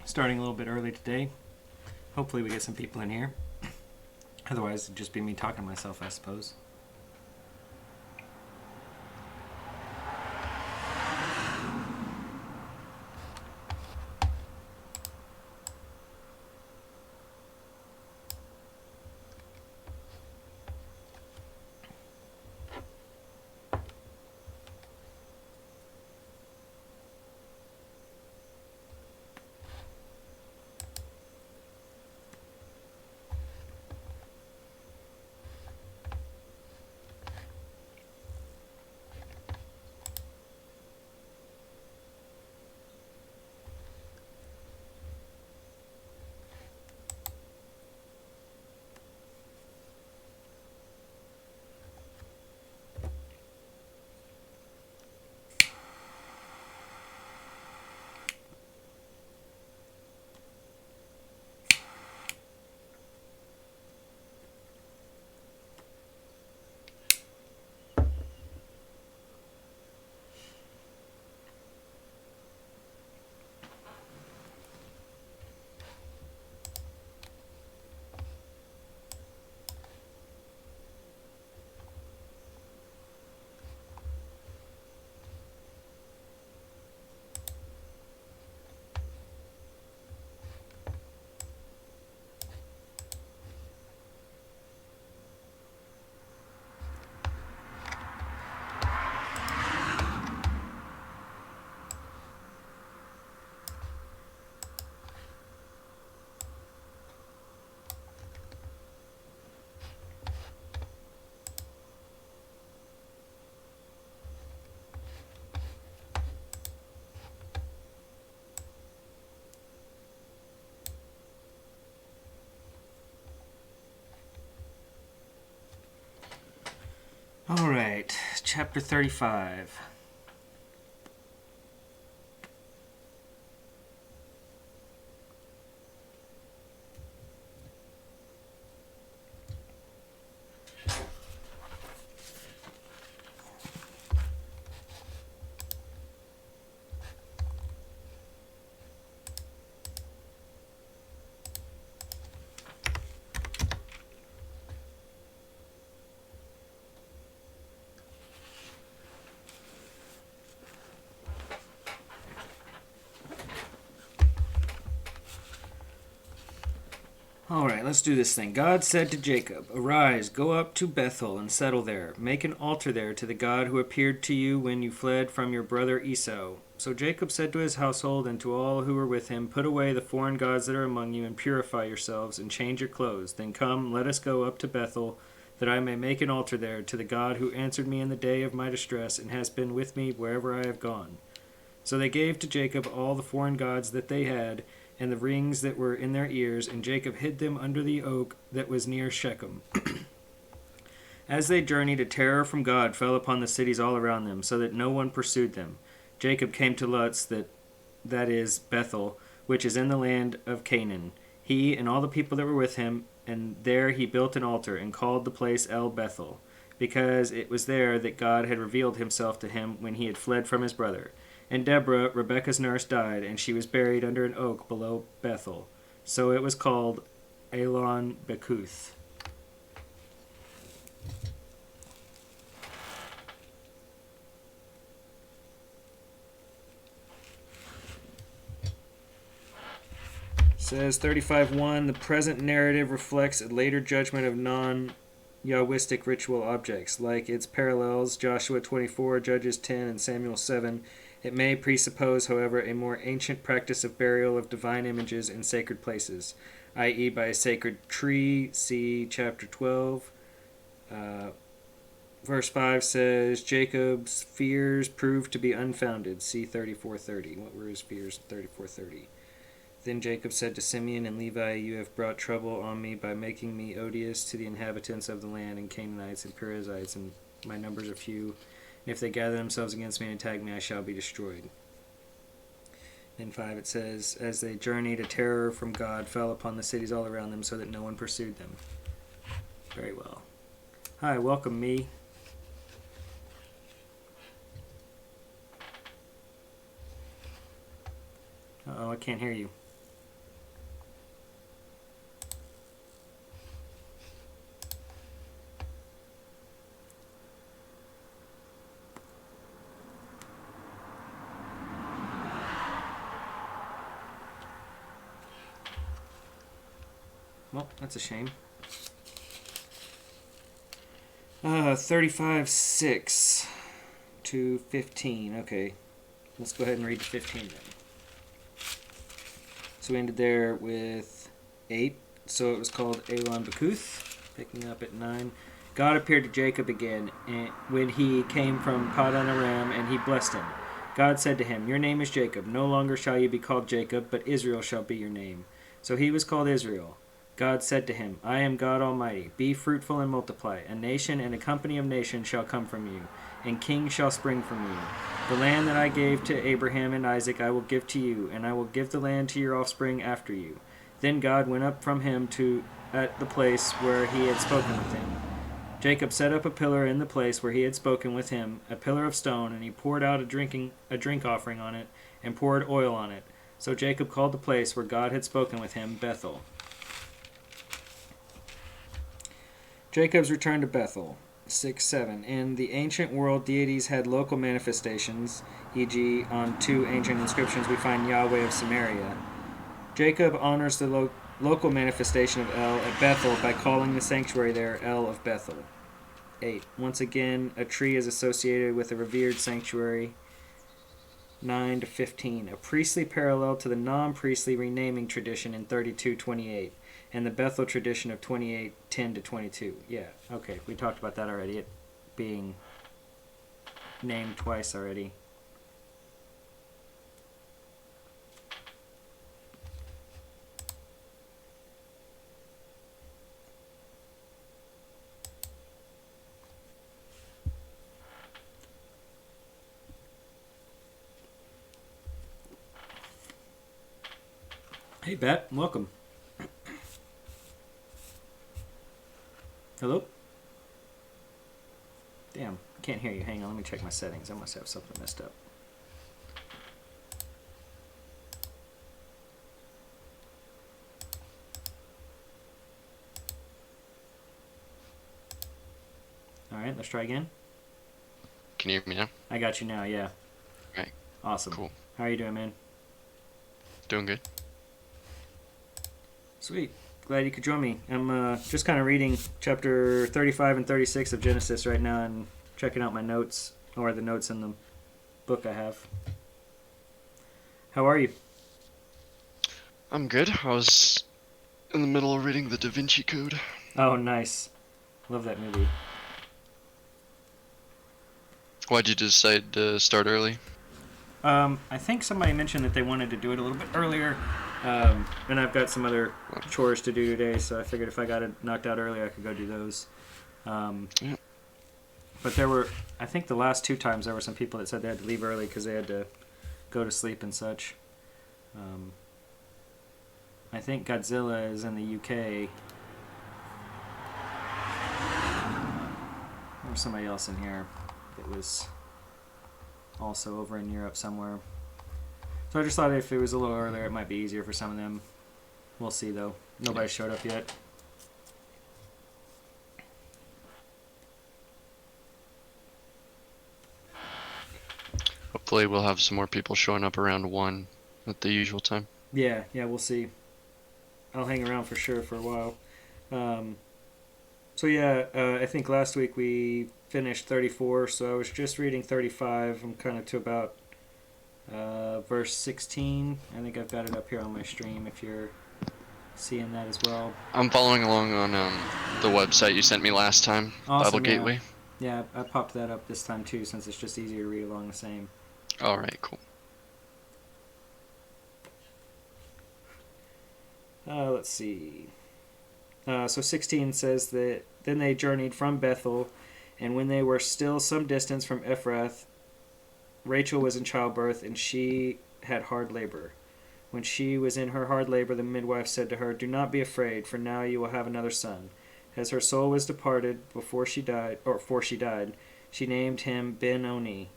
Starting a little bit early today. Hopefully we get some people in here. Otherwise, it'd just be me talking to myself, I suppose. Alright, chapter 35. Alright, let's do this thing. God said to Jacob, "Arise, go up to Bethel and settle there. Make an altar there to the God who appeared to you when you fled from your brother Esau." So Jacob said to his household and to all who were with him, "Put away the foreign gods that are among you, and purify yourselves, and change your clothes. Then come, let us go up to Bethel, that I may make an altar there to the God who answered me in the day of my distress, and has been with me wherever I have gone." So they gave to Jacob all the foreign gods that they had, and the rings that were in their ears, and Jacob hid them under the oak that was near Shechem. As they journeyed, a terror from God fell upon the cities all around them, so that no one pursued them. Jacob came to Luz, that is Bethel, which is in the land of Canaan, he and all the people that were with him, and there he built an altar, and called the place El Bethel, because it was there that God had revealed himself to him when he had fled from his brother. And Deborah, Rebekah's nurse, died, and she was buried under an oak below Bethel. So it was called Elon Bekuth. Says 35:1, the present narrative reflects a later judgment of non-Yahwistic ritual objects, like its parallels, Joshua 24, Judges 10, and Samuel 7. It may presuppose, however, a more ancient practice of burial of divine images in sacred places, i.e. by a sacred tree, see chapter 12. Verse 5 says, Jacob's fears proved to be unfounded, see 34:30. What were his fears? 34:30. Then Jacob said to Simeon and Levi, "You have brought trouble on me by making me odious to the inhabitants of the land, and Canaanites and Perizzites, and my numbers are few. And if they gather themselves against me and attack me, I shall be destroyed." In 5 it says, "As they journeyed, a terror from God fell upon the cities all around them, so that no one pursued them." Very well. Hi, welcome, me. Uh-oh, I can't hear you. Well, that's a shame. 35:6 to 15. Okay, let's go ahead and read 15 then. So we ended there with 8. So it was called Elon Bakuth. Picking up at 9. God appeared to Jacob again when he came from Padan Aram, and he blessed him. God said to him, "Your name is Jacob. No longer shall you be called Jacob, but Israel shall be your name." So he was called Israel. God said to him, "I am God Almighty. Be fruitful and multiply. A nation and a company of nations shall come from you, and kings shall spring from you. The land that I gave to Abraham and Isaac I will give to you, and I will give the land to your offspring after you." Then God went up from him at the place where he had spoken with him. Jacob set up a pillar in the place where he had spoken with him, a pillar of stone, and he poured out a drink offering on it, and poured oil on it. So Jacob called the place where God had spoken with him Bethel. Jacob's return to Bethel. 6:7. In the ancient world, deities had local manifestations, e.g., on 2 ancient inscriptions we find Yahweh of Samaria. Jacob honors the local manifestation of El at Bethel by calling the sanctuary there El of Bethel. 8. Once again, a tree is associated with a revered sanctuary. 9 to 15. A priestly parallel to the non-priestly renaming tradition in 32:28, and the Bethel tradition of 28:10 to 22. Yeah, okay, we talked about that already. It being named twice already. Hey, Bet, welcome. Hello? Damn, can't hear you. Hang on, let me check my settings. I must have something messed up. Alright, let's try again. Can you hear me now? I got you now, yeah. Right. Awesome. Cool. How are you doing, man? Doing good. Sweet. Glad you could join me. I'm just kind of reading chapter 35 and 36 of Genesis right now and checking out my notes, or the notes in the book I have. How are you? I'm good. I was in the middle of reading the Da Vinci Code. Oh, nice. Love that movie. Why'd you decide to start early? I think somebody mentioned that they wanted to do it a little bit earlier, and I've got some other chores to do today, so I figured if I got it knocked out early, I could go do those. Yeah. But there were, I think the last 2 times there were some people that said they had to leave early because they had to go to sleep and such. I think Godzilla is in the UK. There was somebody else in here that was also over in Europe somewhere. So I just thought if it was a little earlier, it might be easier for some of them. We'll see, though. Nobody showed up yet. Hopefully we'll have some more people showing up around 1 at the usual time. Yeah, we'll see. I'll hang around for sure for a while. I think last week we finished 34, so I was just reading 35. I'm kind of to about verse 16. I think I've got it up here on my stream if you're seeing that as well. I'm following along on the website you sent me last time, Awesome, Bible Gateway. Yeah, I popped that up this time too, since it's just easier to read along the same. Alright, cool. Let's see. So 16 says that then they journeyed from Bethel, and when they were still some distance from Ephrath, Rachel was in childbirth, and she had hard labor. When she was in her hard labor, the midwife said to her, "Do not be afraid, for now you will have another son." As her soul was departed before she died, she named him Ben-Oni,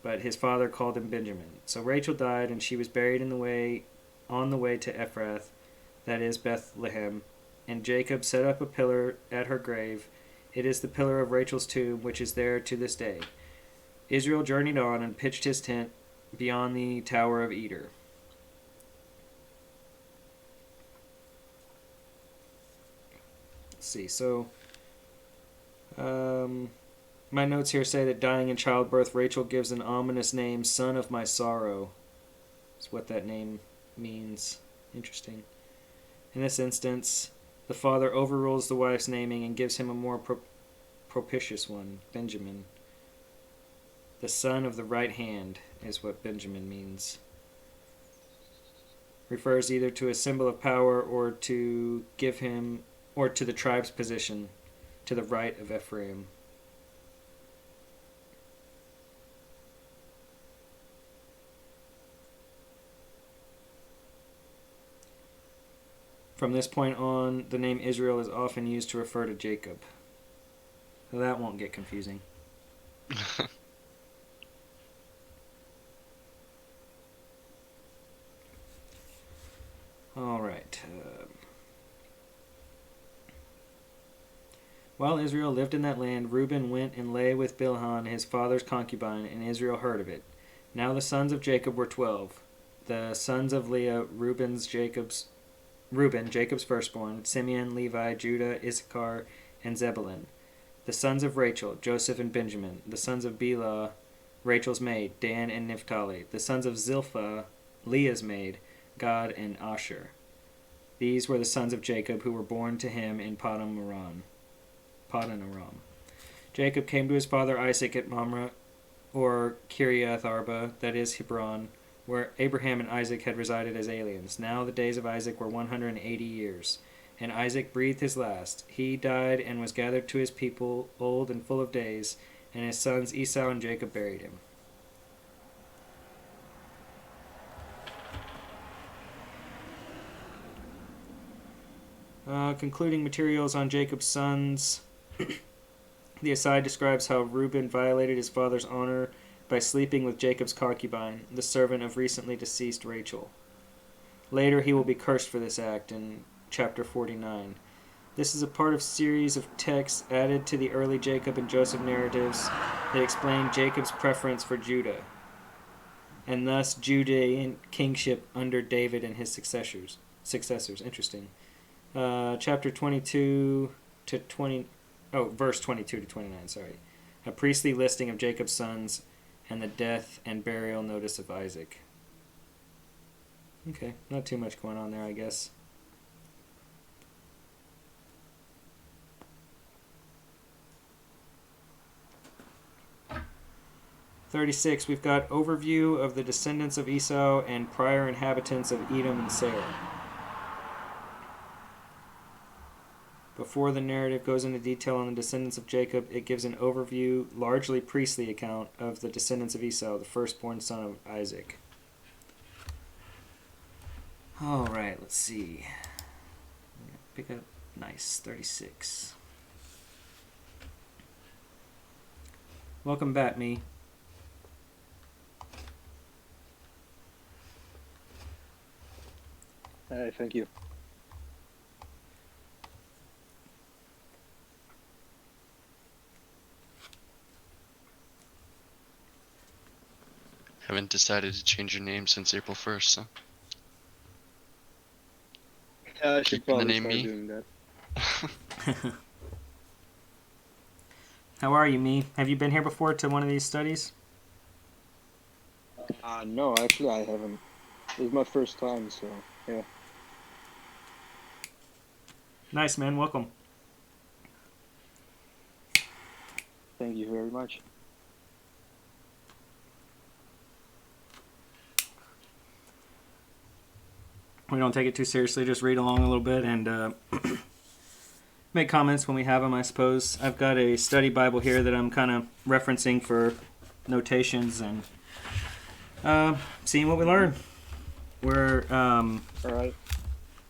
but his father called him Benjamin. So Rachel died, and she was buried on the way to Ephrath, that is Bethlehem. And Jacob set up a pillar at her grave. It is the pillar of Rachel's tomb, which is there to this day. Israel journeyed on and pitched his tent beyond the Tower of Eder. Let's see. So, my notes here say that dying in childbirth, Rachel gives an ominous name, "Son of my sorrow." That's what that name means. Interesting. In this instance, the father overrules the wife's naming and gives him a more propitious one, Benjamin. The son of the right hand is what Benjamin means. Refers either to a symbol of power or to give him, or to the tribe's position, to the right of Ephraim. From this point on, the name Israel is often used to refer to Jacob. So that won't get confusing. All right. While Israel lived in that land, Reuben went and lay with Bilhah, his father's concubine, and Israel heard of it. Now the sons of Jacob were 12. The sons of Leah, Reuben, Jacob's firstborn, Simeon, Levi, Judah, Issachar, and Zebulun. The sons of Rachel, Joseph and Benjamin. The sons of Bilhah, Rachel's maid, Dan and Naphtali. The sons of Zilpah, Leah's maid, Gad and Asher. These were the sons of Jacob who were born to him in Paddan Aram. Jacob came to his father Isaac at Mamre, or Kiriath Arba, that is Hebron, where Abraham and Isaac had resided as aliens. Now the days of Isaac were 180 years. And Isaac breathed his last. He died and was gathered to his people, old and full of days, and his sons Esau and Jacob buried him. Concluding materials on Jacob's sons. The aside describes how Reuben violated his father's honor by sleeping with Jacob's concubine, the servant of recently deceased Rachel. Later he will be cursed for this act in chapter 49. This is a part of a series of texts added to the early Jacob and Joseph narratives that explain Jacob's preference for Judah, and thus Judean kingship under David and his successors. Interesting. Chapter 22 to 20. Verse 22 to 29. Sorry, a priestly listing of Jacob's sons and the death and burial notice of Isaac. Okay, not too much going on there, I guess. (36) We've got overview of the descendants of Esau and prior inhabitants of Edom and Seir. Before the narrative goes into detail on the descendants of Jacob, it gives an overview, largely priestly account, of the descendants of Esau, the firstborn son of Isaac. All right, let's see. Pick up, nice, 36. Welcome back, me. Hey, thank you. Haven't decided to change your name since April 1st, huh? Yeah, I should Keeping the probably name start me? doing that. How are you, me? Have you been here before to one of these studies? No, actually I haven't. This is my first time, so yeah. Nice, man. Welcome. Thank you very much. We don't take it too seriously. Just read along a little bit and make comments when we have them, I suppose. I've got a study Bible here that I'm kind of referencing for notations and seeing what we learn. We're All right.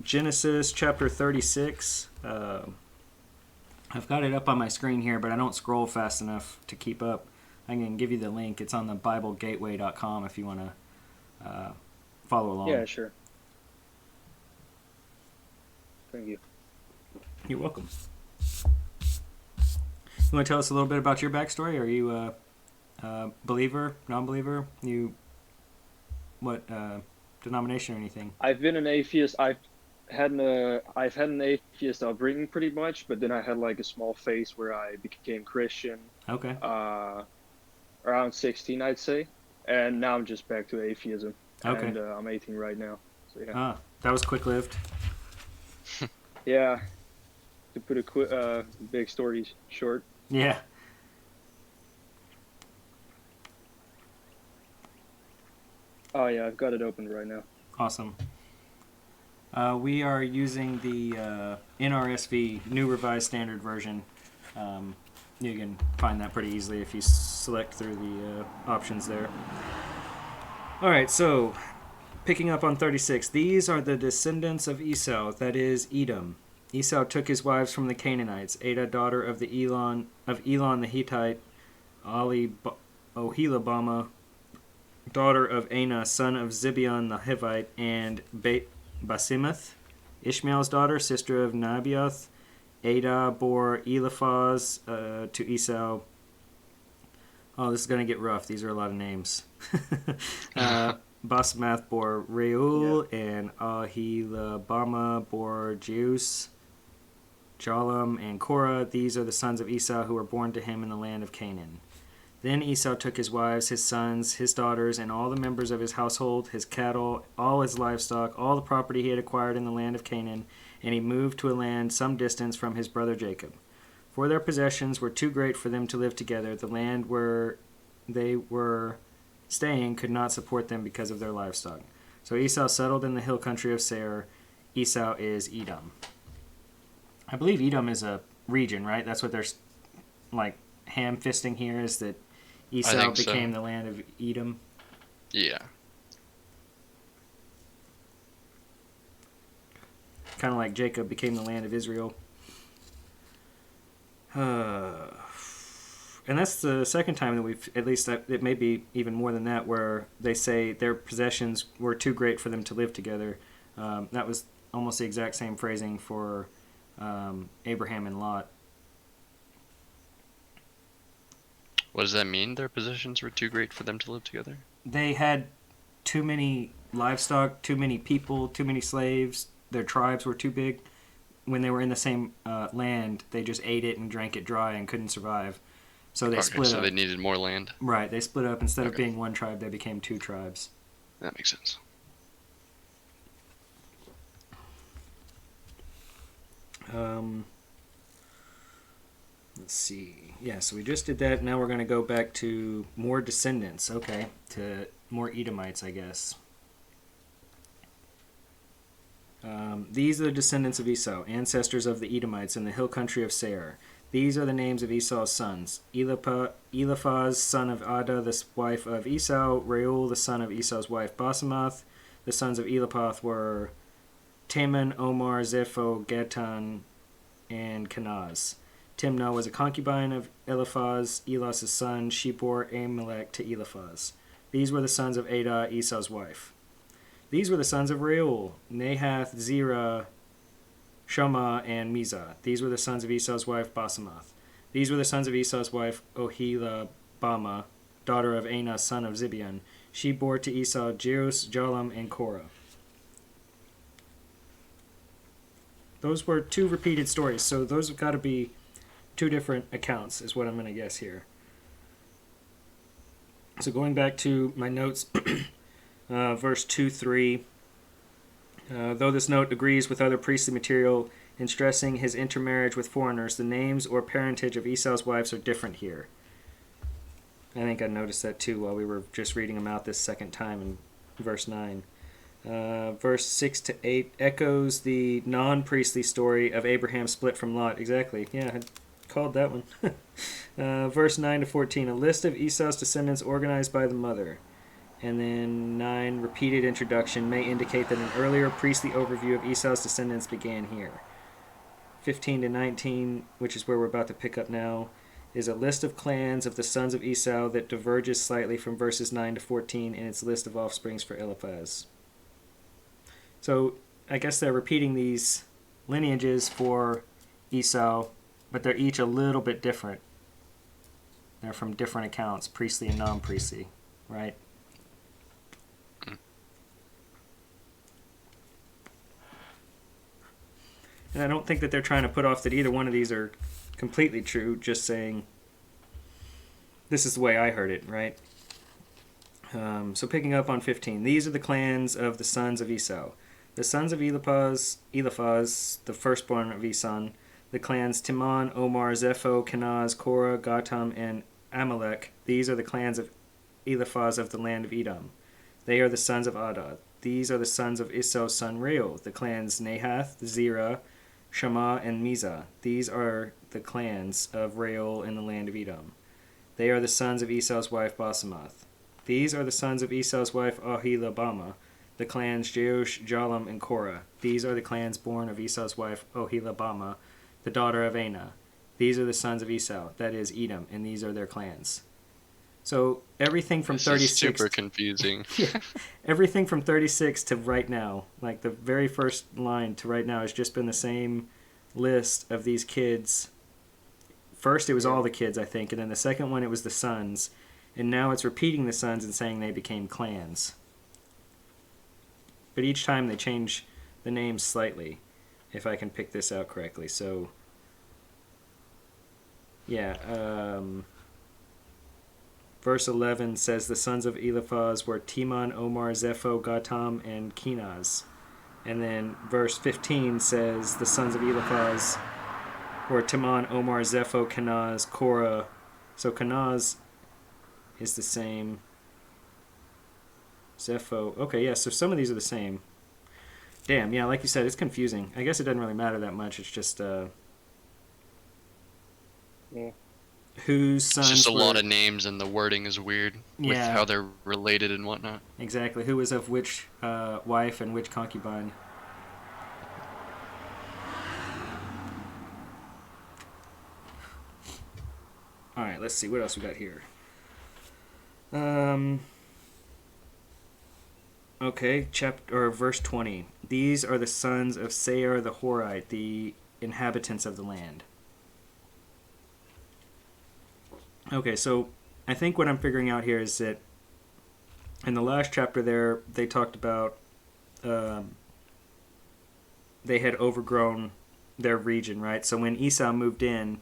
Genesis chapter 36. I've got it up on my screen here, but I don't scroll fast enough to keep up. I can give you the link. It's on the BibleGateway.com if you want to follow along. Yeah, sure. Thank you. You're welcome. You want to tell us a little bit about your backstory? Are you a believer, non-believer? What denomination or anything? I've been an atheist. I've had an atheist upbringing pretty much, but then I had like a small phase where I became Christian, Okay. uh, around 16, I'd say, and now I'm just back to atheism, Okay. and I'm 18 right now. So yeah, That was quick lived. yeah. To put a big story short. Yeah. Oh yeah, I've got it open right now. Awesome. We are using the NRSV, New Revised Standard Version. You can find that pretty easily if you select through the options there. All right, so picking up on 36, these are the descendants of Esau, that is Edom. Esau took his wives from the Canaanites: Adah, daughter of Elon the Hittite; Oholibamah, daughter of Anah, son of Zibeon the Hivite; and Basemath, Ishmael's daughter, sister of Nebaioth. Adah bore Eliphaz to Esau. Oh, this is going to get rough. These are a lot of names. Basemath bore Reuel, and Oholibamah bore Jeus, Jalam, and Korah. These are the sons of Esau who were born to him in the land of Canaan. Then Esau took his wives, his sons, his daughters, and all the members of his household, his cattle, all his livestock, all the property he had acquired in the land of Canaan, and he moved to a land some distance from his brother Jacob. For their possessions were too great for them to live together. The land where they were staying could not support them because of their livestock. So Esau settled in the hill country of Seir. Esau is Edom. I believe Edom is a region, right? That's what they're like ham-fisting here, is that Esau became the land of Edom. Yeah. Kind of like Jacob became the land of Israel. And that's the second time that we've, at least it may be even more than that, where they say their possessions were too great for them to live together. That was almost the exact same phrasing for Abraham and Lot. What does that mean? Their possessions were too great for them to live together? They had too many livestock, too many people, too many slaves. Their tribes were too big. When they were in the same land, they just ate it and drank it dry and couldn't survive. So they split up. So they needed more land? Right, they split up. Instead of being one tribe, they became two tribes. That makes sense. Let's see. Yeah, so we just did that. Now we're going to go back to more descendants. Okay, to more Edomites, I guess. These are the descendants of Esau, ancestors of the Edomites in the hill country of Seir. These are the names of Esau's sons: Eliphaz, son of Adah, the wife of Esau; Reuel, the son of Esau's wife Basemath. The sons of Eliphaz were Teman, Omar, Zepho, Gatan, and Kenaz. Timnah was a concubine of Eliphaz, Elas's son. She bore Amalek to Eliphaz. These were the sons of Adah, Esau's wife. These were the sons of Reuel: Nahath, Zerah, Shammah, and Mizah. These were the sons of Esau's wife Basemath. These were the sons of Esau's wife Oholibamah, daughter of Anah, son of Zibeon. She bore to Esau Jeus, Jalam, and Korah. Those were two repeated stories, so those have got to be two different accounts, is what I'm going to guess here. So going back to my notes, verse 2-3. Though this note agrees with other priestly material in stressing his intermarriage with foreigners, the names or parentage of Esau's wives are different here. I think I noticed that too while we were just reading them out this second time in verse 9. Verse 6-8 echoes the non-priestly story of Abraham split from Lot. Exactly. Yeah, I called that one. Verse 9-14, a list of Esau's descendants organized by the mother. And then 9, repeated introduction may indicate that an earlier priestly overview of Esau's descendants began here. 15-19, which is where we're about to pick up now, is a list of clans of the sons of Esau that diverges slightly from verses 9-14 in its list of offsprings for Eliphaz. So I guess they're repeating these lineages for Esau, but they're each a little bit different. They're from different accounts, priestly and non-priestly, right? And I don't think that they're trying to put off that either one of these are completely true, just saying this is the way I heard it, right? So picking up on 15. These are the clans of the sons of Esau. The sons of Eliphaz, the firstborn of Esau, the clans Timon, Omar, Zepho, Kenaz, Korah, Gatam, and Amalek. These are the clans of Eliphaz of the land of Edom. They are the sons of Adad. These are the sons of Esau's son Reuel, the clans Nahath, Zerah, Shammah, and Mizah. These are the clans of Reuel in the land of Edom. They are the sons of Esau's wife Basemath. These are the sons of Esau's wife Oholibamah, the clans Jeush, Jalam, and Korah. These are the clans born of Esau's wife Oholibamah, the daughter of Anah. These are the sons of Esau, that is Edom, and these are their clans. So everything from This 36 is super confusing. yeah, everything from 36 to right now, like the very first line to right now, has just been the same list of these kids. First it was all the kids, I think, and then the second one it was the sons, and now it's repeating the sons and saying they became clans. But each time they change the names slightly, if I can pick this out correctly. So yeah, verse 11 says the sons of Eliphaz were Timon, Omar, Zepho, Gatam, and Kenaz. And then verse 15 says the sons of Eliphaz were Timon, Omar, Zepho, Kenaz, Korah. So Kenaz is the same. Zepho. Okay, yeah, so some of these are the same. Damn, yeah, like you said, it's confusing. I guess it doesn't really matter that much. It's just Yeah. whose sons It's just a were, lot of names, and the wording is weird with Yeah. how they're related and whatnot. Exactly. Who was of which wife and which concubine. Alright, let's see. What else we got here? Okay, chapter or verse 20. These are the sons of Seir the Horite, the inhabitants of the land. Okay, so I think what I'm figuring out here is that in the last chapter there, they talked about they had overgrown their region, right? So when Esau moved in,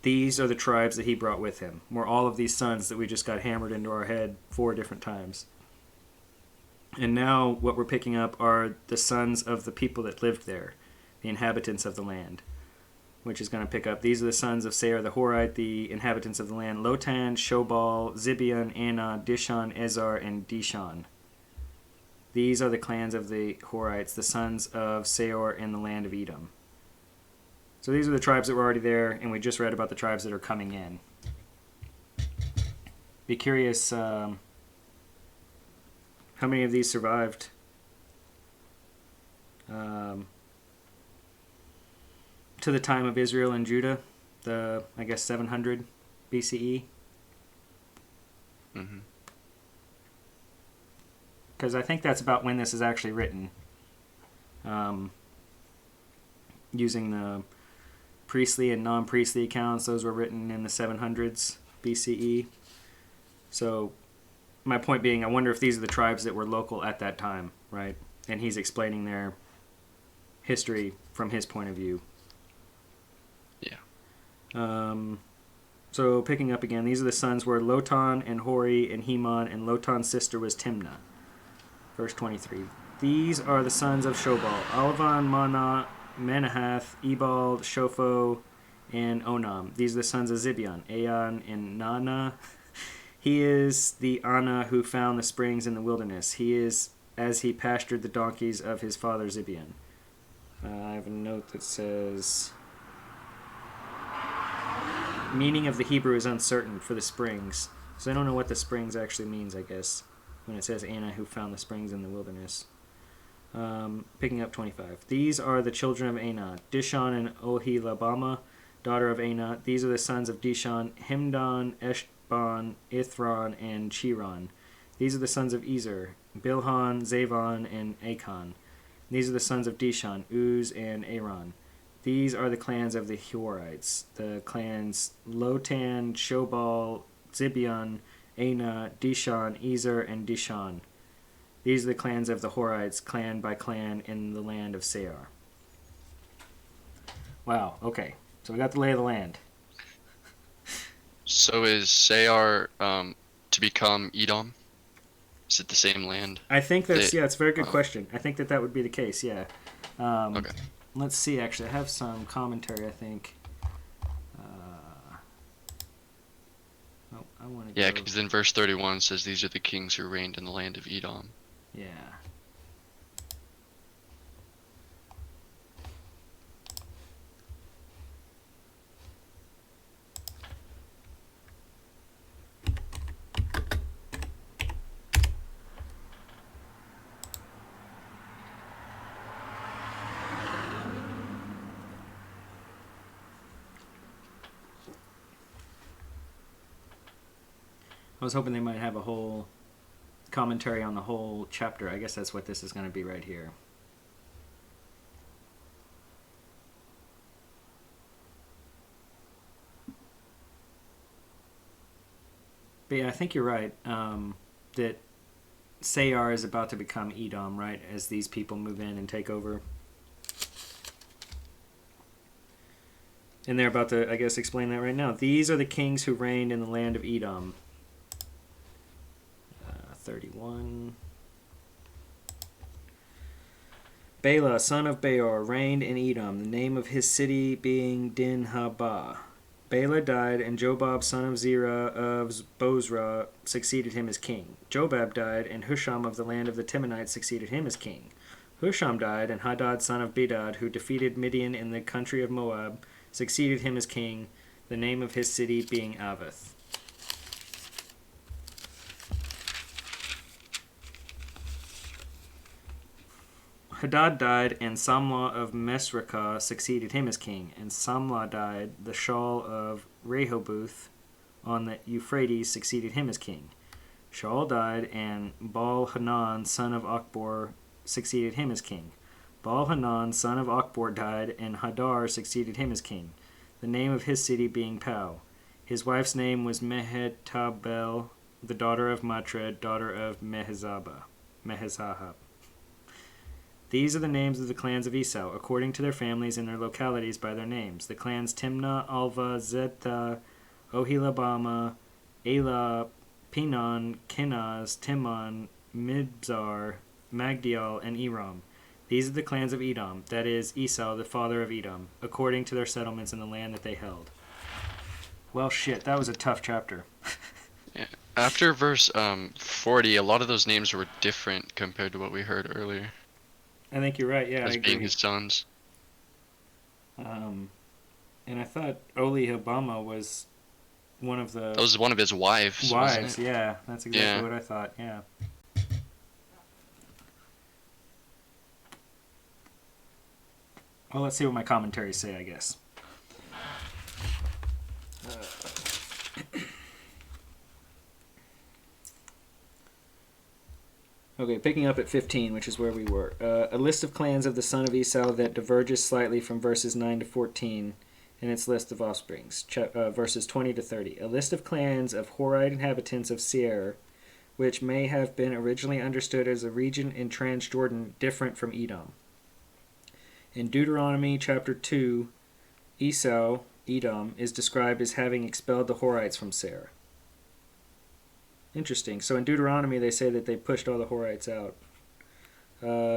these are the tribes that he brought with him, were all of these sons that we just got hammered into our head 4 different times. And now what we're picking up are the sons of the people that lived there, the inhabitants of the land, which is going to pick up. These are the sons of Seir the Horite, the inhabitants of the land: Lotan, Shobal, Zibeon, Anah, Dishon, Ezar, and Dishon. These are the clans of the Horites, the sons of Seir in the land of Edom. So these are the tribes that were already there, and we just read about the tribes that are coming in. Be curious how many of these survived. To the time of Israel and Judah, the, I guess, 700 BCE. Mm-hmm. Because I think that's about when this is actually written. Using the priestly and non-priestly accounts, those were written in the 700s BCE. So my point being, I wonder if these are the tribes that were local at that time, right? And he's explaining their history from his point of view. Yeah. So picking up again, these are the sons were Lotan and Hori and Heman, and Lotan's sister was Timnah. Verse 23. These are the sons of Shobal: Alvan, Mana, Manahath, Ebal, Shopho, and Onam. These are the sons of Zibeon: Aon and Nana. He is the Anna who found the springs in the wilderness. He is as he pastured the donkeys of his father Zibeon. I have a note that says, meaning of the Hebrew is uncertain for the springs. So I don't know what the springs actually means, I guess, when it says Anna who found the springs in the wilderness. Picking up 25. These are the children of Anah: Dishon and Oholibamah, daughter of Anah. These are the sons of Dishon: Himdan, Eshban, Ithron, and Chiron. These are the sons of Ezer: Bilhan, Zavon, and Achan. These are the sons of Dishon: Uz and Aaron. These are the clans of the Horites, the clans Lotan, Shobal, Zibeon, Anah, Dishon, Ezer, and Dishon. These are the clans of the Horites, clan by clan, in the land of Seir. Wow. Okay. So we got the lay of the land. So is Sayar to become Edom? Is it the same land? I think that's That yeah. It's a very good uh, question. I think that would be the case. Yeah. Um, okay. let's see. Actually, I have some commentary. I think. Oh, I want to Yeah, go. because in verse 31 it says these are the kings who reigned in the land of Edom. Yeah. I was hoping they might have a whole commentary on the whole chapter. I guess that's what this is going to be right here. But yeah, I think you're right. That Sayar is about to become Edom, right? As these people move in and take over. And they're about to, I guess, explain that right now. These are the kings who reigned in the land of Edom. 31. Bela, son of Beor, reigned in Edom, the name of his city being Dinhabah. Bela died, and Jobab, son of Zerah of Bozrah, succeeded him as king. Jobab died, and Husham of the land of the Timonites succeeded him as king. Husham died, and Hadad, son of Bedad, who defeated Midian in the country of Moab, succeeded him as king, the name of his city being Avith. Hadad died, and Samlah of Mesrekah succeeded him as king. And Samlah died, the Shaul of Rehoboth on the Euphrates succeeded him as king. Shaul died, and Baal-Hanan, son of Akbor, succeeded him as king. Baal-Hanan, son of Akbor, died, and Hadar succeeded him as king, the name of his city being Pau. His wife's name was Mehetabel, the daughter of Matred, daughter of Mehezahab. These are the names of the clans of Esau, according to their families and their localities by their names. The clans Timnah, Alva, Zethah, Ohilabama, Elah, Pinon, Kenaz, Timon, Mibzar, Magdiel, and Eram. These are the clans of Edom, that is, Esau, the father of Edom, according to their settlements in the land that they held. Well, shit, that was a tough chapter. Yeah. After verse 40, a lot of those names were different compared to what we heard earlier I think you're right, yeah, I as being agree. his sons. And I thought Ohilabama was one of the That was one of his wives, wasn't wives, it? yeah, that's exactly Yeah. what I thought, yeah. Well, let's see what my commentaries say, I guess. Okay, picking up at 15, which is where we were. A list of clans of the son of Esau that diverges slightly from verses 9 to 14 in its list of offsprings, verses 20 to 30. A list of clans of Horite inhabitants of Seir, which may have been originally understood as a region in Transjordan different from Edom. In Deuteronomy chapter 2, Esau, Edom, is described as having expelled the Horites from Seir. Interesting. So in Deuteronomy, they say that they pushed all the Horites out.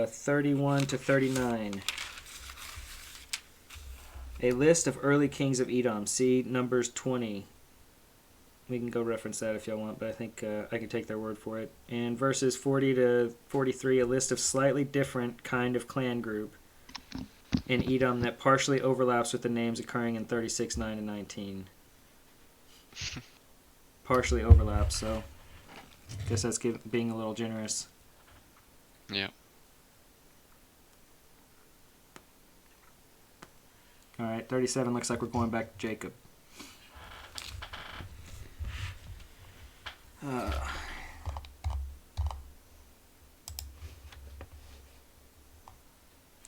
31 to 39. A list of early kings of Edom. See Numbers 20. We can go reference that if y'all want, but I think I can take their word for it. And verses 40 to 43, a list of slightly different kind of clan group in Edom that partially overlaps with the names occurring in 36, 9, and 19. Partially overlaps, so I guess that's being a little generous. Yeah. All right, 37 looks like we're going back to Jacob.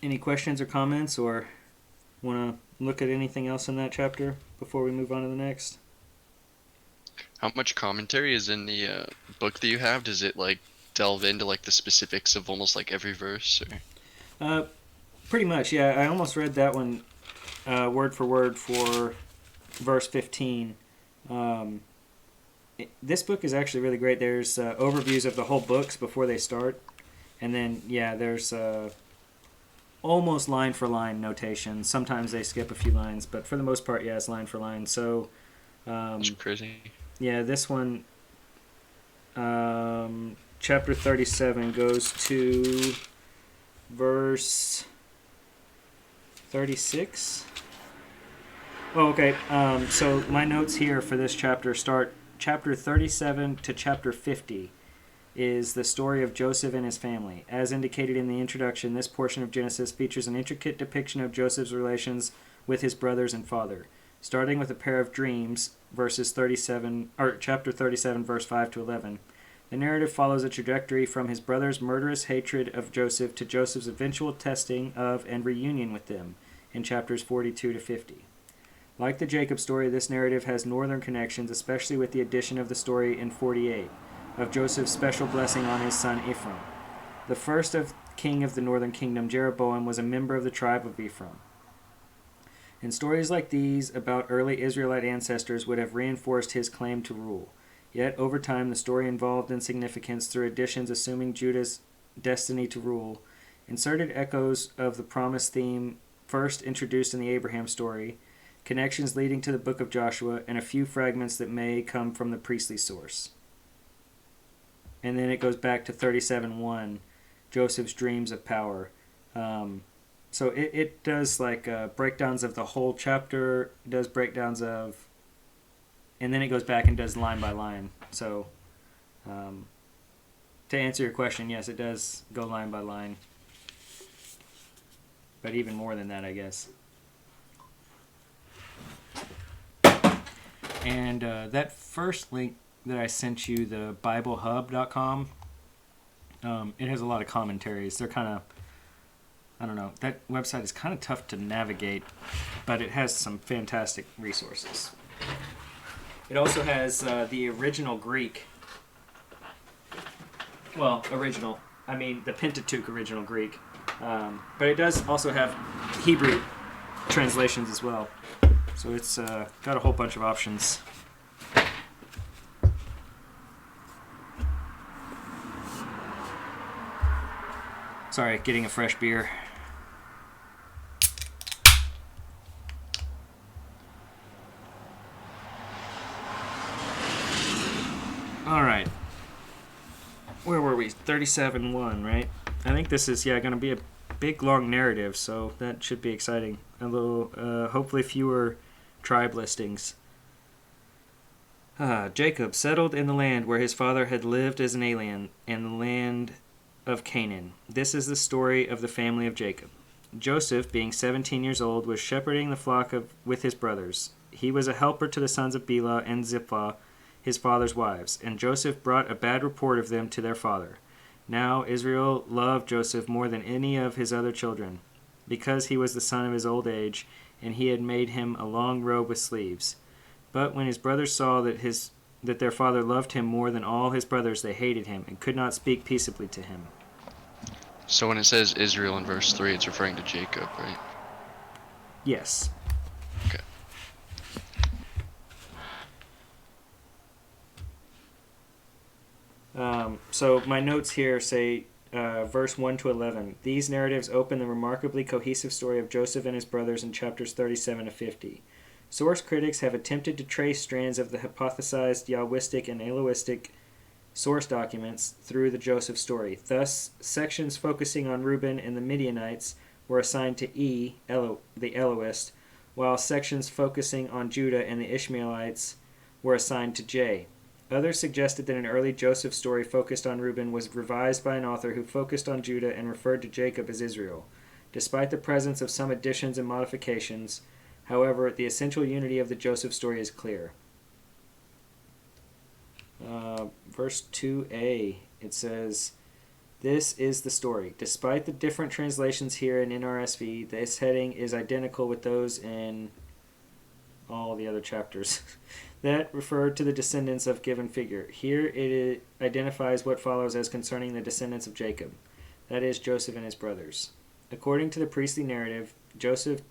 Any questions or comments, or want to look at anything else in that chapter before we move on to the next? How much commentary is in the book that you have? Does it like delve into like the specifics of almost like every verse? Or? Pretty much, yeah. I almost read that one word for word for verse 15. This book is actually really great. There's overviews of the whole books before they start. And then, there's almost line for line notation. Sometimes they skip a few lines, but for the most part, it's line for line. So, That's crazy. this one, chapter 37 goes to verse 36. Oh, okay. So my notes here for this chapter start chapter 37 to chapter 50 is the story of Joseph and his family. As indicated in the introduction, this portion of Genesis features an intricate depiction of Joseph's relations with his brothers and father, starting with a pair of dreams, chapter 37, verse 5 to 11. The narrative follows a trajectory from his brothers' murderous hatred of Joseph to Joseph's eventual testing of and reunion with them in chapters 42 to 50. Like the Jacob story, this narrative has northern connections, especially with the addition of the story in 48 of Joseph's special blessing on his son Ephraim. The first king of the northern kingdom, Jeroboam, was a member of the tribe of Ephraim. And stories like these about early Israelite ancestors would have reinforced his claim to rule. Yet, over time, the story evolved in significance through additions assuming Judah's destiny to rule, inserted echoes of the promise theme first introduced in the Abraham story, connections leading to the book of Joshua, and a few fragments that may come from the priestly source. And then it goes back to 37:1, Joseph's dreams of power. So it does like breakdowns of the whole chapter, does breakdowns of, and then it goes back and does line by line. So to answer your question, yes, it does go line by line. But even more than that, I guess. And that first link that I sent you, the BibleHub.com, it has a lot of commentaries. They're kind of, I don't know, that website is kind of tough to navigate, but it has some fantastic resources. It also has the original Greek. Well, original. I mean, the Pentateuch original Greek. But it does also have Hebrew translations as well. So it's got a whole bunch of options. Sorry, getting a fresh beer. All right. Where were we? 37:1, right? I think this is going to be a big long narrative, so that should be exciting. A little, hopefully fewer tribe listings. Jacob settled in the land where his father had lived as an alien, in the land of Canaan. This is the story of the family of Jacob. Joseph, being 17 years old, was shepherding the flock with his brothers. He was a helper to the sons of Bela and Zilpah, his father's wives, and Joseph brought a bad report of them to their father. Now Israel loved Joseph more than any of his other children, because he was the son of his old age, and he had made him a long robe with sleeves. But when his brothers saw that their father loved him more than all his brothers, they hated him and could not speak peaceably to him. So when it says Israel in verse 3, it's referring to Jacob, right? Yes. Okay. So my notes here say verse 1 to 11. These narratives open the remarkably cohesive story of Joseph and his brothers in chapters 37 to 50. Source critics have attempted to trace strands of the hypothesized Yahwistic and Elohistic source documents through the Joseph story. Thus, sections focusing on Reuben and the Midianites were assigned to the Elohist, while sections focusing on Judah and the Ishmaelites were assigned to J. Others suggested that an early Joseph story focused on Reuben was revised by an author who focused on Judah and referred to Jacob as Israel. Despite the presence of some additions and modifications, however, the essential unity of the Joseph story is clear. Verse 2a, it says, "This is the story. Despite the different translations here in NRSV, this heading is identical with those in all the other chapters that refer to the descendants of given figure. Here it identifies what follows as concerning the descendants of Jacob, that is, Joseph and his brothers. According to the priestly narrative, Joseph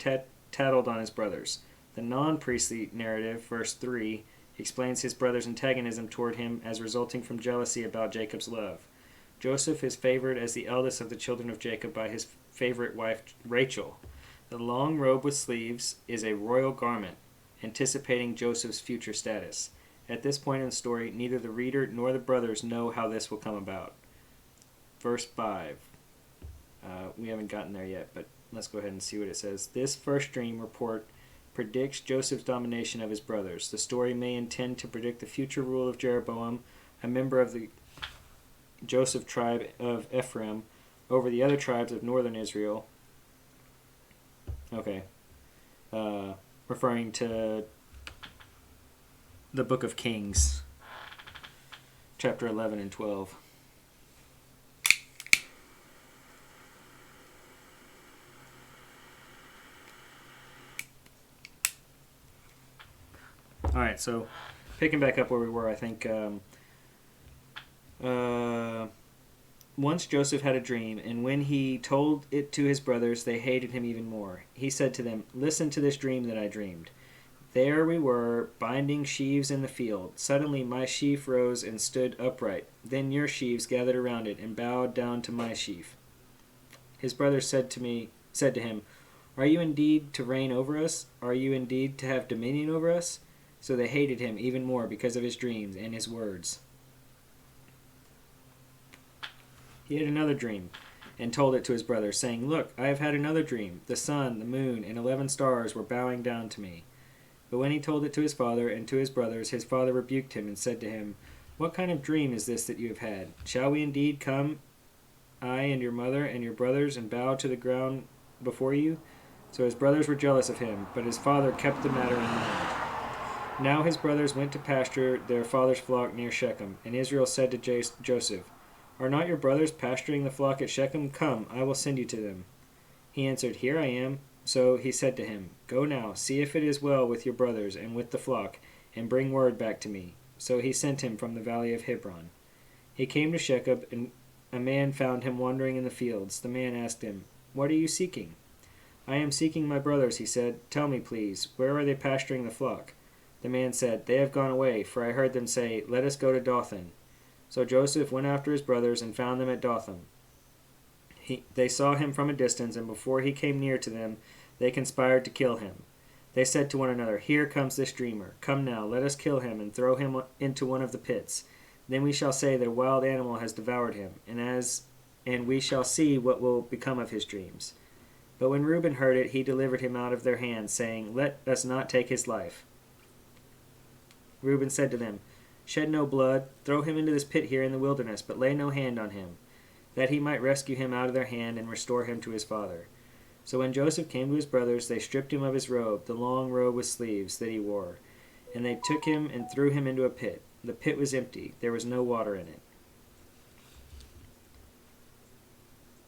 tattled on his brothers. The non-priestly narrative, verse 3, explains his brother's antagonism toward him as resulting from jealousy about Jacob's love. Joseph is favored as the eldest of the children of Jacob by his favorite wife, Rachel. The long robe with sleeves is a royal garment, anticipating Joseph's future status. At this point in the story, neither the reader nor the brothers know how this will come about. Verse 5. We haven't gotten there yet, but let's go ahead and see what it says. This first dream report predicts Joseph's domination of his brothers. The story may intend to predict the future rule of Jeroboam, a member of the Joseph tribe of Ephraim, over the other tribes of northern Israel. Okay. Referring to the book of Kings, chapter 11 and 12. All right, so picking back up where we were, I think once Joseph had a dream, and when he told it to his brothers, they hated him even more. He said to them, "Listen to this dream that I dreamed. There we were, binding sheaves in the field. Suddenly my sheaf rose and stood upright. Then your sheaves gathered around it and bowed down to my sheaf." His brothers said to him, "Are you indeed to reign over us? Are you indeed to have dominion over us?" So they hated him even more because of his dreams and his words. He had another dream, and told it to his brothers, saying, "Look, I have had another dream. The sun, the moon, and 11 stars were bowing down to me." But when he told it to his father and to his brothers, his father rebuked him and said to him, "What kind of dream is this that you have had? Shall we indeed come, I and your mother and your brothers, and bow to the ground before you?" So his brothers were jealous of him, but his father kept the matter in mind. Now his brothers went to pasture their father's flock near Shechem, and Israel said to Joseph, "Are not your brothers pasturing the flock at Shechem? Come, I will send you to them." He answered, "Here I am." So he said to him, "Go now, see if it is well with your brothers and with the flock, and bring word back to me." So he sent him from the valley of Hebron. He came to Shechem, and a man found him wandering in the fields. The man asked him, "What are you seeking?" "I am seeking my brothers," he said. "Tell me, please, where are they pasturing the flock?" The man said, "They have gone away, for I heard them say, 'Let us go to Dothan.'" So Joseph went after his brothers and found them at Dothan. They saw him from a distance, and before he came near to them, they conspired to kill him. They said to one another, "Here comes this dreamer. Come now, let us kill him and throw him into one of the pits. Then we shall say that a wild animal has devoured him, and we shall see what will become of his dreams." But when Reuben heard it, he delivered him out of their hands, saying, "Let us not take his life." Reuben said to them, "Shed no blood, throw him into this pit here in the wilderness, but lay no hand on him, that he might rescue him out of their hand and restore him to his father." So when Joseph came to his brothers, they stripped him of his robe, the long robe with sleeves that he wore, and they took him and threw him into a pit. The pit was empty, there was no water in it.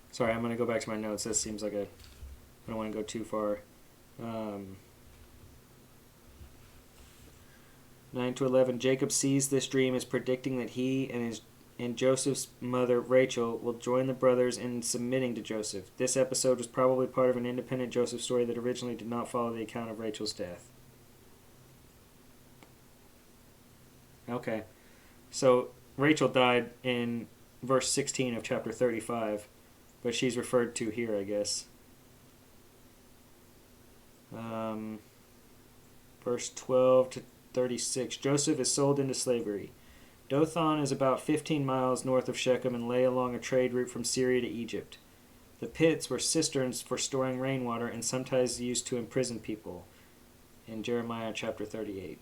Sorry, I'm going to go back to my notes. This seems like I don't want to go too far. 9 to 11, Jacob sees this dream as predicting that he and Joseph's mother, Rachel, will join the brothers in submitting to Joseph. This episode was probably part of an independent Joseph story that originally did not follow the account of Rachel's death. Okay. So Rachel died in verse 16 of chapter 35, but she's referred to here, I guess. Verse 12 to 36, Joseph is sold into slavery. Dothan is about 15 miles north of Shechem and lay along a trade route from Syria to Egypt. The pits were cisterns for storing rainwater and sometimes used to imprison people. In Jeremiah chapter 38.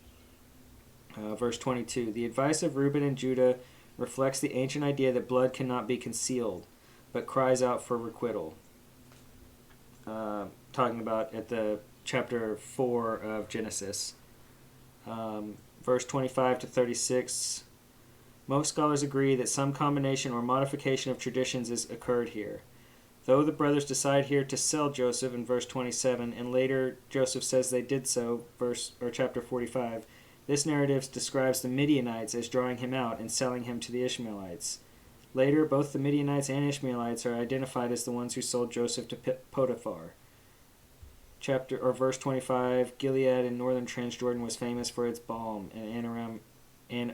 Verse 22, the advice of Reuben and Judah reflects the ancient idea that blood cannot be concealed, but cries out for requital. Talking about at the chapter 4 of Genesis. Verse 25 to 36, most scholars agree that some combination or modification of traditions has occurred here. Though the brothers decide here to sell Joseph in verse 27, and later Joseph says they did so, chapter 45, this narrative describes the Midianites as drawing him out and selling him to the Ishmaelites. Later, both the Midianites and Ishmaelites are identified as the ones who sold Joseph to Potiphar. chapter or verse 25, Gilead in northern Transjordan was famous for its balm and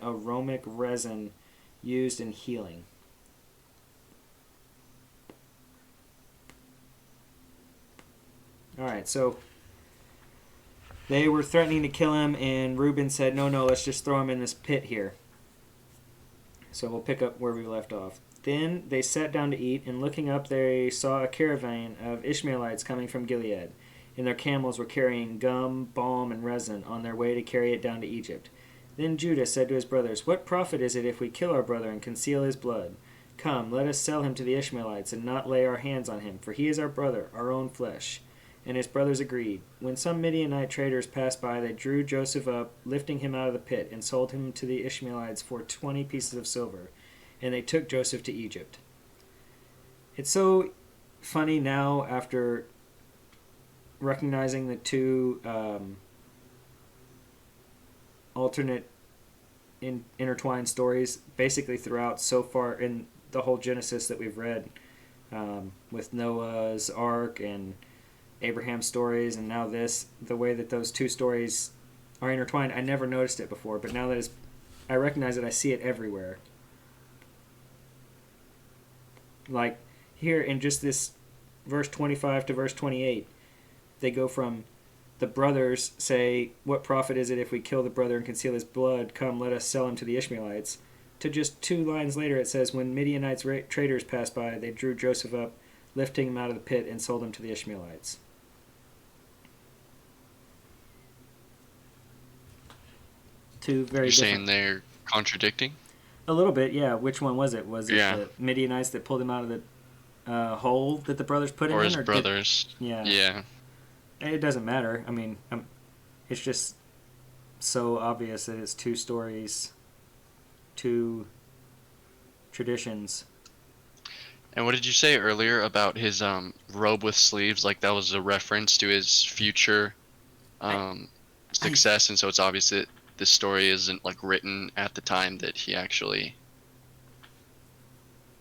aromatic resin used in healing. All right, so they were threatening to kill him, and Reuben said, no, let's just throw him in this pit here. So we'll pick up where we left off. Then they sat down to eat, and looking up they saw a caravan of Ishmaelites coming from Gilead, and their camels were carrying gum, balm, and resin on their way to carry it down to Egypt. Then Judah said to his brothers, "What profit is it if we kill our brother and conceal his blood? Come, let us sell him to the Ishmaelites and not lay our hands on him, for he is our brother, our own flesh." And his brothers agreed. When some Midianite traders passed by, they drew Joseph up, lifting him out of the pit, and sold him to the Ishmaelites for 20 pieces of silver. And they took Joseph to Egypt. It's so funny now, after recognizing the two alternate intertwined stories basically throughout so far in the whole Genesis that we've read, with Noah's Ark and Abraham's stories, and now this, the way that those two stories are intertwined. I never noticed it before, but now that I recognize it, I see it everywhere. Like here in just this verse 25 to verse 28, they go from the brothers say, "What profit is it if we kill the brother and conceal his blood? Come, let us sell him to the Ishmaelites," to just 2 lines later it says, "When Midianites traders passed by, they drew Joseph up, lifting him out of the pit, and sold him to the Ishmaelites." Two very You're different. saying they're contradicting? A little bit, yeah. Which one was it? Was it Yeah. the Midianites that pulled him out of the hole that the brothers put him Or in? his brothers? Yeah. Yeah. It doesn't matter. I mean, it's just so obvious that it's 2 stories, 2 traditions. And what did you say earlier about his robe with sleeves? Like that was a reference to his future success, and so it's obvious that this story isn't like written at the time that he actually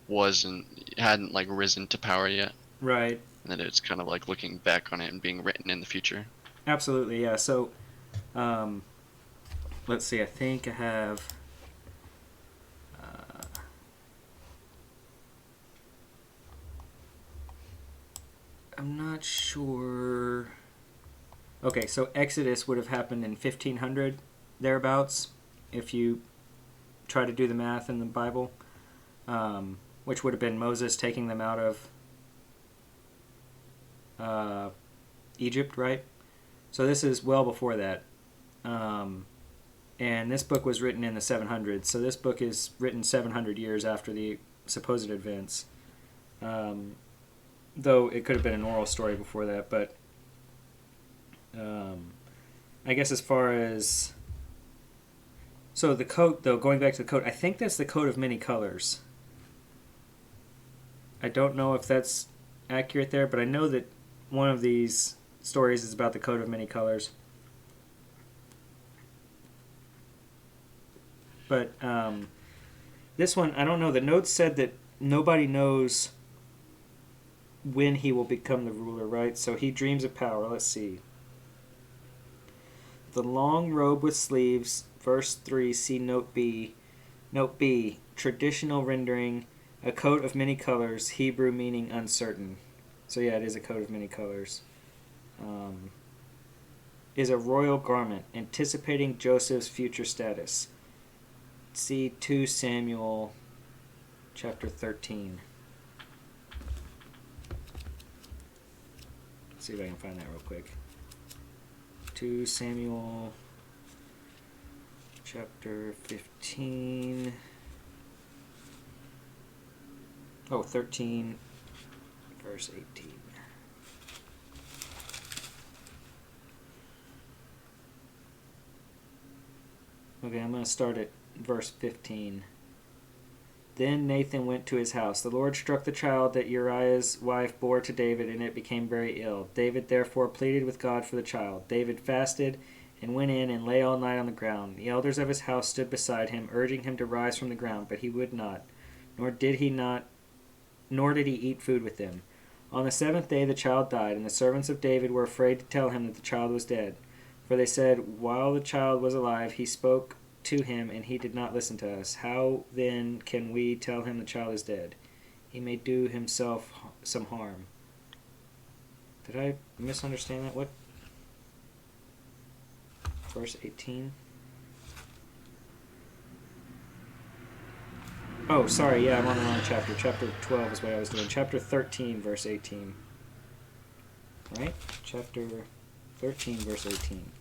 hadn't like risen to power yet. Right. And that it's kind of like looking back on it and being written in the future. Absolutely, yeah. So, let's see. I think I have. I'm not sure. Okay, so Exodus would have happened in 1500, thereabouts, if you try to do the math in the Bible, which would have been Moses taking them out of Egypt, right? So this is well before that. And this book was written in the 700s, so this book is written 700 years after the supposed events. Though it could have been an oral story before that, but I guess as far as... So the coat, though, going back to the coat, I think that's the coat of many colors. I don't know if that's accurate there, but I know that one of these stories is about the coat of many colors. But this one, I don't know. The notes said that nobody knows when he will become the ruler, right? So he dreams of power. Let's see. The long robe with sleeves, verse 3, see note B. Note B, traditional rendering, a coat of many colors, Hebrew meaning uncertain. So yeah, it is a coat of many colors. Is a royal garment, anticipating Joseph's future status. See 2 Samuel chapter 13. Let's see if I can find that real quick. 2 Samuel chapter 15. 13 verse 18. Okay, I'm going to start at verse 15. Then Nathan went to his house. The Lord struck the child that Uriah's wife bore to David, and it became very ill. David therefore pleaded with God for the child. David fasted and went in and lay all night on the ground. The elders of his house stood beside him, urging him to rise from the ground, but he would not, nor did he eat food with them. On the seventh day the child died, and the servants of David were afraid to tell him that the child was dead. For they said, while the child was alive, he spoke to him, and he did not listen to us. How then can we tell him the child is dead? He may do himself some harm. Did I misunderstand that? What? Verse 18? Oh, sorry, yeah, I'm on the wrong chapter. Chapter 12 is what I was doing. Chapter 13, verse 18. Right? Chapter 13, verse 18.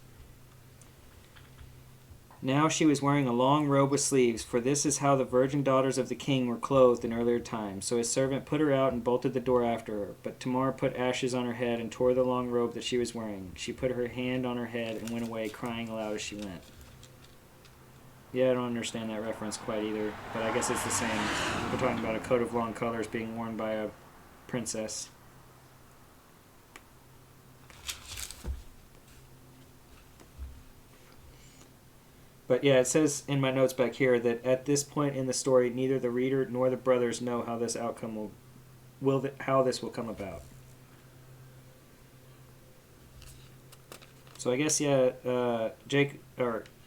Now she was wearing a long robe with sleeves, for this is how the virgin daughters of the king were clothed in earlier times. So his servant put her out and bolted the door after her. But Tamar put ashes on her head and tore the long robe that she was wearing. She put her hand on her head and went away, crying aloud as she went. Yeah, I don't understand that reference quite either, but I guess it's the same. We're talking about a coat of long colors being worn by a princess. But yeah, it says in my notes back here that at this point in the story, neither the reader nor the brothers know how this outcome how this will come about. So I guess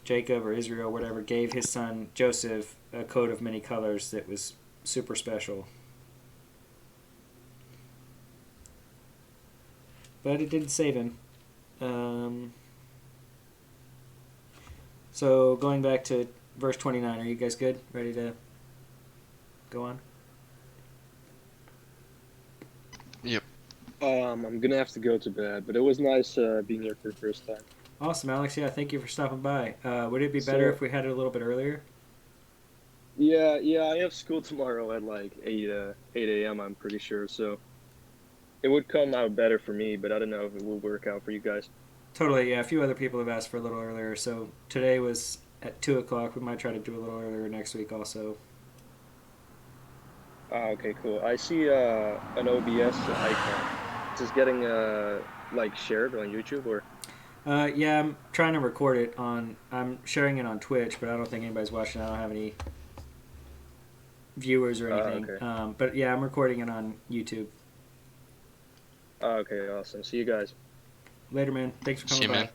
Jacob or Israel, whatever, gave his son Joseph a coat of many colors that was super special. But it didn't save him. So going back to verse 29, are you guys good? Ready to go on? Yep. I'm gonna have to go to bed, but it was nice being here for the first time. Awesome, Alex. Yeah, thank you for stopping by. Would it be better if we had it a little bit earlier? Yeah, I have school tomorrow at like 8 a.m. I'm pretty sure, so it would come out better for me, but I don't know if it will work out for you guys. Totally, yeah. A few other people have asked for a little earlier, so today was at 2 o'clock. We might try to do a little earlier next week also. Ah, okay, cool. I see an OBS icon. Is this getting like shared on YouTube or? Yeah, I'm trying to record it on. I'm sharing it on Twitch, but I don't think anybody's watching. I don't have any viewers or anything. Okay. But yeah, I'm recording it on YouTube. Okay, awesome. See you guys. Later, man. Thanks for See coming you,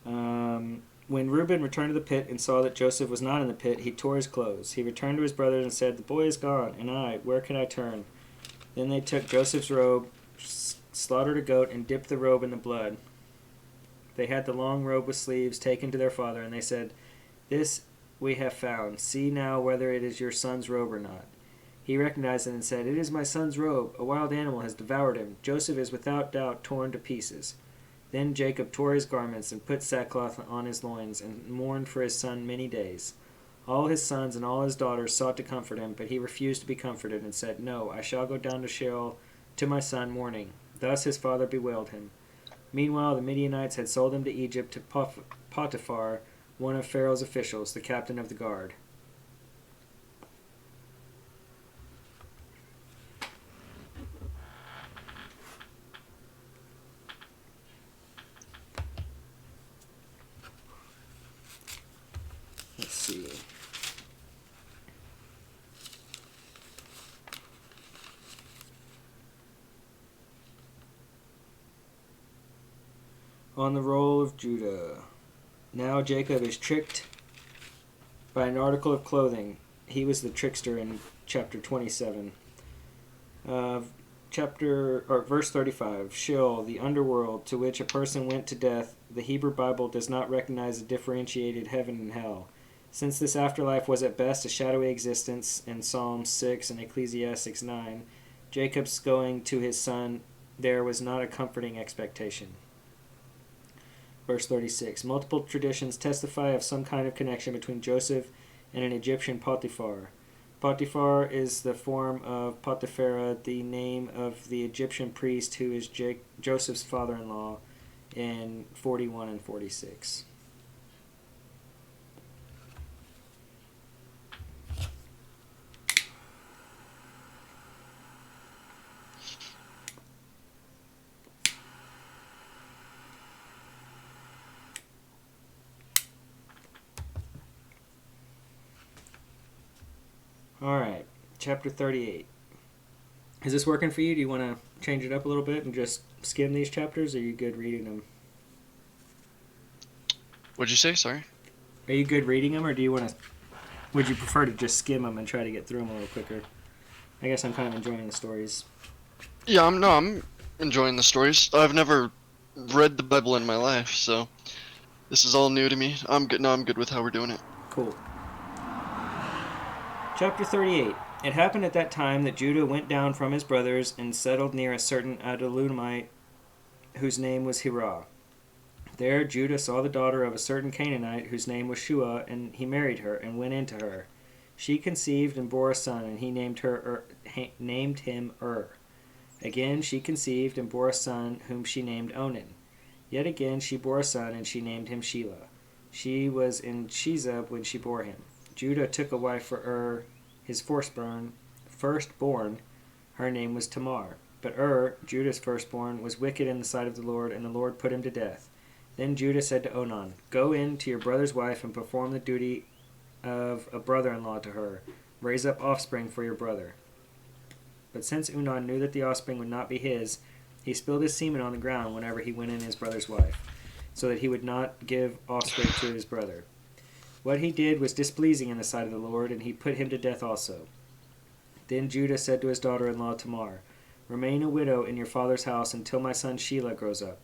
by. man. When Reuben returned to the pit and saw that Joseph was not in the pit, he tore his clothes. He returned to his brothers and said, "The boy is gone, and I, where can I turn?" Then they took Joseph's robe, slaughtered a goat, and dipped the robe in the blood. They had the long robe with sleeves taken to their father, and they said, "This we have found. See now whether it is your son's robe or not." He recognized it and said, "It is my son's robe. A wild animal has devoured him. Joseph is without doubt torn to pieces." Then Jacob tore his garments and put sackcloth on his loins and mourned for his son many days. All his sons and all his daughters sought to comfort him, but he refused to be comforted and said, "No, I shall go down to Sheol to my son mourning." Thus his father bewailed him. Meanwhile, the Midianites had sold him to Egypt to Potiphar, one of Pharaoh's officials, the captain of the guard. Let's see. On the roll of Judah. Now Jacob is tricked by an article of clothing. He was the trickster in chapter 27. Verse 35. Sheol, the underworld to which a person went to death. The Hebrew Bible does not recognize a differentiated heaven and hell. Since this afterlife was at best a shadowy existence in Psalm 6 and Ecclesiastes 9, Jacob's going to his son there was not a comforting expectation. Verse 36. Multiple traditions testify of some kind of connection between Joseph and an Egyptian Potiphar. Potiphar is the form of Potipharah, the name of the Egyptian priest who is Joseph's father-in-law in 41 and 46. All right. Chapter 38. Is this working for you? Do you want to change it up a little bit and just skim these chapters? Or are you good reading them? What'd you say? Sorry. Are you good reading them, or do you want to? Would you prefer to just skim them and try to get through them a little quicker? I guess I'm kind of enjoying the stories. Yeah, I'm enjoying the stories. I've never read the Bible in my life, so this is all new to me. I'm good. No, I'm good with how we're doing it. Cool. Chapter 38. It happened at that time that Judah went down from his brothers and settled near a certain Adullamite whose name was Hirah. There Judah saw the daughter of a certain Canaanite whose name was Shua, and he married her and went into her. She conceived and bore a son, and he named him Again she conceived and bore a son, whom she named Onan. Yet again she bore a son, and she named him Shelah. She was in Shezab when she bore him. Judah took a wife for his firstborn. Her name was Tamar. But Judah's firstborn, was wicked in the sight of the Lord, and the Lord put him to death. Then Judah said to Onan, "Go in to your brother's wife and perform the duty of a brother-in-law to her. Raise up offspring for your brother." But since Onan knew that the offspring would not be his, he spilled his semen on the ground whenever he went in his brother's wife, so that he would not give offspring to his brother. What he did was displeasing in the sight of the Lord, and he put him to death also. Then Judah said to his daughter-in-law Tamar, "Remain a widow in your father's house until my son Shelah grows up."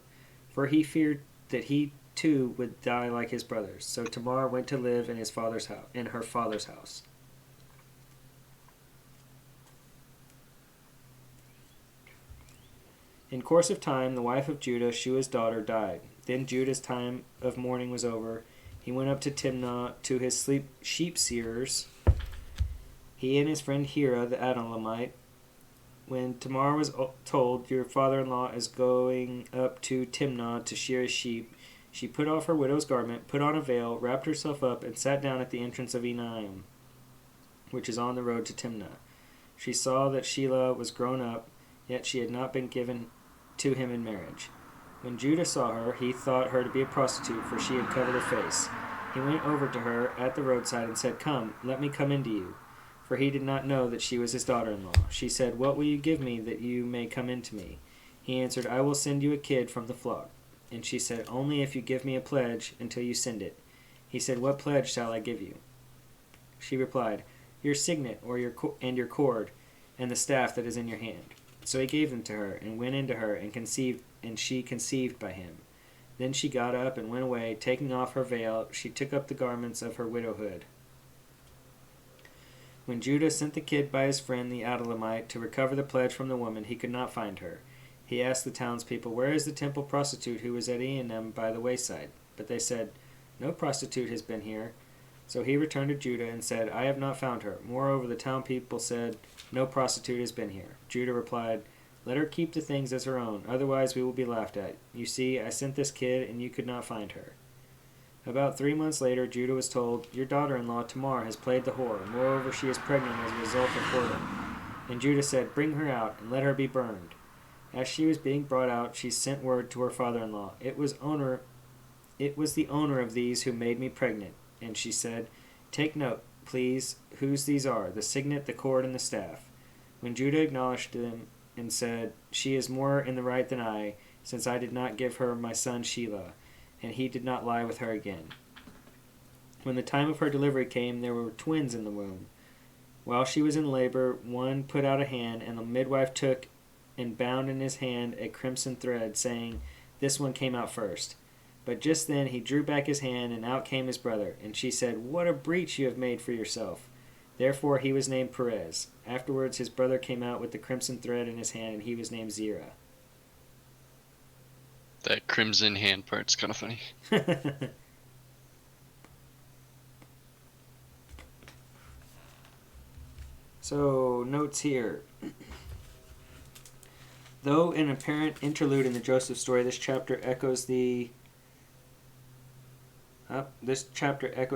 For he feared that he too would die like his brothers. So Tamar went to live in her father's house. In course of time, the wife of Judah, Shua's daughter, died. Then Judah's time of mourning was over. He went up to Timnah to his sheep shearers, he and his friend Hira the Adullamite. When Tamar was told, "Your father-in-law is going up to Timnah to shear his sheep," she put off her widow's garment, put on a veil, wrapped herself up, and sat down at the entrance of Enaim, which is on the road to Timnah. She saw that Shelah was grown up, yet she had not been given to him in marriage. When Judah saw her, he thought her to be a prostitute, for she had covered her face. He went over to her at the roadside and said, "Come, let me come in to you." For he did not know that she was his daughter-in-law. She said, "What will you give me that you may come in to me?" He answered, "I will send you a kid from the flock." And she said, "Only if you give me a pledge until you send it." He said, "What pledge shall I give you?" She replied, "Your signet and your cord, and the staff that is in your hand." So he gave them to her, and went into her, and she conceived by him. Then she got up and went away. Taking off her veil, she took up the garments of her widowhood. When Judah sent the kid by his friend the Adullamite to recover the pledge from the woman, he could not find her. He asked the townspeople, "Where is the temple prostitute who was at Enaim by the wayside?" But they said, "No prostitute has been here." So he returned to Judah and said, "I have not found her." Moreover, the townspeople said, "No prostitute has been here." Judah replied, "Let her keep the things as her own, otherwise we will be laughed at. You see, I sent this kid, and you could not find her." About 3 months later, Judah was told, "Your daughter-in-law Tamar has played the whore. Moreover, she is pregnant as a result of whoredom." And Judah said, "Bring her out, and let her be burned." As she was being brought out, she sent word to her father-in-law, It was the owner of these who made me pregnant." And she said, "Take note, please, whose these are, the signet, the cord, and the staff." When Judah acknowledged them and said, "She is more in the right than I, since I did not give her my son Shelah," and he did not lie with her again. When the time of her delivery came, there were twins in the womb. While she was in labor, one put out a hand, and the midwife took and bound in his hand a crimson thread, saying, "This one came out first." But just then he drew back his hand, and out came his brother. And she said, "What a breach you have made for yourself." Therefore he was named Perez. Afterwards his brother came out with the crimson thread in his hand, and he was named Zerah. That crimson hand part's kind of funny. So, notes here. Though an apparent interlude in the Joseph story, this chapter echoes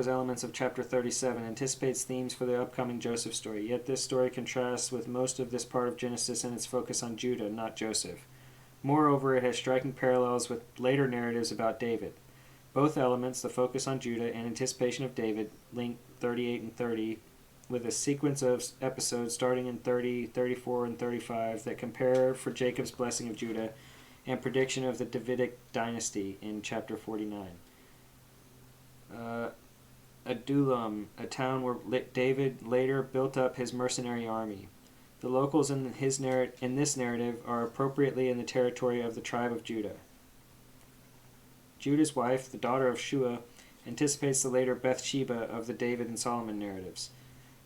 elements of chapter 37, anticipates themes for the upcoming Joseph story. Yet this story contrasts with most of this part of Genesis in its focus on Judah, not Joseph. Moreover, it has striking parallels with later narratives about David. Both elements, the focus on Judah and anticipation of David, link 38 and 30, with a sequence of episodes starting in 30, 34, and 35 that compare for Jacob's blessing of Judah and prediction of the Davidic dynasty in chapter 49. Adullam, a town where David later built up his mercenary army. The locals in this narrative are appropriately in the territory of the tribe of Judah. Judah's wife, the daughter of Shua, anticipates the later Bathsheba of the David and Solomon narratives.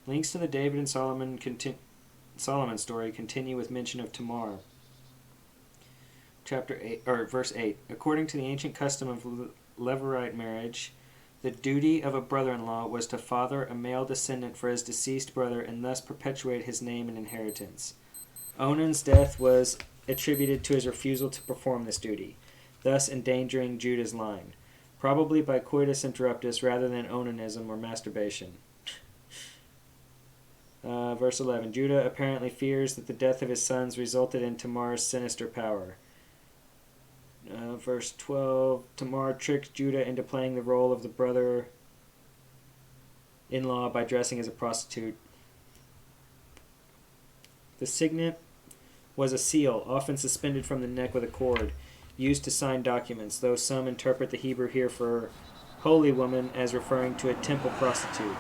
Links to the David and Solomon story continue with mention of Tamar. Chapter 8 or verse 8. According to the ancient custom of Levirate marriage, the duty of a brother-in-law was to father a male descendant for his deceased brother and thus perpetuate his name and inheritance. Onan's death was attributed to his refusal to perform this duty, thus endangering Judah's line, probably by coitus interruptus rather than onanism or masturbation. Verse 11. Judah apparently fears that the death of his sons resulted in Tamar's sinister power. Verse 12, Tamar tricked Judah into playing the role of the brother-in-law by dressing as a prostitute. The signet was a seal, often suspended from the neck with a cord, used to sign documents, though some interpret the Hebrew here for holy woman as referring to a temple prostitute.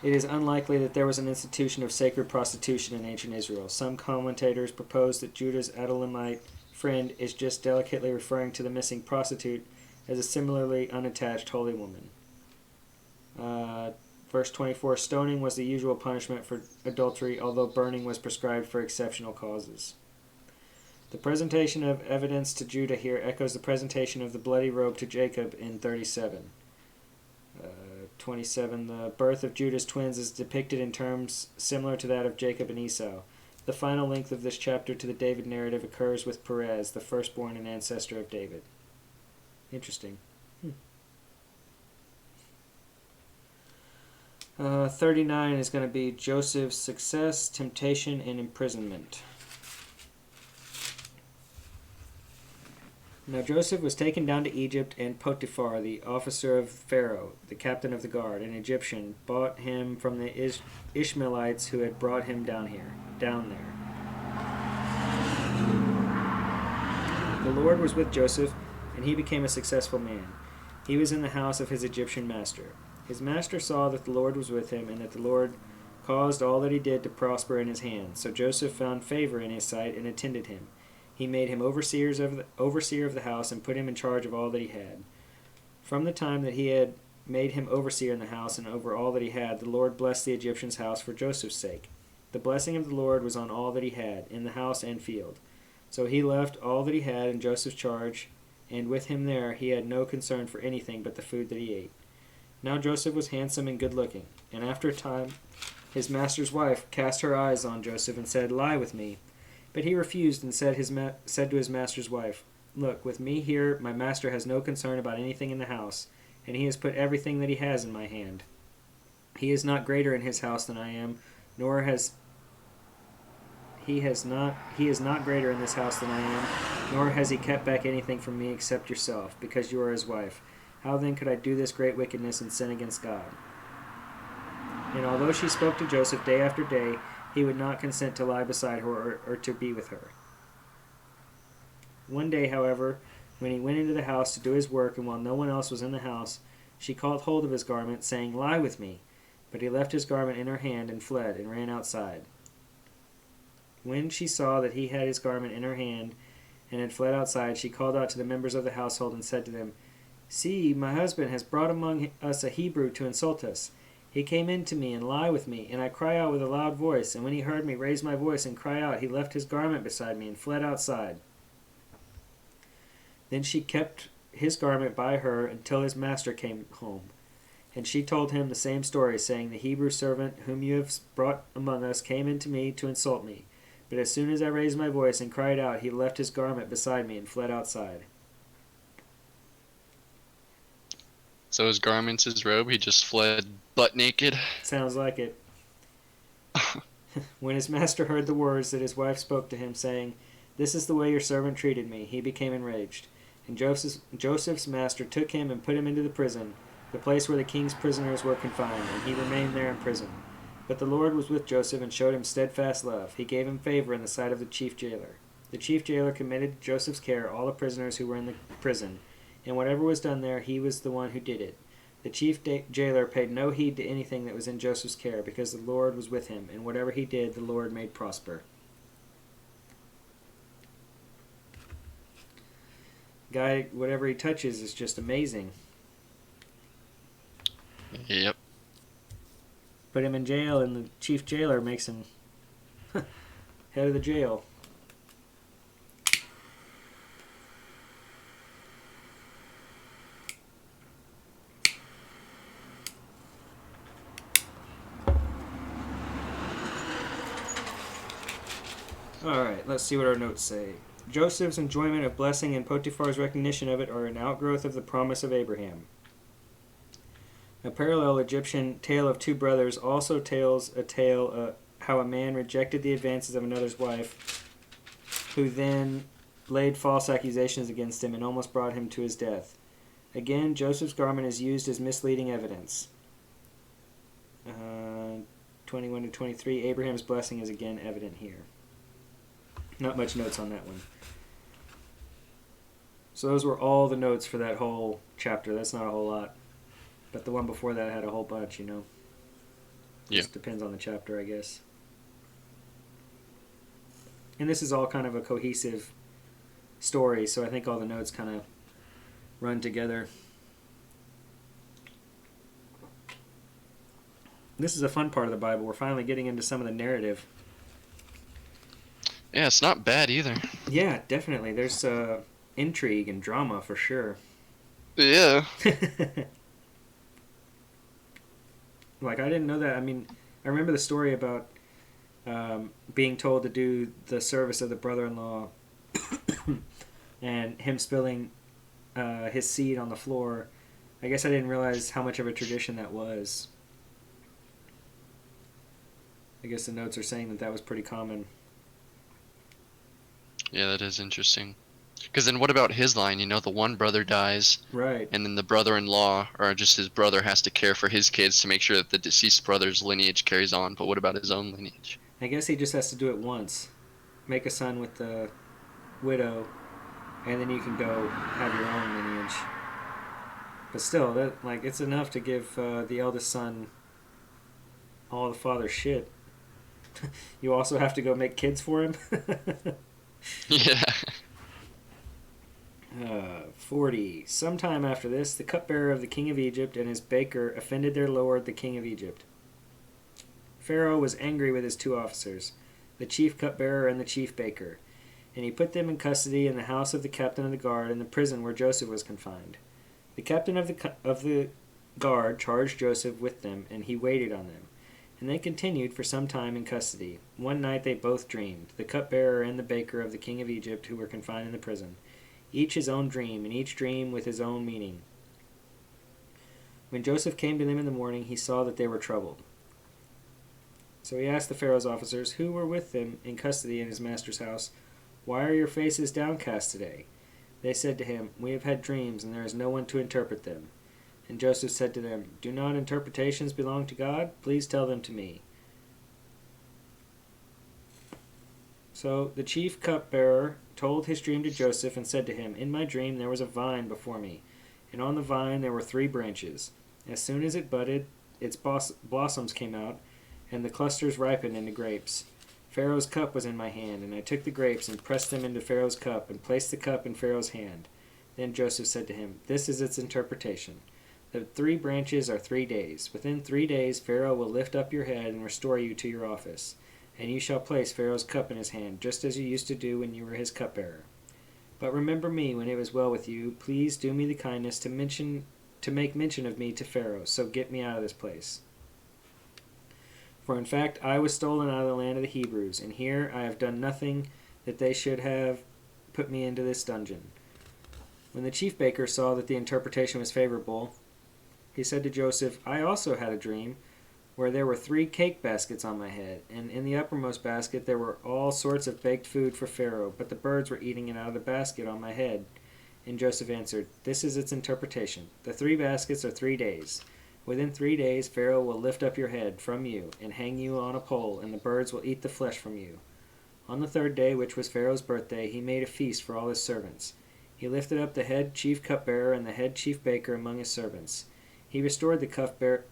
It is unlikely that there was an institution of sacred prostitution in ancient Israel. Some commentators propose that Judah's Adulamite friend is just delicately referring to the missing prostitute as a similarly unattached holy woman. Verse 24, stoning was the usual punishment for adultery, although burning was prescribed for exceptional causes. The presentation of evidence to Judah here echoes the presentation of the bloody robe to Jacob in 37. 27, the birth of Judah's twins is depicted in terms similar to that of Jacob and Esau. The final link of this chapter to the David narrative occurs with Perez, the firstborn and ancestor of David. Interesting. 39 is going to be Joseph's success, temptation, and imprisonment. Now Joseph was taken down to Egypt, and Potiphar, the officer of Pharaoh, the captain of the guard, an Egyptian, bought him from the Ishmaelites who had brought him down there. The Lord was with Joseph, and he became a successful man. He was in the house of his Egyptian master. His master saw that the Lord was with him, and that the Lord caused all that he did to prosper in his hand. So Joseph found favor in his sight and attended him. He made him overseer of the house and put him in charge of all that he had. From the time that he had made him overseer in the house and over all that he had, the Lord blessed the Egyptian's house for Joseph's sake. The blessing of the Lord was on all that he had, in the house and field. So he left all that he had in Joseph's charge, and with him there he had no concern for anything but the food that he ate. Now Joseph was handsome and good-looking, and after a time his master's wife cast her eyes on Joseph and said, "Lie with me." But he refused and said to his master's wife, "Look, with me here my master has no concern about anything in the house, and he has put everything that he has in my hand. He is not greater in his house than I am, nor has he is not greater in this house than I am, nor has he kept back anything from me except yourself, because you are his wife. How then could I do this great wickedness and sin against God?" And although she spoke to Joseph day after day, he would not consent to lie beside her or to be with her. One day, however, when he went into the house to do his work, and while no one else was in the house, she caught hold of his garment, saying, "Lie with me." But he left his garment in her hand and fled, and ran outside. When she saw that he had his garment in her hand and had fled outside, she called out to the members of the household and said to them, "See, my husband has brought among us a Hebrew to insult us. He came in to me and lie with me, and I cry out with a loud voice, and when he heard me raise my voice and cry out, he left his garment beside me and fled outside." Then she kept his garment by her until his master came home. And she told him the same story, saying, "The Hebrew servant whom you have brought among us came in to me to insult me. But as soon as I raised my voice and cried out, he left his garment beside me and fled outside." So his garments, his robe, he just fled butt naked. Sounds like it. When his master heard the words that his wife spoke to him, saying, "This is the way your servant treated me," he became enraged. And Joseph's master took him and put him into the prison, the place where the king's prisoners were confined, and he remained there in prison. But the Lord was with Joseph and showed him steadfast love. He gave him favor in the sight of the chief jailer. The chief jailer committed to Joseph's care all the prisoners who were in the prison, and whatever was done there, he was the one who did it. The chief jailer paid no heed to anything that was in Joseph's care, because the Lord was with him, and whatever he did, the Lord made prosper. Guy, whatever he touches is just amazing. Yep. Put him in jail, and the chief jailer makes him head of the jail. Alright, let's see what our notes say. Joseph's enjoyment of blessing and Potiphar's recognition of it are an outgrowth of the promise of Abraham. A parallel Egyptian tale of two brothers also tells a tale how a man rejected the advances of another's wife, who then laid false accusations against him and almost brought him to his death. Again, Joseph's garment is used as misleading evidence. 21 to 23, Abraham's blessing is again evident here. Not much notes on that one. So those were all the notes for that whole chapter. That's not a whole lot. But the one before that had a whole bunch, you know. Yeah. Just depends on the chapter, I guess. And this is all kind of a cohesive story, so I think all the notes kind of run together. This is a fun part of the Bible. We're finally getting into some of the narrative. Yeah, it's not bad either. Yeah, definitely. There's intrigue and drama for sure. Yeah. Like, I didn't know that. I mean, I remember the story about being told to do the service of the brother-in-law and him spilling his seed on the floor. I guess I didn't realize how much of a tradition that was. I guess the notes are saying that that was pretty common. Yeah, that is interesting. Because then what about his line? You know, the one brother dies, Right. and then the brother-in-law, or just his brother, has to care for his kids to make sure that the deceased brother's lineage carries on. But what about his own lineage? I guess he just has to do it once. Make a son with the widow, and then you can go have your own lineage. But still, that, like, it's enough to give the eldest son all the father's shit. You also have to go make kids for him? Yeah. 40. Sometime after this, the cupbearer of the king of Egypt and his baker offended their lord, the king of Egypt. Pharaoh was angry with his two officers, the chief cupbearer and the chief baker, and he put them in custody in the house of the captain of the guard in the prison where Joseph was confined. The captain of the guard charged Joseph with them, and he waited on them. And they continued for some time in custody. One night they both dreamed, the cupbearer and the baker of the king of Egypt who were confined in the prison, each his own dream, and each dream with his own meaning. When Joseph came to them in the morning, he saw that they were troubled. So he asked the Pharaoh's officers, who were with them in custody in his master's house, "Why are your faces downcast today?" They said to him, "We have had dreams, and there is no one to interpret them." And Joseph said to them, "Do not interpretations belong to God? Please tell them to me." So the chief cupbearer told his dream to Joseph and said to him, "In my dream there was a vine before me, and on the vine there were 3 branches. As soon as it budded, its blossoms came out, and the clusters ripened into grapes. Pharaoh's cup was in my hand, and I took the grapes and pressed them into Pharaoh's cup and placed the cup in Pharaoh's hand." Then Joseph said to him, "This is its interpretation. The 3 branches are 3 days. Within 3 days Pharaoh will lift up your head and restore you to your office, and you shall place Pharaoh's cup in his hand, just as you used to do when you were his cupbearer. But remember me when it was well with you. Please do me the kindness to make mention of me to Pharaoh, so get me out of this place. For in fact I was stolen out of the land of the Hebrews, and here I have done nothing that they should have put me into this dungeon." When the chief baker saw that the interpretation was favorable, he said to Joseph, "I also had a dream where there were 3 cake baskets on my head, and in the uppermost basket there were all sorts of baked food for Pharaoh, but the birds were eating it out of the basket on my head. And Joseph answered, "This is its interpretation. The 3 baskets are 3 days. Within 3 days Pharaoh will lift up your head from you and hang you on a pole, and the birds will eat the flesh from you." On the 3rd day, which was Pharaoh's birthday, he made a feast for all his servants. He lifted up the head chief cupbearer and the head chief baker among his servants. He restored the cupbearer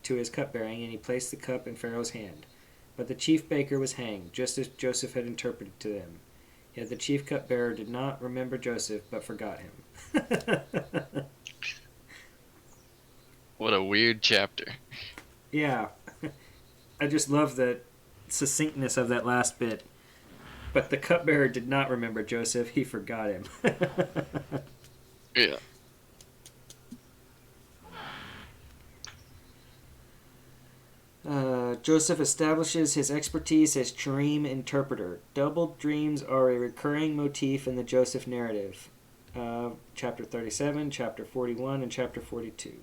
to his cupbearing, and he placed the cup in Pharaoh's hand. But the chief baker was hanged, just as Joseph had interpreted to them. Yet the chief cupbearer did not remember Joseph, but forgot him. What a weird chapter. Yeah. I just love the succinctness of that last bit. But the cupbearer did not remember Joseph, he forgot him. Yeah. Joseph establishes his expertise as dream interpreter. Double dreams are a recurring motif in the Joseph narrative. Chapter 37, chapter 41, and chapter 42.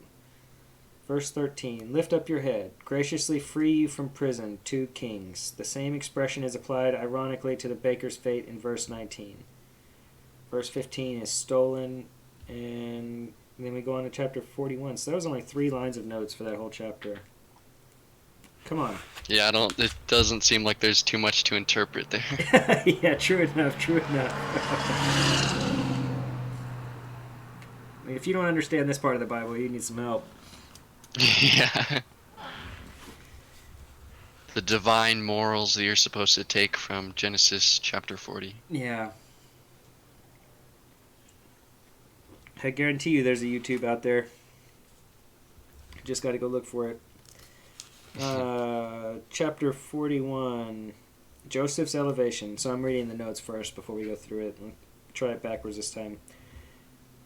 Verse 13, "Lift up your head, graciously free you from prison, 2 kings." The same expression is applied ironically to the baker's fate in verse 19. Verse 15 is stolen, and then we go on to chapter 41. So that was only 3 lines of notes for that whole chapter. Come on. Yeah, it doesn't seem like there's too much to interpret there. Yeah, true enough. If you don't understand this part of the Bible, you need some help. Yeah. The divine morals that you're supposed to take from Genesis chapter 40. Yeah. I guarantee you there's a YouTube out there. You just got to go look for it. Chapter 41, Joseph's elevation. So I'm reading the notes first before we go through it. I'll try it backwards this time.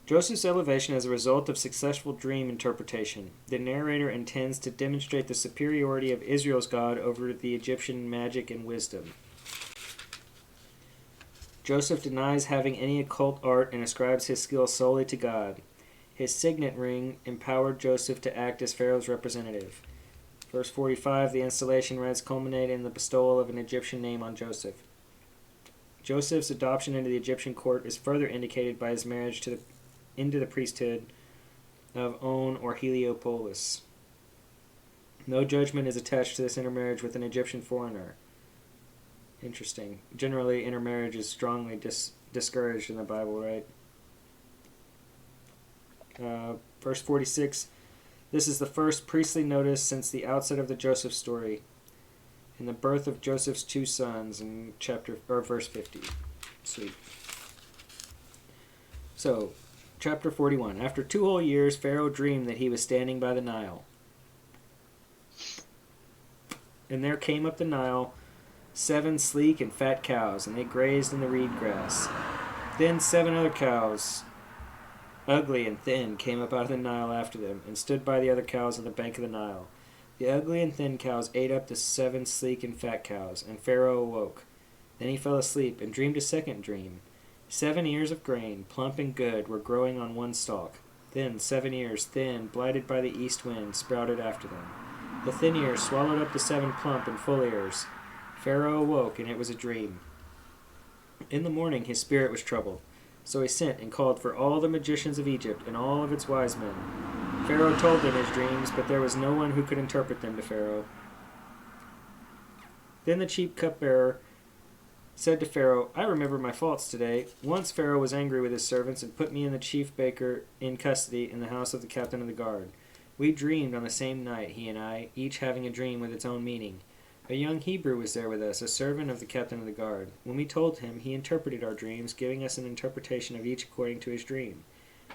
Joseph's elevation as a result of successful dream interpretation. The narrator intends to demonstrate the superiority of Israel's God over the Egyptian magic and wisdom. Joseph denies having any occult art and ascribes his skill solely to God. His signet ring empowered Joseph to act as Pharaoh's representative. Verse 45, the installation rites culminate in the bestowal of an Egyptian name on Joseph. Joseph's adoption into the Egyptian court is further indicated by his marriage into the priesthood of On or Heliopolis. No judgment is attached to this intermarriage with an Egyptian foreigner. Interesting. Generally, intermarriage is strongly discouraged in the Bible, right? Verse 46, this is the first priestly notice since the outset of the Joseph story, in the birth of Joseph's 2 sons in verse 50. Sweet. So, chapter 41. After 2 whole years, Pharaoh dreamed that he was standing by the Nile. And there came up the Nile 7 sleek and fat cows, and they grazed in the reed grass. Then 7 other cows, ugly and thin, came up out of the Nile after them, and stood by the other cows on the bank of the Nile. The ugly and thin cows ate up the 7 sleek and fat cows, and Pharaoh awoke. Then he fell asleep, and dreamed a second dream. 7 ears of grain, plump and good, were growing on one stalk. Then 7 ears, thin, blighted by the east wind, sprouted after them. The thin ears swallowed up the 7 plump and full ears. Pharaoh awoke, and it was a dream. In the morning his spirit was troubled. So he sent and called for all the magicians of Egypt and all of its wise men. Pharaoh told them his dreams, but there was no one who could interpret them to Pharaoh. Then the chief cupbearer said to Pharaoh, "I remember my faults today. Once Pharaoh was angry with his servants and put me and the chief baker in custody in the house of the captain of the guard. We dreamed on the same night, he and I, each having a dream with its own meaning. A young Hebrew was there with us, a servant of the captain of the guard. When we told him, he interpreted our dreams, giving us an interpretation of each according to his dream.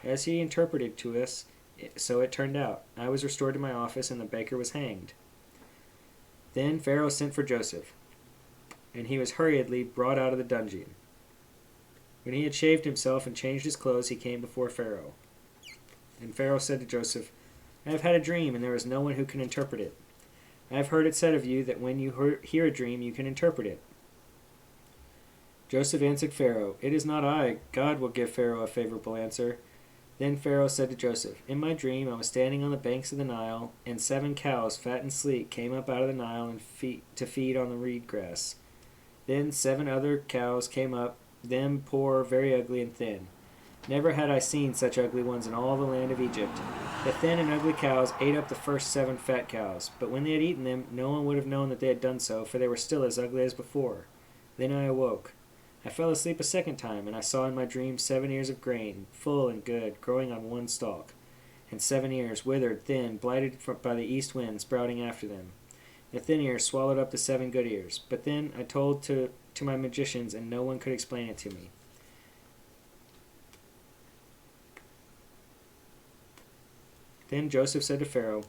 As he interpreted to us, so it turned out. I was restored to my office, and the baker was hanged." Then Pharaoh sent for Joseph, and he was hurriedly brought out of the dungeon. When he had shaved himself and changed his clothes, he came before Pharaoh. And Pharaoh said to Joseph, "I have had a dream, and there is no one who can interpret it. I have heard it said of you that when you hear a dream, you can interpret it." Joseph answered Pharaoh, "It is not I. God will give Pharaoh a favorable answer." Then Pharaoh said to Joseph, "In my dream I was standing on the banks of the Nile, and 7 cows, fat and sleek, came up out of the Nile to feed on the reed grass. Then 7 other cows came up, them poor, very ugly and thin. Never had I seen such ugly ones in all the land of Egypt. The thin and ugly cows ate up the first 7 fat cows, but when they had eaten them, no one would have known that they had done so, for they were still as ugly as before. Then I awoke. I fell asleep a second time, and I saw in my dream 7 ears of grain, full and good, growing on one stalk, and 7 ears, withered, thin, blighted by the east wind, sprouting after them. The thin ears swallowed up the 7 good ears. But then I told to my magicians, and no one could explain it to me. Then Joseph said to Pharaoh,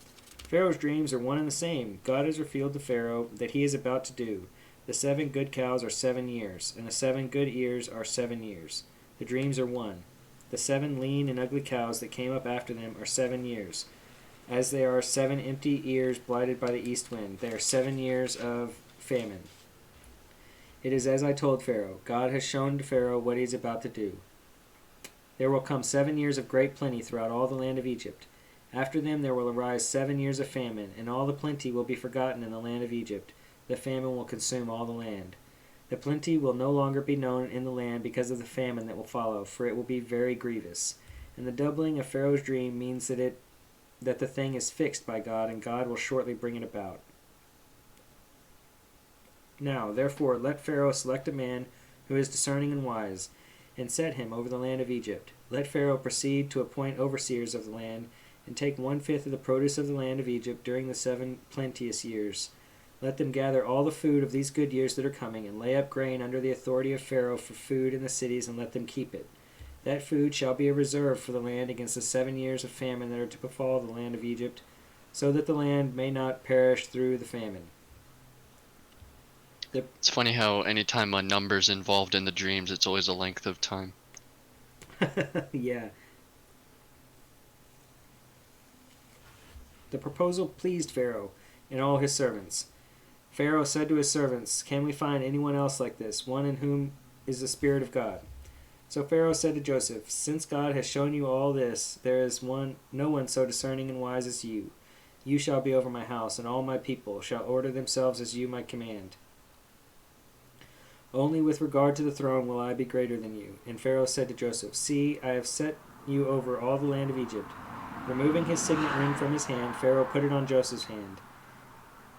Pharaoh's dreams are one and the same. God has revealed to Pharaoh that he is about to do. The 7 good cows are 7 years, and the 7 good ears are 7 years. The dreams are one. The 7 lean and ugly cows that came up after them are 7 years. As they are 7 empty ears blighted by the east wind, they are 7 years of famine. It is as I told Pharaoh. God has shown to Pharaoh what he is about to do. There will come 7 years of great plenty throughout all the land of Egypt. After them there will arise 7 years of famine, and all the plenty will be forgotten in the land of Egypt. The famine will consume all the land. The plenty will no longer be known in the land because of the famine that will follow, for it will be very grievous. And the doubling of Pharaoh's dream means that the thing is fixed by God, and God will shortly bring it about. Now, therefore, let Pharaoh select a man who is discerning and wise, and set him over the land of Egypt. Let Pharaoh proceed to appoint overseers of the land, and take 1/5 of the produce of the land of Egypt during the 7 plenteous years. Let them gather all the food of these good years that are coming, and lay up grain under the authority of Pharaoh for food in the cities, and let them keep it. That food shall be a reserve for the land against the 7 years of famine that are to befall the land of Egypt, so that the land may not perish through the famine. It's funny how anytime a number's involved in the dreams, it's always a length of time. Yeah. The proposal pleased Pharaoh and all his servants. Pharaoh said to his servants, Can we find anyone else like this, one in whom is the Spirit of God? So Pharaoh said to Joseph, Since God has shown you all this, there is no one so discerning and wise as you. You shall be over my house, and all my people shall order themselves as you might command. Only with regard to the throne will I be greater than you. And Pharaoh said to Joseph, See, I have set you over all the land of Egypt. Removing his signet ring from his hand, Pharaoh put it on Joseph's hand.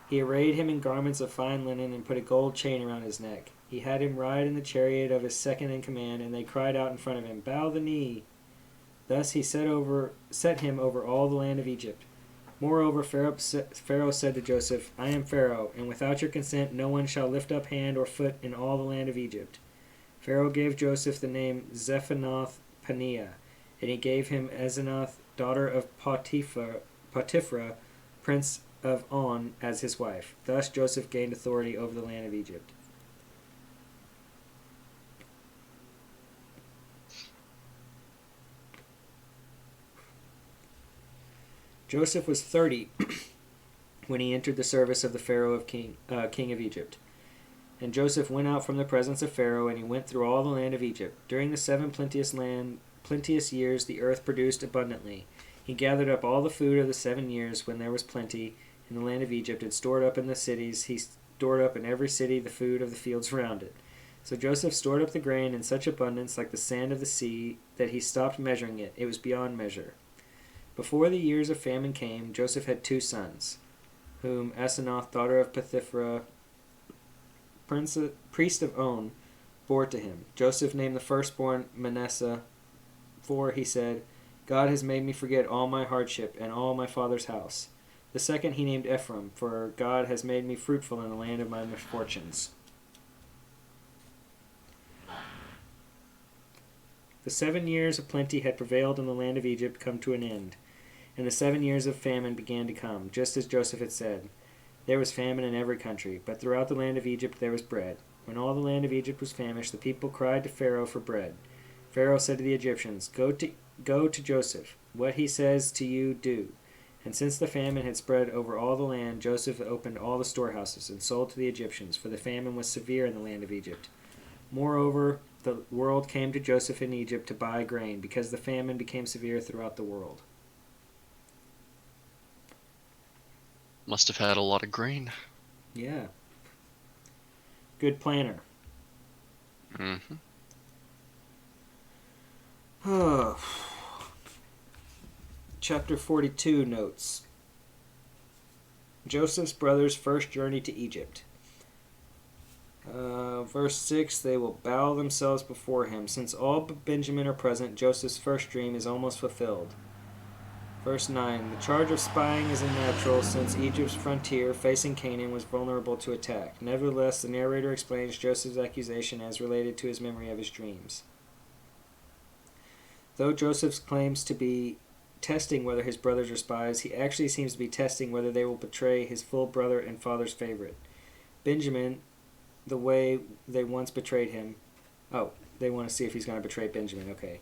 He arrayed him in garments of fine linen and put a gold chain around his neck. He had him ride in the chariot of his second in command, and they cried out in front of him, Bow the knee! Thus he set him over all the land of Egypt. Moreover, Pharaoh said to Joseph, I am Pharaoh, and without your consent no one shall lift up hand or foot in all the land of Egypt. Pharaoh gave Joseph the name Zephanath-Paneah, and he gave him Asenath, daughter of Potiphera, prince of On, as his wife. Thus Joseph gained authority over the land of Egypt. Joseph was 30 when he entered the service of the Pharaoh of king of Egypt. And Joseph went out from the presence of Pharaoh, and he went through all the land of Egypt. During the 7 plenteous years the earth produced abundantly. He gathered up all the food of the 7 years when there was plenty in the land of Egypt, and stored up in the cities. He stored up in every city the food of the fields around it. So Joseph stored up the grain in such abundance, like the sand of the sea, that he stopped measuring it. It was beyond measure. Before the years of famine came, Joseph had 2 sons, whom Asenath, daughter of Potiphera, priest of On, bore to him. Joseph named the firstborn Manasseh, for, he said, God has made me forget all my hardship and all my father's house. The second he named Ephraim, for God has made me fruitful in the land of my misfortunes. The 7 years of plenty had prevailed in the land of Egypt come to an end, and the 7 years of famine began to come, just as Joseph had said. There was famine in every country, but throughout the land of Egypt there was bread. When all the land of Egypt was famished, the people cried to Pharaoh for bread. Pharaoh said to the Egyptians, Go to Joseph. What he says to you, do. And since the famine had spread over all the land, Joseph opened all the storehouses and sold to the Egyptians, for the famine was severe in the land of Egypt. Moreover, the world came to Joseph in Egypt to buy grain, because the famine became severe throughout the world. Must have had a lot of grain. Yeah. Good planner. Mm-hmm. Chapter 42 notes. Joseph's brothers' first journey to Egypt. Verse 6, they will bow themselves before him. Since all but Benjamin are present, Joseph's first dream is almost fulfilled. Verse 9, the charge of spying is unnatural since Egypt's frontier facing Canaan was vulnerable to attack. Nevertheless, the narrator explains Joseph's accusation as related to his memory of his dreams. Though Joseph claims to be testing whether his brothers are spies, he actually seems to be testing whether they will betray his full brother and father's favorite, Benjamin, the way they once betrayed him. Oh, they want to see if he's going to betray Benjamin. Okay.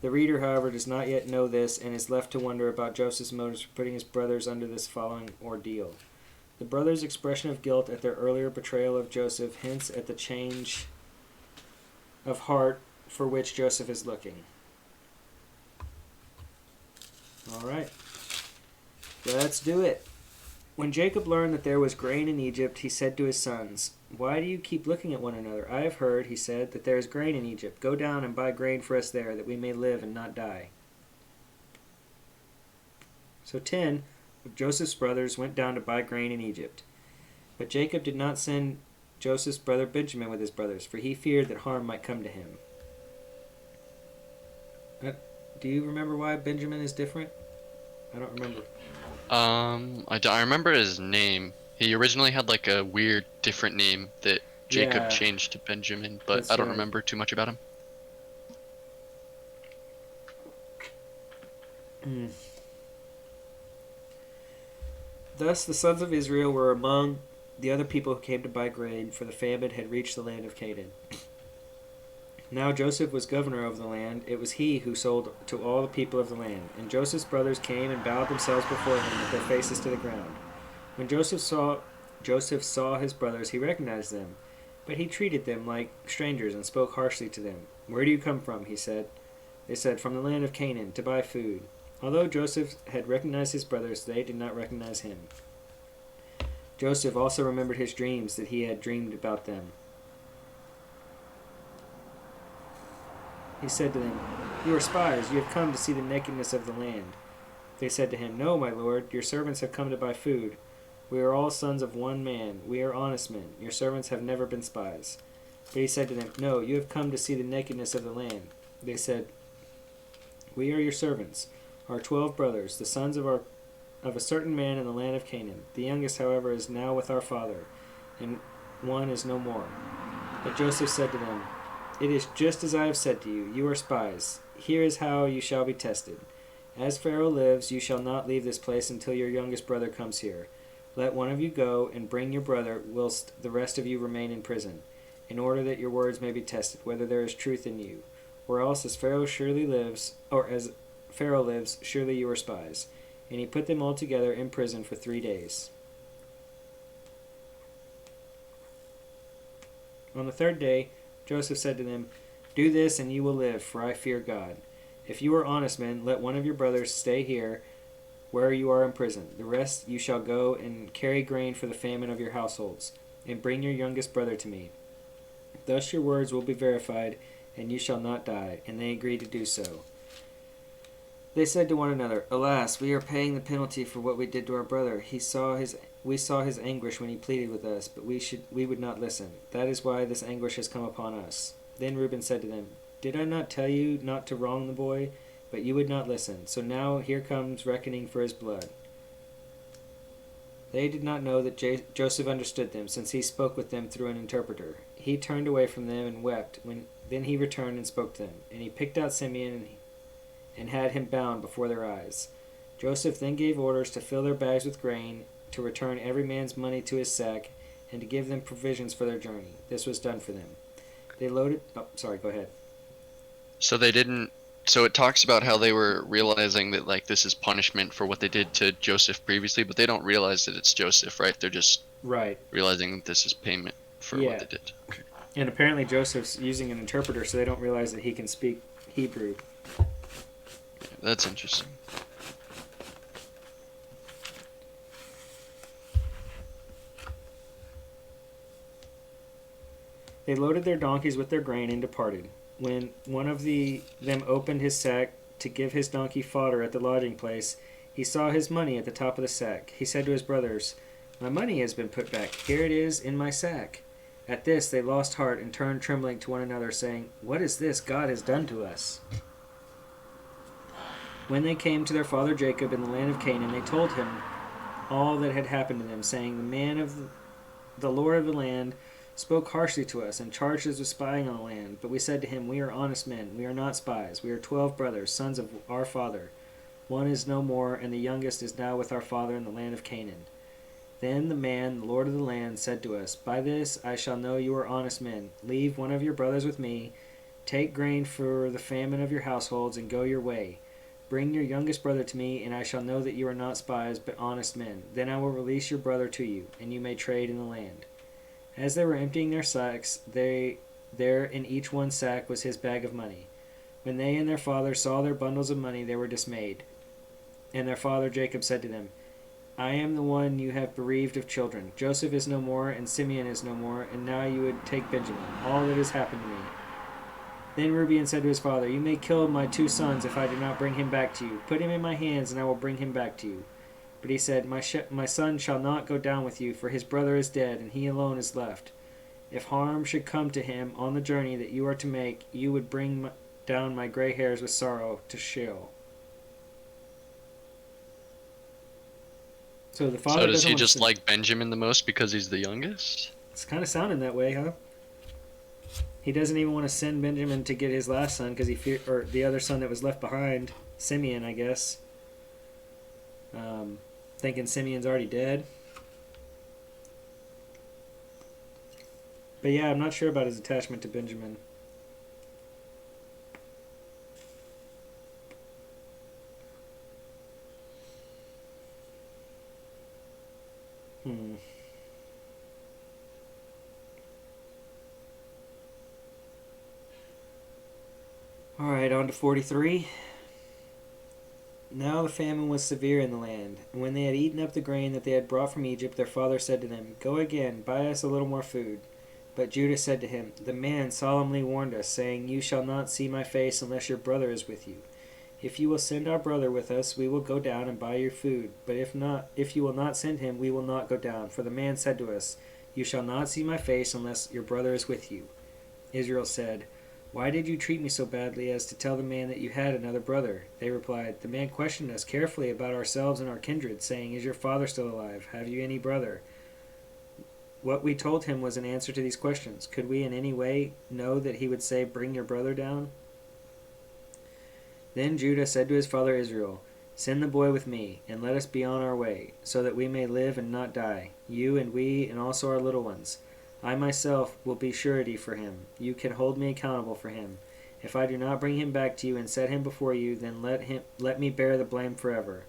The reader, however, does not yet know this and is left to wonder about Joseph's motives for putting his brothers under this following ordeal. The brothers' expression of guilt at their earlier betrayal of Joseph hints at the change of heart for which Joseph is looking. All right, let's do it. When Jacob learned that there was grain in Egypt, he said to his sons, "Why do you keep looking at one another? I have heard," he said, "that there is grain in Egypt. Go down and buy grain for us there, that we may live and not die." So 10 of Joseph's brothers went down to buy grain in Egypt. But Jacob did not send Joseph's brother Benjamin with his brothers, for he feared that harm might come to him. Do you remember why Benjamin is different? I don't remember. I remember his name. He originally had like a weird, different name that Jacob changed to Benjamin, but That's I don't right. remember too much about him. Thus the sons of Israel were among the other people who came to buy grain, for the famine had reached the land of Canaan. Now Joseph was governor of the land. It was he who sold to all the people of the land. And Joseph's brothers came and bowed themselves before him with their faces to the ground. When Joseph saw his brothers, he recognized them, but he treated them like strangers and spoke harshly to them. "Where do you come from?" he said. They said, "From the land of Canaan, to buy food." Although Joseph had recognized his brothers, they did not recognize him. Joseph also remembered his dreams that he had dreamed about them. He said to them, "You are spies. You have come to see the nakedness of the land." They said to him, "No, my lord. Your servants have come to buy food. We are all sons of one man. We are honest men. Your servants have never been spies." But he said to them, "No, you have come to see the nakedness of the land." They said, "We are your servants, our 12 brothers, the sons of a certain man in the land of Canaan. The youngest, however, is now with our father, and one is no more." But Joseph said to them, "It is just as I have said to you. You are spies. Here is how you shall be tested. As Pharaoh lives, you shall not leave this place until your youngest brother comes here. Let one of you go and bring your brother, whilst the rest of you remain in prison, in order that your words may be tested, whether there is truth in you. Or else, as Pharaoh lives, surely you are spies." And he put them all together in prison for 3 days. On the 3rd day, Joseph said to them, "Do this, and you will live, for I fear God. If you are honest men, let one of your brothers stay here where you are in prison. The rest you shall go and carry grain for the famine of your households, and bring your youngest brother to me. Thus your words will be verified, and you shall not die." And they agreed to do so. They said to one another, "Alas, we are paying the penalty for what we did to our brother. We saw his anguish when he pleaded with us, but we would not listen. That is why this anguish has come upon us." Then Reuben said to them, "Did I not tell you not to wrong the boy? But you would not listen. So now here comes reckoning for his blood." They did not know that Joseph understood them, since he spoke with them through an interpreter. He turned away from them and wept. Then he returned and spoke to them. And he picked out Simeon and had him bound before their eyes. Joseph then gave orders to fill their bags with grain, to return every man's money to his sack, and to give them provisions for their journey. This was done for them. They loaded... Oh, sorry, go ahead. So they didn't. So it talks about how they were realizing that like this is punishment for what they did to Joseph previously, but they don't realize that it's Joseph, right? They're just Right. realizing that this is payment for what they did. Okay. And apparently Joseph's using an interpreter, so they don't realize that he can speak Hebrew. That's interesting. They loaded their donkeys with their grain and departed. When one of them opened his sack to give his donkey fodder at the lodging place, he saw his money at the top of the sack. He said to his brothers, "My money has been put back. Here it is in my sack." At this they lost heart and turned trembling to one another, saying, "What is this God has done to us?" When they came to their father Jacob in the land of Canaan, they told him all that had happened to them, saying, the Lord of the land spoke harshly to us and charged us with spying on the land. But we said to him, "We are honest men. We are not spies. We are 12 brothers, sons of our father. One is no more, and the youngest is now with our father in the land of Canaan." Then the man, the Lord of the land, said to us, "By this I shall know you are honest men. Leave one of your brothers with me. Take grain for the famine of your households, and go your way. Bring your youngest brother to me, and I shall know that you are not spies, but honest men. Then I will release your brother to you, and you may trade in the land." As they were emptying their sacks, there in each one's sack was his bag of money. When they and their father saw their bundles of money, they were dismayed. And their father Jacob said to them, "I am the one you have bereaved of children. Joseph is no more, and Simeon is no more, and now you would take Benjamin. All that has happened to me." Then Reuben said to his father, "You may kill my 2 sons if I do not bring him back to you. Put him in my hands, and I will bring him back to you." But he said, My son shall not go down with you, for his brother is dead, and he alone is left. If harm should come to him on the journey that you are to make, you would bring down my gray hairs with sorrow to Sheol." So the father So does doesn't he want to just send- like Benjamin the most because he's the youngest? It's kind of sounding that way, huh? He doesn't even want to send Benjamin to get his last son because or the other son that was left behind, Simeon, I guess. Thinking Simeon's already dead. But yeah, I'm not sure about his attachment to Benjamin. Alright, on to 43. Now the famine was severe in the land, and when they had eaten up the grain that they had brought from Egypt, their father said to them, "Go again, buy us a little more food." But Judah said to him, "The man solemnly warned us, saying, 'You shall not see my face unless your brother is with you.' If you will send our brother with us, we will go down and buy your food. But if you will not send him, we will not go down. For the man said to us, 'You shall not see my face unless your brother is with you.'" Israel said, "Why did you treat me so badly as to tell the man that you had another brother?" They replied, "The man questioned us carefully about ourselves and our kindred, saying, 'Is your father still alive? Have you any brother?' What we told him was an answer to these questions. Could we in any way know that he would say, 'Bring your brother down'?" Then Judah said to his father Israel, "Send the boy with me, and let us be on our way, so that we may live and not die, you and we, and also our little ones. I myself will be surety for him. You can hold me accountable for him. If I do not bring him back to you and set him before you, then let me bear the blame forever.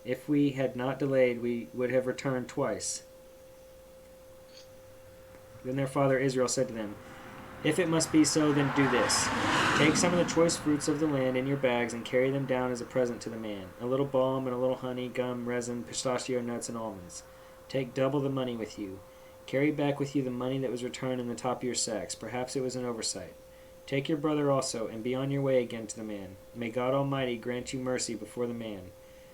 If we had not delayed, we would have returned twice." Then their father Israel said to them, "If it must be so, then do this. Take some of the choice fruits of the land in your bags and carry them down as a present to the man, a little balm and a little honey, gum, resin, pistachio nuts, and almonds. Take double the money with you. Carry back with you the money that was returned in the top of your sacks. Perhaps it was an oversight. Take your brother also, and be on your way again to the man. May God Almighty grant you mercy before the man,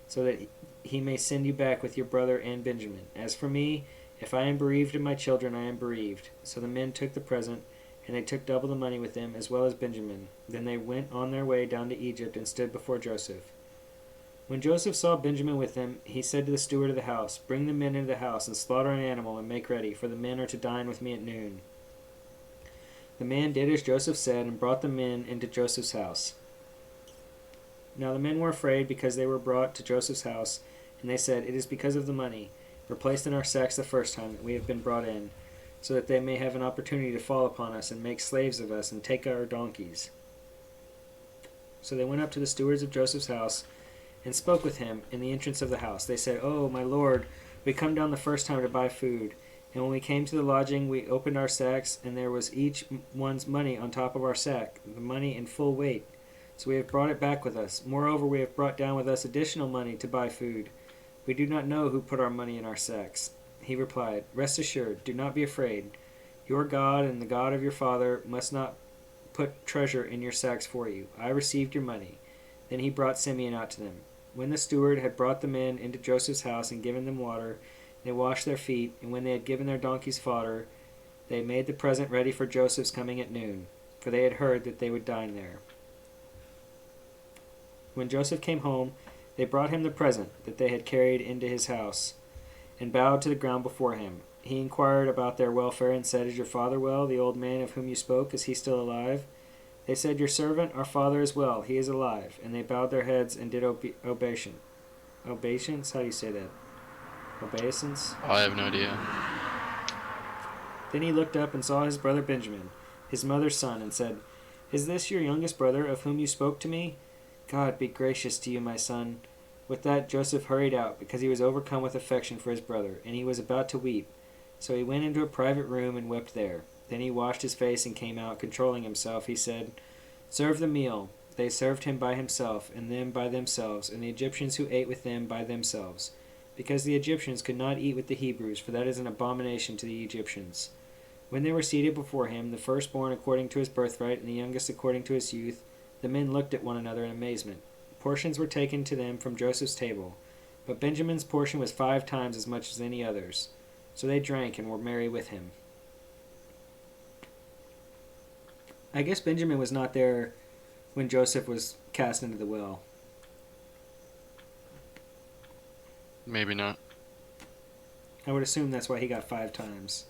so that he may send you back with your brother and Benjamin. As for me, if I am bereaved of my children, I am bereaved." So the men took the present, and they took double the money with them, as well as Benjamin. Then they went on their way down to Egypt and stood before Joseph. When Joseph saw Benjamin with them, he said to the steward of the house, "Bring the men into the house, and slaughter an animal, and make ready, for the men are to dine with me at noon." The man did as Joseph said, and brought the men into Joseph's house. Now the men were afraid, because they were brought to Joseph's house, and they said, "It is because of the money, replaced in our sacks the first time, that we have been brought in, so that they may have an opportunity to fall upon us, and make slaves of us, and take our donkeys." So they went up to the stewards of Joseph's house, and spoke with him in the entrance of the house. They said, "Oh, my lord, we come down the first time to buy food. And when we came to the lodging, we opened our sacks, and there was each one's money on top of our sack, the money in full weight. So we have brought it back with us. Moreover, we have brought down with us additional money to buy food. We do not know who put our money in our sacks." He replied, "Rest assured, do not be afraid. Your God and the God of your father must not put treasure in your sacks for you. I received your money." Then he brought Simeon out to them. When the steward had brought the men into Joseph's house and given them water, they washed their feet, and when they had given their donkeys fodder, they made the present ready for Joseph's coming at noon, for they had heard that they would dine there. When Joseph came home, they brought him the present that they had carried into his house, and bowed to the ground before him. He inquired about their welfare and said, "Is your father well, the old man of whom you spoke? Is he still alive?" They said, "Your servant, our father, is well. He is alive." And they bowed their heads and did obeisance. Obeisance? How do you say that? Obeisance? I have no idea. Then he looked up and saw his brother Benjamin, his mother's son, and said, "Is this your youngest brother of whom you spoke to me? God be gracious to you, my son." With that, Joseph hurried out, because he was overcome with affection for his brother, and he was about to weep. So he went into a private room and wept there. Then he washed his face and came out, controlling himself. He said, "Serve the meal." They served him by himself, and them by themselves, and the Egyptians who ate with them by themselves, because the Egyptians could not eat with the Hebrews, for that is an abomination to the Egyptians. When they were seated before him, the firstborn according to his birthright, and the youngest according to his youth, the men looked at one another in amazement. Portions were taken to them from Joseph's table, but Benjamin's portion was 5 times as much as any other's. So they drank and were merry with him. I guess Benjamin was not there when Joseph was cast into the well. Maybe not. I would assume that's why he got 5 times.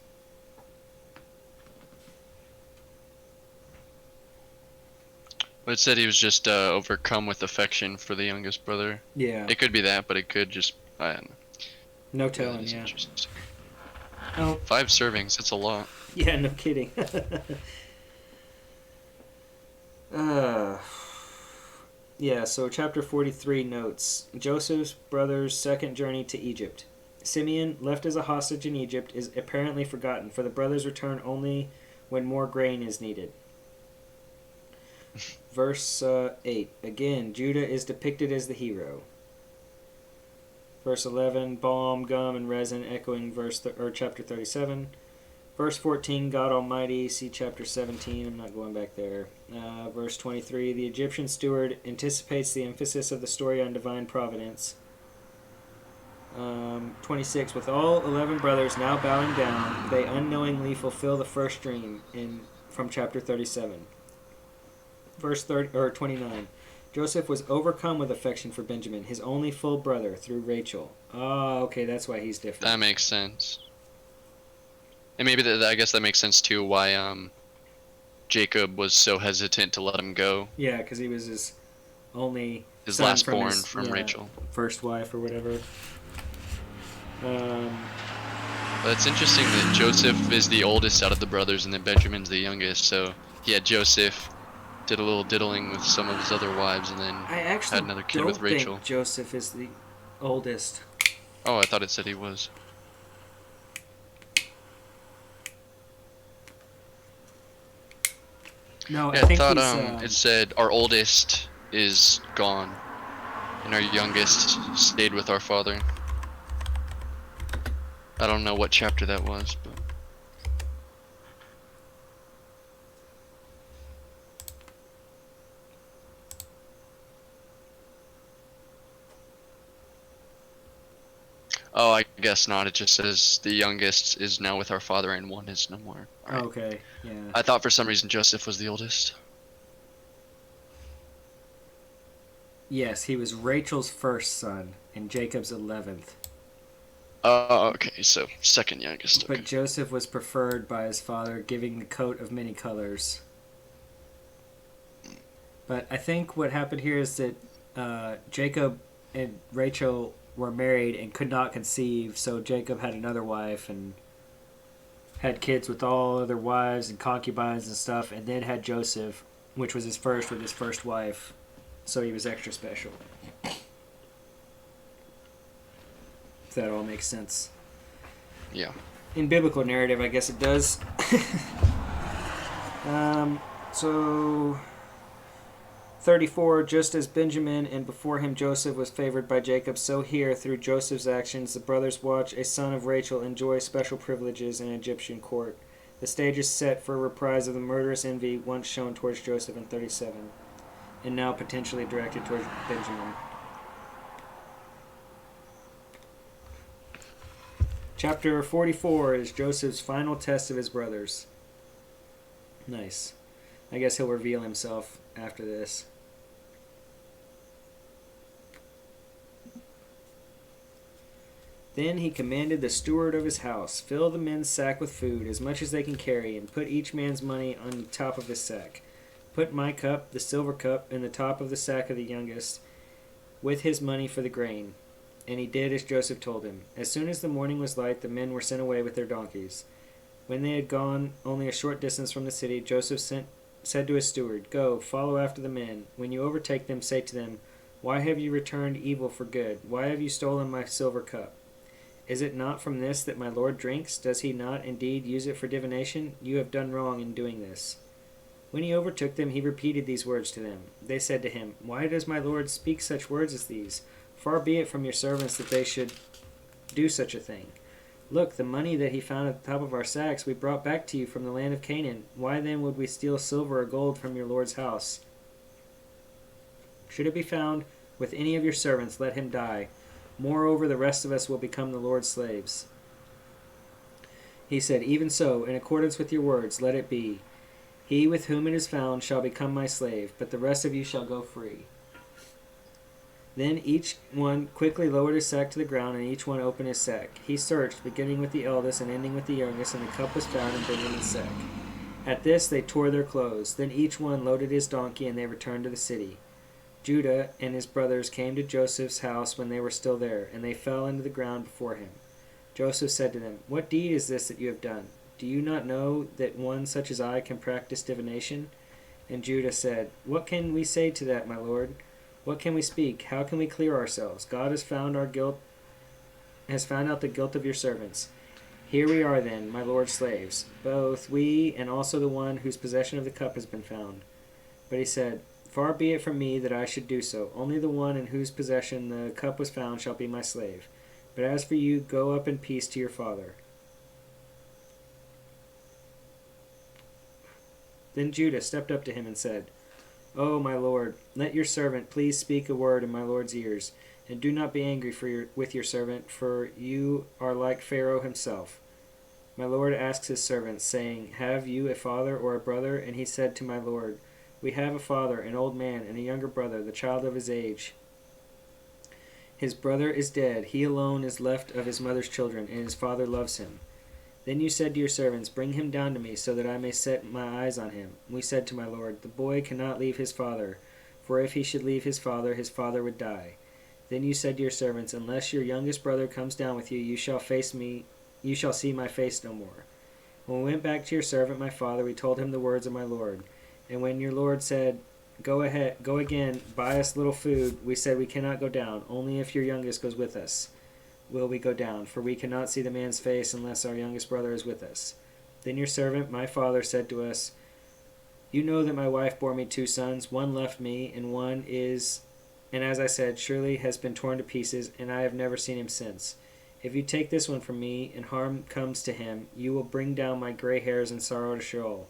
But it said he was just overcome with affection for the youngest brother. Yeah. It could be that, but it could just, I don't know. No Yeah, telling, that's yeah. interesting. Oh, 5 servings, that's a lot. yeah, no kidding. Yeah, so chapter 43 notes Joseph's brother's second journey to Egypt. Simeon, left as a hostage in Egypt, is apparently forgotten, for the brothers return only when more grain is needed. Verse 8. Again, Judah is depicted as the hero. Verse 11, balm, gum, and resin, echoing chapter 37. Verse 14, God Almighty, see chapter 17. I'm not going back there. Verse 23, the Egyptian steward anticipates the emphasis of the story on divine providence. 26, with all 11 brothers now bowing down, they unknowingly fulfill the first dream from chapter 37. Verse 29, Joseph was overcome with affection for Benjamin, his only full brother, through Rachel. Oh, okay, that's why he's different. That makes sense. And maybe I guess that makes sense too why Jacob was so hesitant to let him go. Yeah, because he was his only His son last born his, from Rachel. First wife or whatever. But it's interesting that Joseph is the oldest out of the brothers and then Benjamin's the youngest. So he had Joseph, did a little diddling with some of his other wives, and then I actually had another kid don't with Rachel. think Joseph is the oldest. Oh, I thought it said he was. No, Yeah, I think thought he's, it said our oldest is gone, and our youngest stayed with our father. I don't know what chapter that was, but oh, I guess not. It just says the youngest is now with our father and one is no more. All right. Okay, yeah. I thought for some reason Joseph was the oldest. Yes, he was Rachel's first son and Jacob's 11th. Oh, okay, so second youngest. Okay. But Joseph was preferred by his father, giving the coat of many colors. But I think what happened here is that Jacob and Rachel were married and could not conceive, so Jacob had another wife and had kids with all other wives and concubines and stuff, and then had Joseph, which was his first with his first wife, so he was extra special. If that all makes sense. Yeah. In biblical narrative, I guess it does. So 34, just as Benjamin and before him Joseph was favored by Jacob, so here, through Joseph's actions, the brothers watch a son of Rachel enjoy special privileges in Egyptian court. The stage is set for a reprise of the murderous envy once shown towards Joseph in 37, and now potentially directed towards Benjamin. Chapter 44 is Joseph's final test of his brothers. Nice. I guess he'll reveal himself after this. Then he commanded the steward of his house, fill the men's sack with food, as much as they can carry, and put each man's money on the top of his sack. Put my cup, the silver cup, in the top of the sack of the youngest, with his money for the grain. And he did as Joseph told him. As soon as the morning was light, the men were sent away with their donkeys. When they had gone only a short distance from the city, Joseph said to his steward, Go, follow after the men. When you overtake them, say to them, Why have you returned evil for good? Why have you stolen my silver cup? Is it not from this that my Lord drinks? Does he not indeed use it for divination? You have done wrong in doing this. When he overtook them, he repeated these words to them. They said to him, Why does my Lord speak such words as these? Far be it from your servants that they should do such a thing. Look, the money that he found at the top of our sacks we brought back to you from the land of Canaan. Why then would we steal silver or gold from your Lord's house? Should it be found with any of your servants, let him die. Moreover, the rest of us will become the Lord's slaves. He said, Even so, in accordance with your words, let it be. He with whom it is found shall become my slave, but the rest of you shall go free. Then each one quickly lowered his sack to the ground, and each one opened his sack. He searched, beginning with the eldest and ending with the youngest, and the cup was found in Benjamin's sack. At this they tore their clothes. Then each one loaded his donkey, and they returned to the city. Judah and his brothers came to Joseph's house when they were still there, and they fell into the ground before him. Joseph said to them, What deed is this that you have done? Do you not know that one such as I can practice divination? And Judah said, What can we say to that, my lord? What can we speak? How can we clear ourselves? God has found out the guilt of your servants. Here we are then, my lord's slaves, both we and also the one whose possession of the cup has been found. But he said, Far be it from me that I should do so. Only the one in whose possession the cup was found shall be my slave. But as for you, go up in peace to your father. Then Judah stepped up to him and said, Oh, my lord, let your servant please speak a word in my lord's ears, and do not be angry with your servant, for you are like Pharaoh himself. My lord asks his servants, saying, Have you a father or a brother? And he said to my lord, We have a father, an old man, and a younger brother, the child of his age. His brother is dead, he alone is left of his mother's children, and his father loves him. Then you said to your servants, Bring him down to me, so that I may set my eyes on him. We said to my lord, The boy cannot leave his father, for if he should leave his father would die. Then you said to your servants, Unless your youngest brother comes down with you, you shall see my face no more. When we went back to your servant my father, we told him the words of my lord. And when your lord said, Go again, buy us little food, we said, We cannot go down, only if your youngest goes with us will we go down, for we cannot see the man's face unless our youngest brother is with us. Then your servant, my father, said to us, You know that my wife bore me 2 sons, one left me, and as I said, surely has been torn to pieces, and I have never seen him since. If you take this one from me, and harm comes to him, you will bring down my gray hairs in sorrow to Sheol.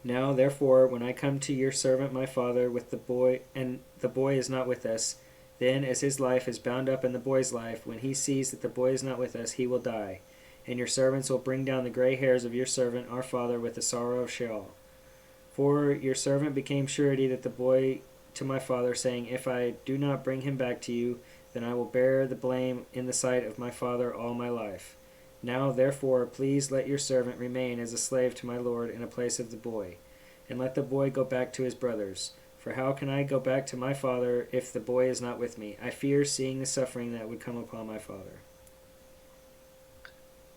Now, therefore, when I come to your servant my father with the boy, and the boy is not with us, then, as his life is bound up in the boy's life, when he sees that the boy is not with us, he will die. And your servants will bring down the gray hairs of your servant, our father, with the sorrow of Sheol. For your servant became surety that the boy to my father, saying, If I do not bring him back to you, then I will bear the blame in the sight of my father all my life. Now, therefore, please let your servant remain as a slave to my lord in a place of the boy, and let the boy go back to his brothers. For how can I go back to my father if the boy is not with me? I fear seeing the suffering that would come upon my father.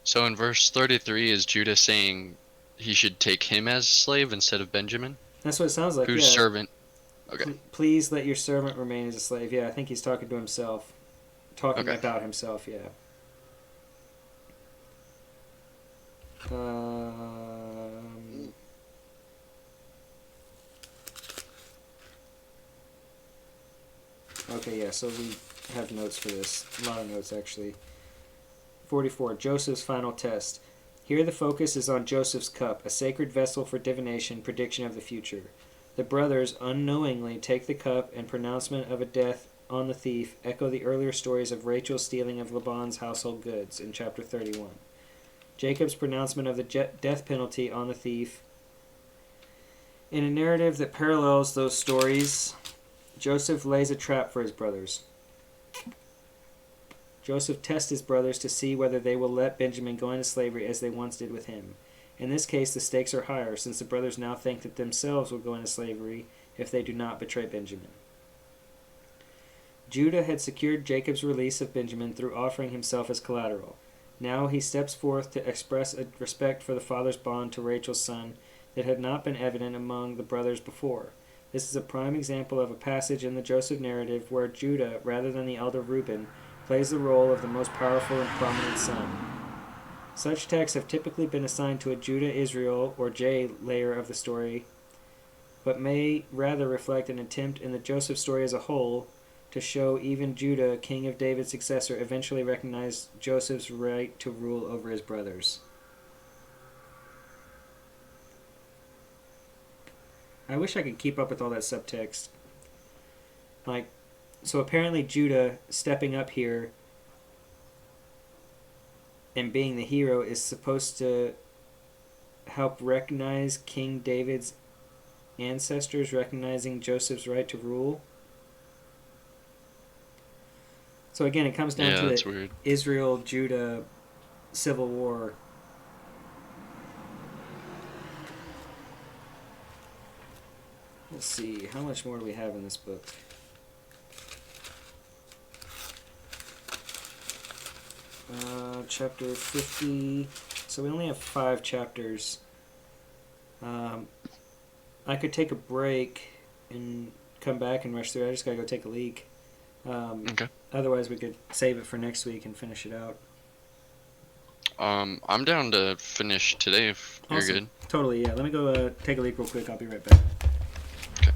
So in verse 33, is Judah saying he should take him as a slave instead of Benjamin? That's what it sounds like, Whose yeah. servant? Okay. Please let your servant remain as a slave. Yeah, I think he's talking to himself. Talking about himself, yeah. Okay, yeah, so we have notes for this. A lot of notes, actually. 44. Joseph's final test. Here the focus is on Joseph's cup, a sacred vessel for divination, prediction of the future. The brothers unknowingly take the cup, and pronouncement of a death on the thief echo the earlier stories of Rachel's stealing of Laban's household goods in chapter 31. Jacob's pronouncement of the death penalty on the thief. In a narrative that parallels those stories, Joseph lays a trap for his brothers. Joseph tests his brothers to see whether they will let Benjamin go into slavery as they once did with him. In this case, the stakes are higher, since the brothers now think that themselves will go into slavery if they do not betray Benjamin. Judah had secured Jacob's release of Benjamin through offering himself as collateral. Now he steps forth to express a respect for the father's bond to Rachel's son that had not been evident among the brothers before. This is a prime example of a passage in the Joseph narrative where Judah, rather than the elder Reuben, plays the role of the most powerful and prominent son. Such texts have typically been assigned to a Judah-Israel, or J, layer of the story, but may rather reflect an attempt in the Joseph story as a whole to show even Judah, king of David's successor, eventually recognized Joseph's right to rule over his brothers. I wish I could keep up with all that subtext. So apparently Judah stepping up here and being the hero is supposed to help recognize King David's ancestors recognizing Joseph's right to rule. So again, it comes down to the Israel-Judah civil war. Let's see, how much more do we have in this book? Chapter 50. So we only have 5 chapters. I could take a break and come back and rush through. I just gotta go take a leak. Okay. Otherwise, we could save it for next week and finish it out. I'm down to finish today if you're Awesome. good. Totally, yeah. Let me go take a leak real quick. I'll be right back. Okay.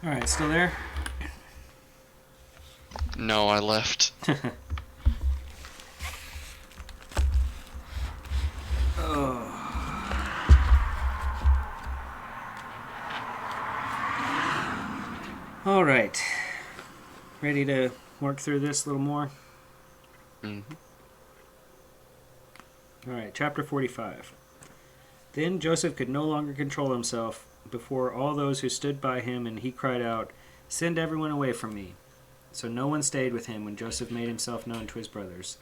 All right, still there? No, I left. Oh. All right. Ready to work through this a little more? Mm-hmm. All right, chapter 45. Then Joseph could no longer control himself before all those who stood by him, and he cried out, "Send everyone away from me." So no one stayed with him when Joseph made himself known to his brothers.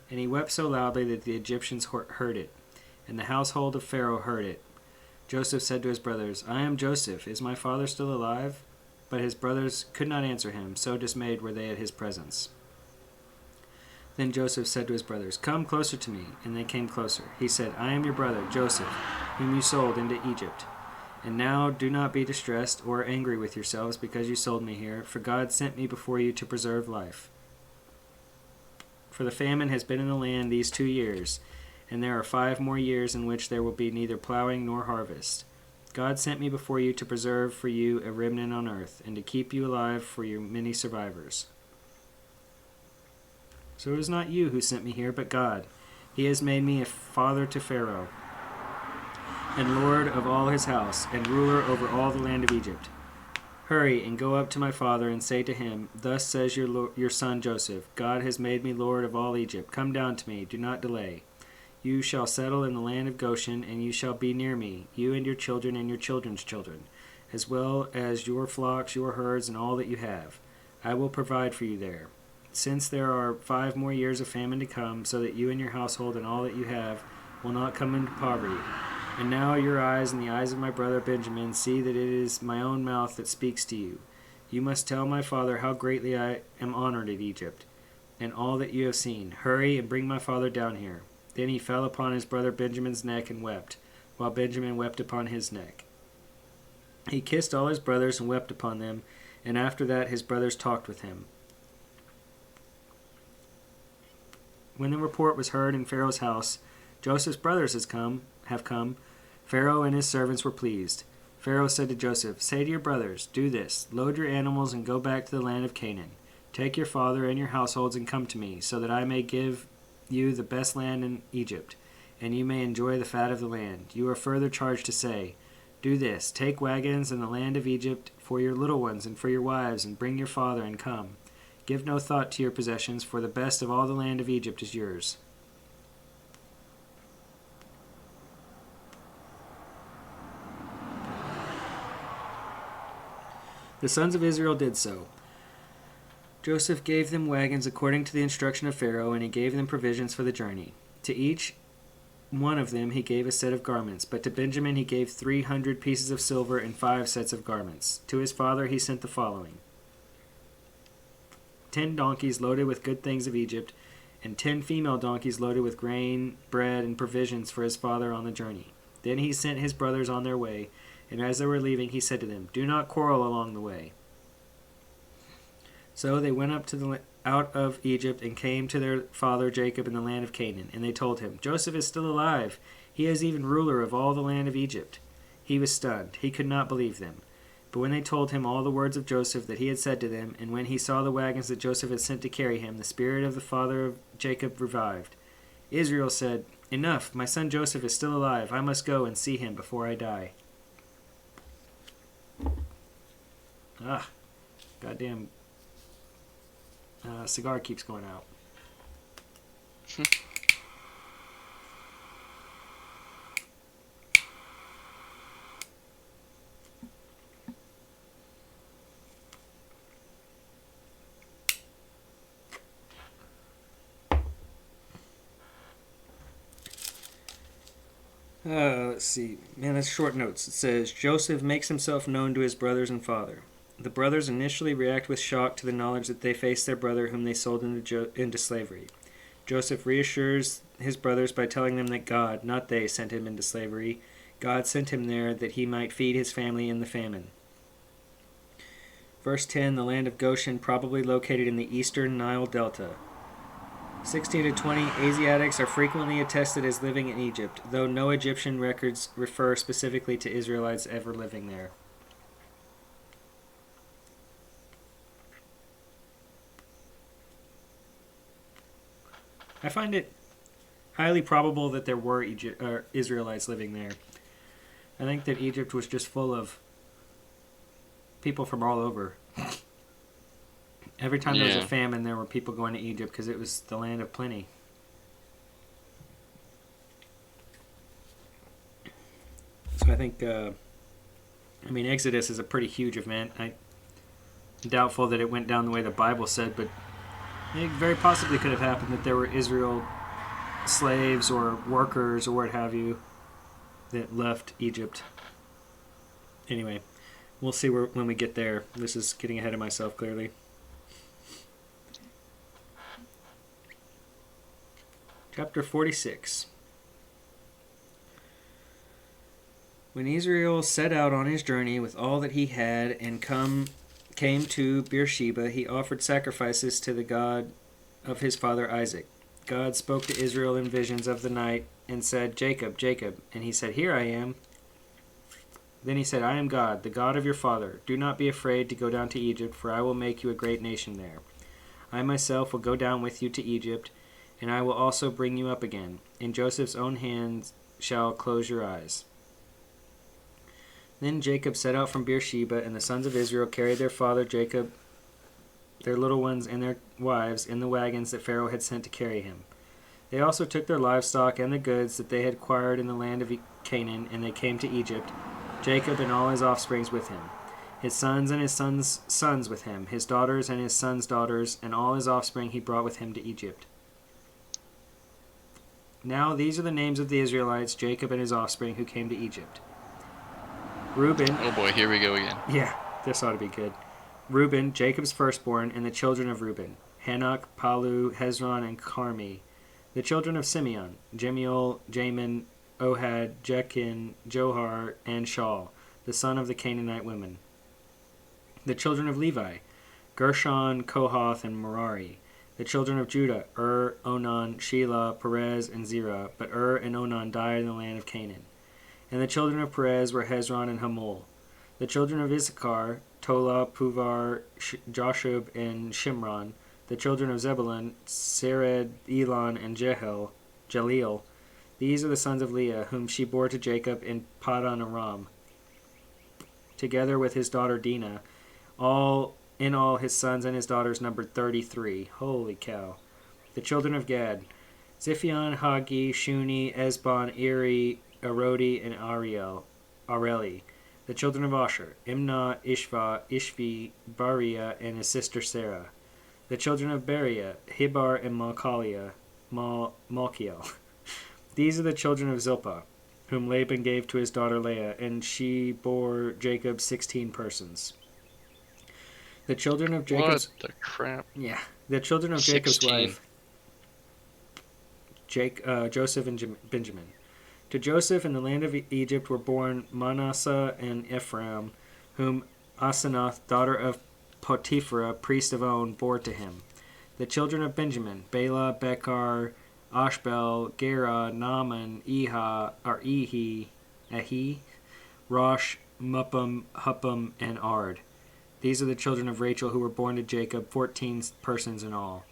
And he wept so loudly that the Egyptians heard it, and the household of Pharaoh heard it. Joseph said to his brothers, "I am Joseph. Is my father still alive?" But his brothers could not answer him, so dismayed were they at his presence. Then Joseph said to his brothers, "Come closer to me." And they came closer. He said, "I am your brother, Joseph, whom you sold into Egypt. And now do not be distressed or angry with yourselves because you sold me here, for God sent me before you to preserve life. For the famine has been in the land these 2 years, and there are 5 more years in which there will be neither plowing nor harvest. God sent me before you to preserve for you a remnant on earth, and to keep you alive for your many survivors. So it was not you who sent me here, but God. He has made me a father to Pharaoh, and lord of all his house, and ruler over all the land of Egypt. Hurry and go up to my father and say to him, 'Thus says your son Joseph, God has made me lord of all Egypt. Come down to me, do not delay. You shall settle in the land of Goshen, and you shall be near me, you and your children and your children's children, as well as your flocks, your herds, and all that you have. I will provide for you there. Since there are 5 more years of famine to come, so that you and your household and all that you have will not come into poverty. And now your eyes and the eyes of my brother Benjamin see that it is my own mouth that speaks to you. You must tell my father how greatly I am honored in Egypt, and all that you have seen. Hurry and bring my father down here." Then he fell upon his brother Benjamin's neck and wept, while Benjamin wept upon his neck. He kissed all his brothers and wept upon them, and after that his brothers talked with him. When the report was heard in Pharaoh's house, "Joseph's brothers have come," Pharaoh and his servants were pleased. Pharaoh said to Joseph, "Say to your brothers, 'Do this, load your animals and go back to the land of Canaan. Take your father and your households and come to me, so that I may give you the best land in Egypt, and you may enjoy the fat of the land.' You are further charged to say, 'Do this, take wagons in the land of Egypt for your little ones and for your wives, and bring your father and come. Give no thought to your possessions, for the best of all the land of Egypt is yours.'" The sons of Israel did so. Joseph gave them wagons according to the instruction of Pharaoh, and he gave them provisions for the journey. To each one of them he gave a set of garments, but to Benjamin he gave 300 pieces of silver and 5 sets of garments. To his father he sent the following: 10 donkeys loaded with good things of Egypt, and 10 female donkeys loaded with grain, bread, and provisions for his father on the journey. Then he sent his brothers on their way, and as they were leaving he said to them, "Do not quarrel along the way." So they went up out of Egypt and came to their father Jacob in the land of Canaan, and they told him, "Joseph is still alive. He is even ruler of all the land of Egypt." He was stunned. He could not believe them. But when they told him all the words of Joseph that he had said to them, and when he saw the wagons that Joseph had sent to carry him, the spirit of the father of Jacob revived. Israel said, "Enough, my son Joseph is still alive. I must go and see him before I die." Goddamn cigar keeps going out. Let's see. Man, that's short notes. It says, Joseph makes himself known to his brothers and father. The brothers initially react with shock to the knowledge that they face their brother whom they sold into slavery. Joseph reassures his brothers by telling them that God, not they, sent him into slavery. God sent him there that he might feed his family in the famine. Verse 10, the land of Goshen, probably located in the eastern Nile Delta. 16 to 20, Asiatics are frequently attested as living in Egypt, though no Egyptian records refer specifically to Israelites ever living there. I find it highly probable that there were Israelites living there. I think that Egypt was just full of people from all over. Every time there was a Yeah. famine, there were people going to Egypt because it was the land of plenty. So I think, Exodus is a pretty huge event. I'm doubtful that it went down the way the Bible said, but it very possibly could have happened that there were Israel slaves or workers or what have you that left Egypt. Anyway, we'll see when we get there. This is getting ahead of myself, clearly. Chapter 46. When Israel set out on his journey with all that he had and came to Beersheba, he offered sacrifices to the God of his father Isaac. God spoke to Israel in visions of the night and said, "Jacob, Jacob." And he said, "Here I am." Then he said, "I am God, the God of your father. Do not be afraid to go down to Egypt, for I will make you a great nation there. I myself will go down with you to Egypt, and I will also bring you up again. In Joseph's own hands shall close your eyes." Then Jacob set out from Beersheba, and the sons of Israel carried their father Jacob, their little ones, and their wives in the wagons that Pharaoh had sent to carry him. They also took their livestock and the goods that they had acquired in the land of Canaan, and they came to Egypt, Jacob and all his offspring with him, his sons and his sons' sons with him, his daughters and his sons' daughters, and all his offspring he brought with him to Egypt. Now these are the names of the Israelites, Jacob and his offspring, who came to Egypt. Reuben. Oh boy, here we go again. Yeah, this ought to be good. Reuben, Jacob's firstborn, and the children of Reuben, Hanok, Palu, Hezron, and Carmi. The children of Simeon, Jemuel, Jamin, Ohad, Jechin, Johar, and Shaul, the son of the Canaanite women. The children of Levi, Gershon, Kohath, and Merari. The children of Judah, Onan, Shelah, Perez, and Zerah, but and Onan died in the land of Canaan. And the children of Perez were Hezron and Hamul. The children of Issachar, Tola, Puvar, Joshub, and Shimron. The children of Zebulun, Sered, Elon, and Jaleel. These are the sons of Leah, whom she bore to Jacob in Paddan Aram, together with his daughter Dinah. In all, his sons and his daughters numbered 33. Holy cow. The children of Gad, Ziphion, Hagi, Shuni, Esbon, Eri, Arodi, and Areli. The children of Asher, Imnah, Ishvi, Bariah, and his sister Sarah. The children of Beriah, Hibar, and Malkiel. These are the children of Zilpah, whom Laban gave to his daughter Leah, and she bore Jacob 16 persons. The children of Jacob's... What the crap? Yeah. The children of 16. Jacob's wife, Joseph and Benjamin. To Joseph in the land of Egypt were born Manasseh and Ephraim, whom Asenath, daughter of Potiphera, priest of On, bore to him. The children of Benjamin, Bela, Bekar, Ashbel, Gera, Naaman, Ehi, Rosh, Muppim, Huppim, and Ard. These are the children of Rachel who were born to Jacob, 14 persons in all.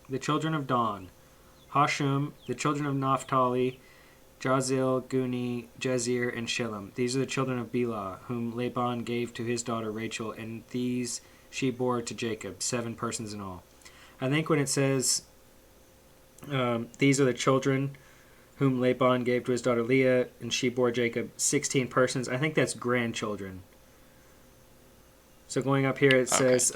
The children of Dan, Hashum. The children of Naphtali, Jazil, Guni, Jezir, and Shilem. These are the children of Bela, whom Laban gave to his daughter Rachel, and these she bore to Jacob, 7 persons in all. I think when it says these are the children whom Laban gave to his daughter Leah, and she bore Jacob, 16 persons, I think that's grandchildren. So going up here it says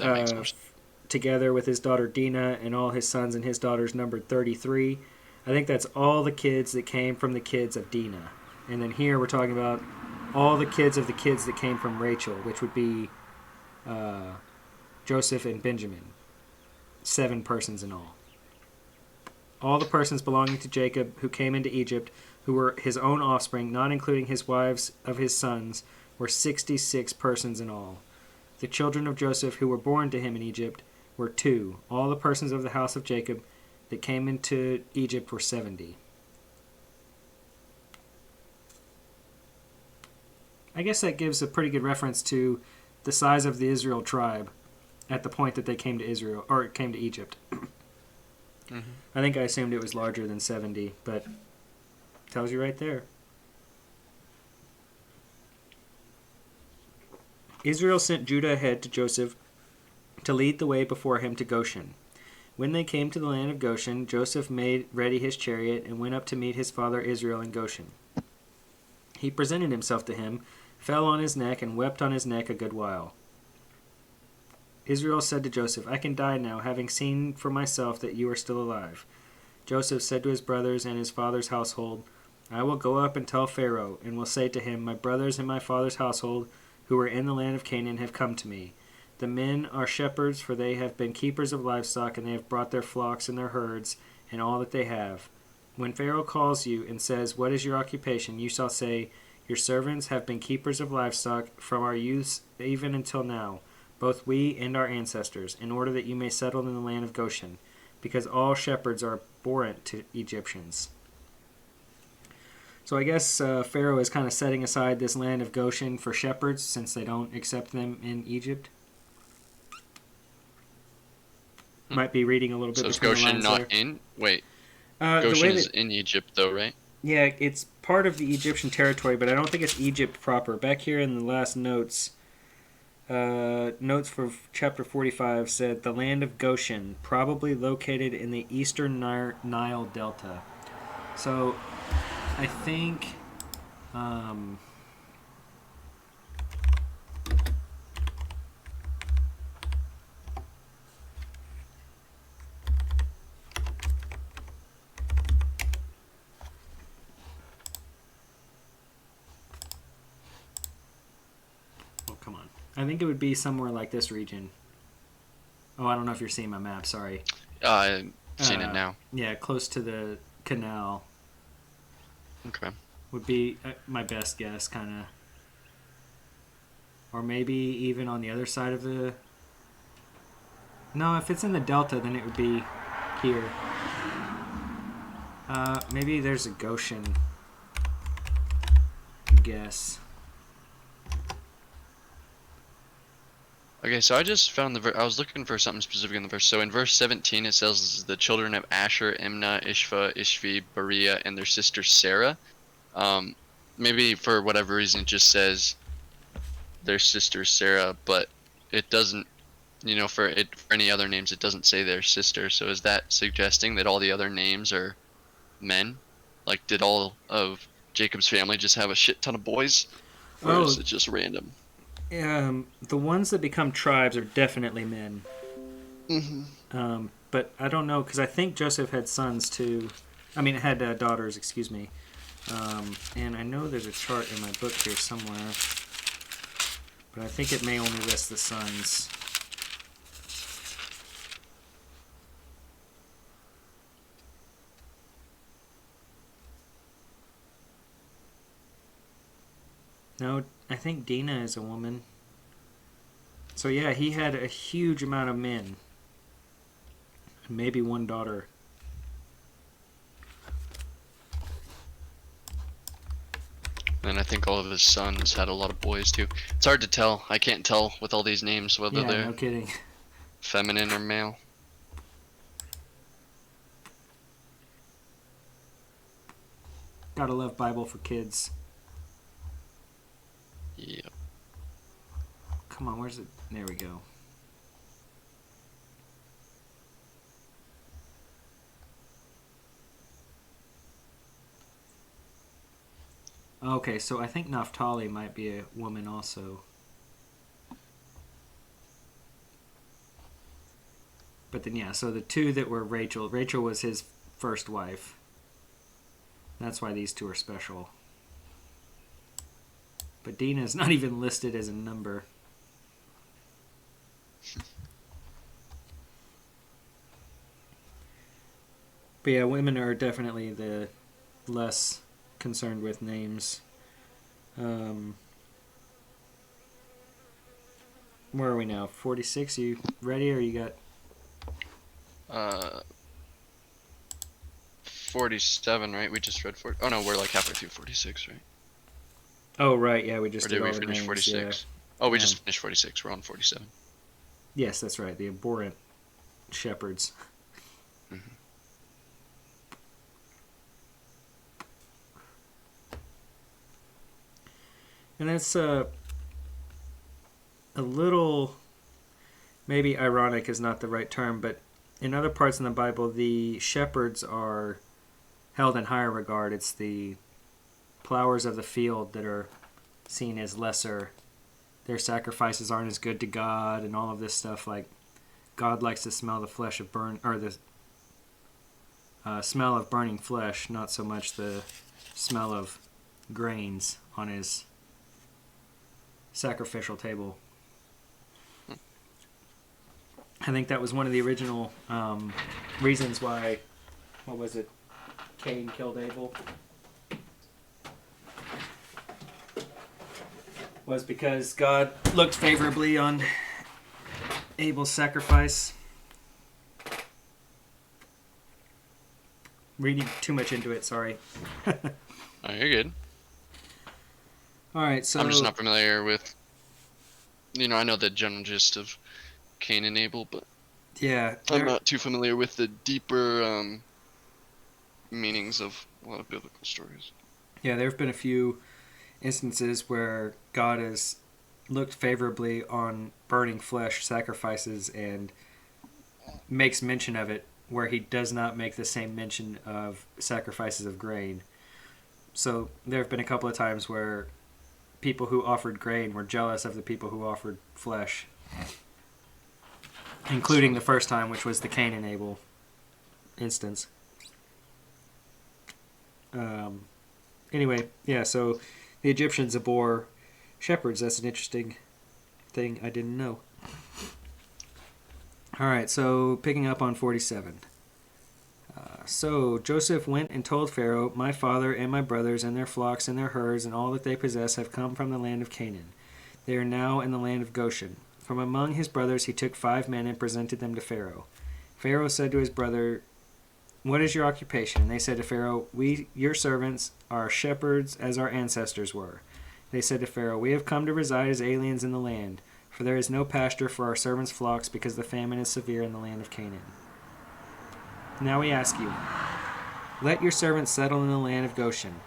together with his daughter Dinah, and all his sons and his daughters numbered 33. I think that's all the kids that came from the kids of Dinah. And then here we're talking about all the kids of the kids that came from Rachel, which would be Joseph and Benjamin. 7 persons in all. All the persons belonging to Jacob who came into Egypt, who were his own offspring, not including his wives of his sons, were 66 persons in all. The children of Joseph who were born to him in Egypt were 2. All the persons of the house of Jacob that came into Egypt were 70. I guess that gives a pretty good reference to the size of the Israel tribe at the point that they came to Israel, or came to Egypt. Mm-hmm. I think I assumed it was larger than 70, but tells you right there. Israel sent Judah ahead to Joseph to lead the way before him to Goshen. When they came to the land of Goshen, Joseph made ready his chariot and went up to meet his father Israel in Goshen. He presented himself to him, fell on his neck, and wept on his neck a good while. Israel said to Joseph, I can die now, having seen for myself that you are still alive. Joseph said to his brothers and his father's household, I will go up and tell Pharaoh, and will say to him, My brothers and my father's household, who are in the land of Canaan, have come to me. The men are shepherds, for they have been keepers of livestock, and they have brought their flocks and their herds, and all that they have. When Pharaoh calls you and says, What is your occupation? You shall say, Your servants have been keepers of livestock from our youth even until now, both we and our ancestors, in order that you may settle in the land of Goshen, because all shepherds are abhorrent to Egyptians. So I guess Pharaoh is kind of setting aside this land of Goshen for shepherds, since they don't accept them in Egypt. Might be reading a little bit So is between the Goshen lines not there. in? Wait, The Goshen way is that, in Egypt though, right? yeah, it's part of the Egyptian territory, but I don't think it's Egypt proper. Back here in the last notes, notes for chapter 45 said the land of Goshen, probably located in the eastern Nile Delta. So I think. Oh, come on. I think it would be somewhere like this region. Oh, I don't know if you're seeing my map, sorry. I've seen it now. Yeah, close to the canal Okay. would be my best guess, kind of. Or maybe even on the other side of the. No, if it's in the delta, then it would be here. Maybe there's a Goshen guess. Okay, so I just found I was looking for something specific in the verse. So in verse 17, it says the children of Asher, Imnah, Ishva, Ishvi, Beriah, and their sister Sarah. Um, Maybe for whatever reason it just says their sister Sarah, but it doesn't. For any other names, it doesn't say their sister. So is that suggesting that all the other names are men? Like, did all of Jacob's family just have a shit ton of boys, or is Oh, it just random? the ones that become tribes are definitely men. But I don't know, because I think Joseph had sons too. I mean, had daughters, excuse me. And I know there's a chart in my book here somewhere. But I think it may only list the sons. No, I think Dinah is a woman. So yeah, he had a huge amount of men. Maybe one daughter. And I think all of his sons had a lot of boys too. It's hard to tell. I can't tell with all these names whether Yeah, they're no kidding. feminine or male. Gotta love Bible for kids. Yep. Come on, where's it? There we go. Okay, so I think Naphtali might be a woman also. But then, yeah, so the two that were Rachel was his first wife. That's why these two are special. But Dinah is not even listed as a number. But yeah, women are definitely the less concerned with names. Where are we now? 46? You ready, or you got... 47, right? We just read 40. Oh no, we're like halfway through 46, right? Oh, right, yeah, we just Or did all we the finish names, 46? yeah. Oh, we just finished 46. We're on 47. Yes, that's right, the abhorrent shepherds. Mm-hmm. And that's a little, maybe ironic is not the right term, but in other parts in the Bible, the shepherds are held in higher regard. It's the plowers of the field that are seen as lesser. Their sacrifices aren't as good to God, and all of this stuff. Like, God likes to smell the flesh of the smell of burning flesh, not so much the smell of grains on his sacrificial table. I think that was one of the original reasons why, what was it, Cain killed Abel? Was because God looked favorably on Abel's sacrifice. Reading too much into it, sorry. Oh, you're good. Alright, so... I'm just not familiar with, I know the general gist of Cain and Abel, but yeah, I'm not too familiar with the deeper meanings of a lot of biblical stories. Yeah, there have been a few instances where God has looked favorably on burning flesh sacrifices and makes mention of it, where he does not make the same mention of sacrifices of grain. So there have been a couple of times where people who offered grain were jealous of the people who offered flesh, including the first time, which was the Cain and Abel instance. Anyway, yeah, so the Egyptians abhor shepherds. That's an interesting thing I didn't know. Alright, so picking up on 47. So Joseph went and told Pharaoh, "My father and my brothers and their flocks and their herds and all that they possess have come from the land of Canaan. They are now in the land of Goshen." From among his brothers he took 5 men and presented them to Pharaoh. Pharaoh said to his brother, "What is your occupation?" And they said to Pharaoh, "We, your servants, are shepherds as our ancestors were." They said to Pharaoh, "We have come to reside as aliens in the land, for there is no pasture for our servants' flocks because the famine is severe in the land of Canaan. Now we ask you, let your servants settle in the land of Goshen."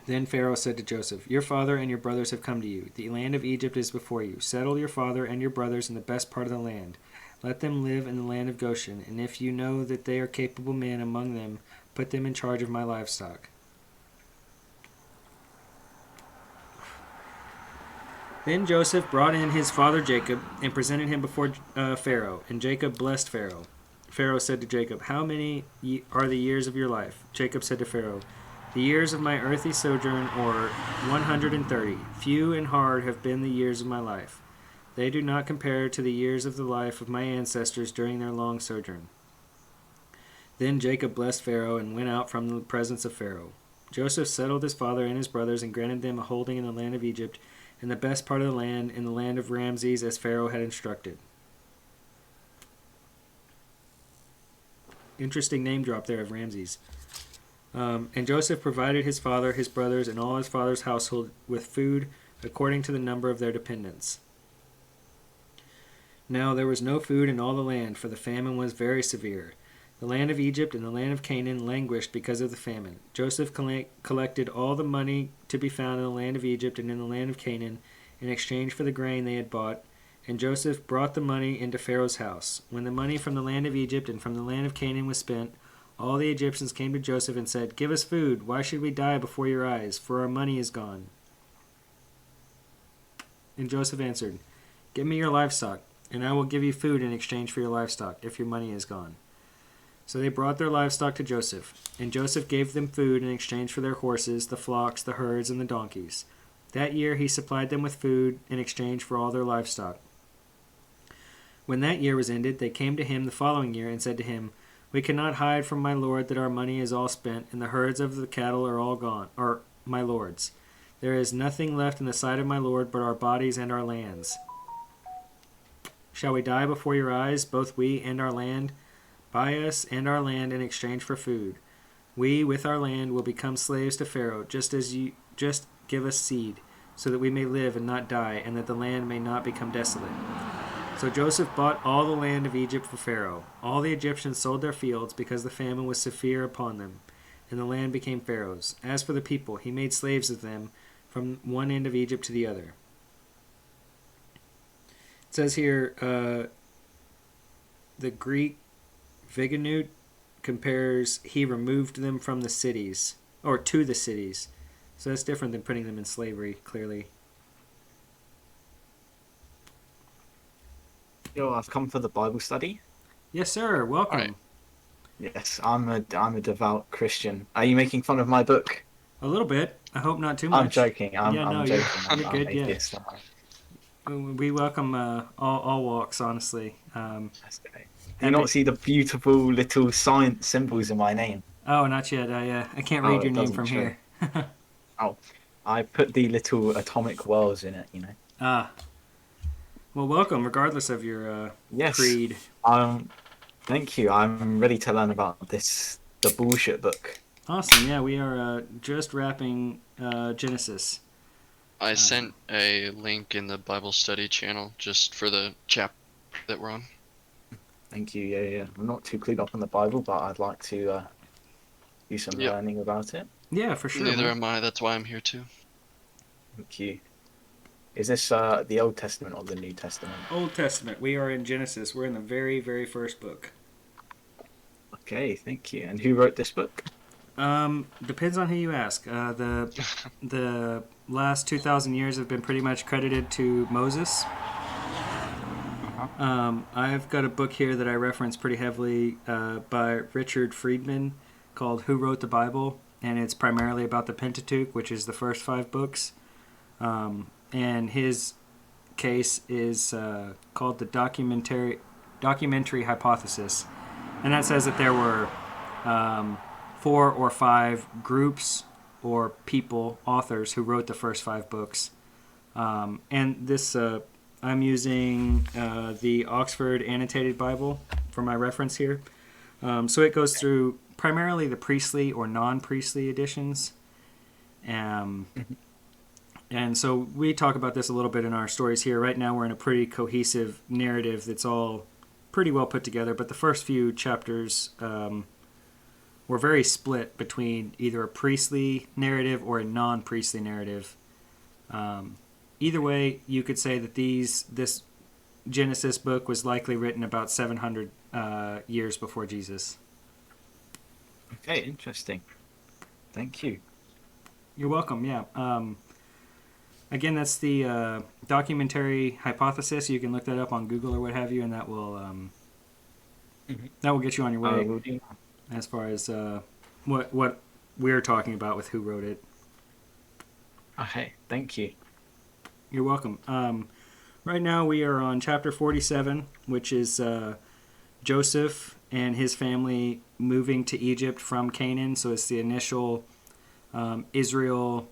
Then Pharaoh said to Joseph, "Your father and your brothers have come to you. The land of Egypt is before you. Settle your father and your brothers in the best part of the land. Let them live in the land of Goshen, and if you know that they are capable men among them, put them in charge of my livestock." Then Joseph brought in his father Jacob and presented him before Pharaoh, and Jacob blessed Pharaoh. Pharaoh said to Jacob, "How many are the years of your life?" Jacob said to Pharaoh, "The years of my earthly sojourn are 130. Few and hard have been the years of my life. They do not compare to the years of the life of my ancestors during their long sojourn." Then Jacob blessed Pharaoh and went out from the presence of Pharaoh. Joseph settled his father and his brothers and granted them a holding in the land of Egypt, in the best part of the land, in the land of Ramses, as Pharaoh had instructed. Interesting name drop there of Ramses. And Joseph provided his father, his brothers, and all his father's household with food according to the number of their dependents. Now there was no food in all the land, for the famine was very severe. The land of Egypt and the land of Canaan languished because of the famine. Joseph collected all the money to be found in the land of Egypt and in the land of Canaan in exchange for the grain they had bought, and Joseph brought the money into Pharaoh's house. When the money from the land of Egypt and from the land of Canaan was spent, all the Egyptians came to Joseph and said, "Give us food. Why should we die before your eyes? For our money is gone." And Joseph answered, "Give me your livestock, and I will give you food in exchange for your livestock, if your money is gone." So they brought their livestock to Joseph, and Joseph gave them food in exchange for their horses, the flocks, the herds, and the donkeys. That year he supplied them with food in exchange for all their livestock. When that year was ended, they came to him the following year and said to him, "We cannot hide from my lord that our money is all spent, and the herds of the cattle are all gone, or my lord's. There is nothing left in the sight of my lord but our bodies and our lands. Shall we die before your eyes, both we and our land? Buy us and our land in exchange for food. We, with our land, will become slaves to Pharaoh, just give us seed, so that we may live and not die, and that the land may not become desolate." So Joseph bought all the land of Egypt for Pharaoh. All the Egyptians sold their fields because the famine was severe upon them, and the land became Pharaoh's. As for the people, he made slaves of them from one end of Egypt to the other. says here, the Greek Viganute compares he removed them from the cities, or to the cities. So that's different than putting them in slavery, clearly. Yo, I've come for the Bible study. Yes, sir. Welcome. Alright. Yes, I'm a devout Christian. Are you making fun of my book? A little bit. I hope not too much. I'm joking. I'm no, joking. you're I'm good, yeah. atheist. We welcome all walks, honestly. That's great. Do you not see the beautiful little science symbols in my name? Oh, not yet. I can't Oh, read your it name doesn't from show. here. I put the little atomic whirls in it, you know. Ah. Well, welcome, regardless of your Yes. creed. Thank you. I'm ready to learn about the bullshit book. Awesome. Yeah, we are just wrapping Genesis. I sent a link in the Bible study channel just for the chapter that we're on. Thank you. Yeah. I'm not too clued up on the Bible, but I'd like to do some Yep. learning about it. Yeah, for sure. Neither man. am I. That's why I'm here too. Thank you. Is this the Old Testament or the New Testament? Old Testament. We are in Genesis. We're in the very, very first book. Okay, thank you. And who wrote this book? Depends on who you ask. The last 2,000 years have been pretty much credited to Moses. I've got a book here that I reference pretty heavily by Richard Friedman called Who Wrote the Bible? And it's primarily about the Pentateuch, which is the first 5 books. And his case is called the documentary hypothesis. And that says that there were 4 or 5 groups or people, authors, who wrote the first 5 books. And this, I'm using the Oxford Annotated Bible for my reference here. So it goes through primarily the priestly or non-priestly editions. And so we talk about this a little bit in our stories here. Right now we're in a pretty cohesive narrative that's all pretty well put together, but the first few chapters were very split between either a priestly narrative or a non-priestly narrative. Either way, you could say that this Genesis book was likely written about 700 years before Jesus. Okay, interesting. Thank you. You're welcome, yeah. Again, that's the documentary hypothesis. You can look that up on Google or what have you, and that will get you on your way Will do. as far as what we're talking about with who wrote it. Okay, thank you. You're welcome. Right now we are on chapter 47, which is Joseph and his family moving to Egypt from Canaan. So it's the initial Israel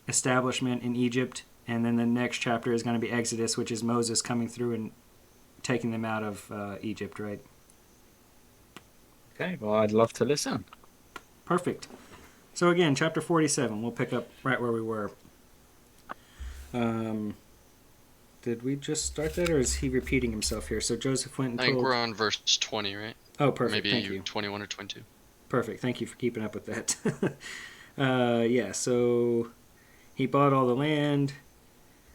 establishment in Egypt, and then the next chapter is going to be Exodus, which is Moses coming through and taking them out of Egypt, right? Okay, well, I'd love to listen. Perfect. So again, chapter 47, we'll pick up right where we were. Did we just start that, or is he repeating himself here? So Joseph went and I think told... we're on verse 20, right? Oh, perfect. Maybe Thank you. 21 or 22. Perfect. Thank you for keeping up with that. Yeah, so he bought all the land.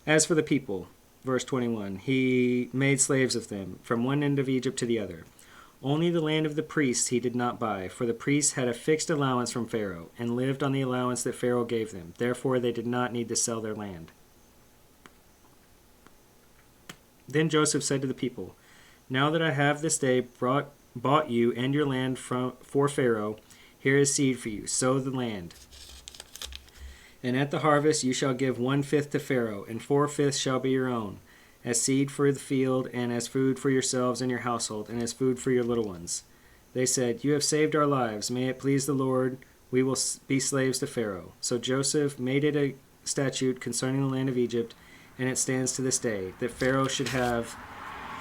As for the people, verse 21, he made slaves of them from one end of Egypt to the other. Only the land of the priests he did not buy, for the priests had a fixed allowance from Pharaoh, and lived on the allowance that Pharaoh gave them. Therefore they did not need to sell their land. Then Joseph said to the people, "Now that I have this day bought you and your land for Pharaoh, here is seed for you. Sow the land. And at the harvest you shall give 1/5 to Pharaoh, and 4/5 shall be your own, as seed for the field, and as food for yourselves and your household, and as food for your little ones." They said, "You have saved our lives. May it please the Lord, we will be slaves to Pharaoh." So Joseph made it a statute concerning the land of Egypt, and it stands to this day, that Pharaoh should have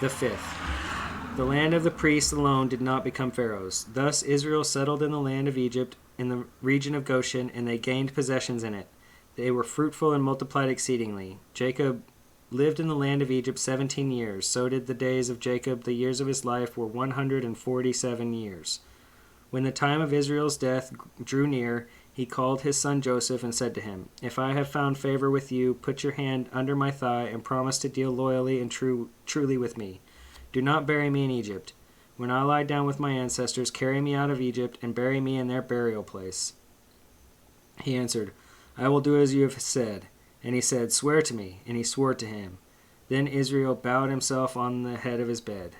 the 5th. The land of the priests alone did not become Pharaoh's. Thus Israel settled in the land of Egypt, in the region of Goshen, and they gained possessions in it. They were fruitful and multiplied exceedingly. Jacob lived in the land of Egypt 17 years. So did the days of Jacob. The years of his life were 147 years. When the time of Israel's death drew near, he called his son Joseph and said to him, "If I have found favor with you, put your hand under my thigh and promise to deal loyally and truly with me. Do not bury me in Egypt. When I lie down with my ancestors, carry me out of Egypt and bury me in their burial place." He answered, "I will do as you have said." And he said, "Swear to me." And he swore to him. Then Israel bowed himself on the head of his bed.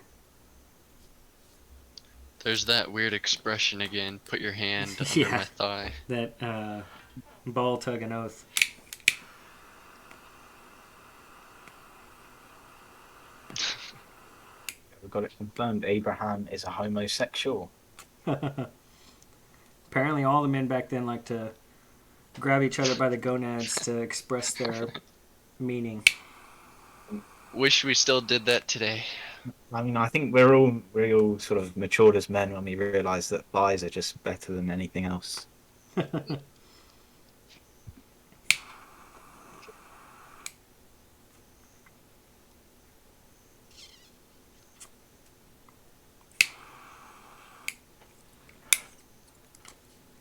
There's that weird expression again. Put your hand under Yeah. my thigh. That ball tug and oath. We've got it confirmed. Abraham is a homosexual. Apparently, all the men back then like to grab each other by the gonads to express their meaning. Wish we still did that today. I mean, I think we're all sort of matured as men when we realise that flies are just better than anything else.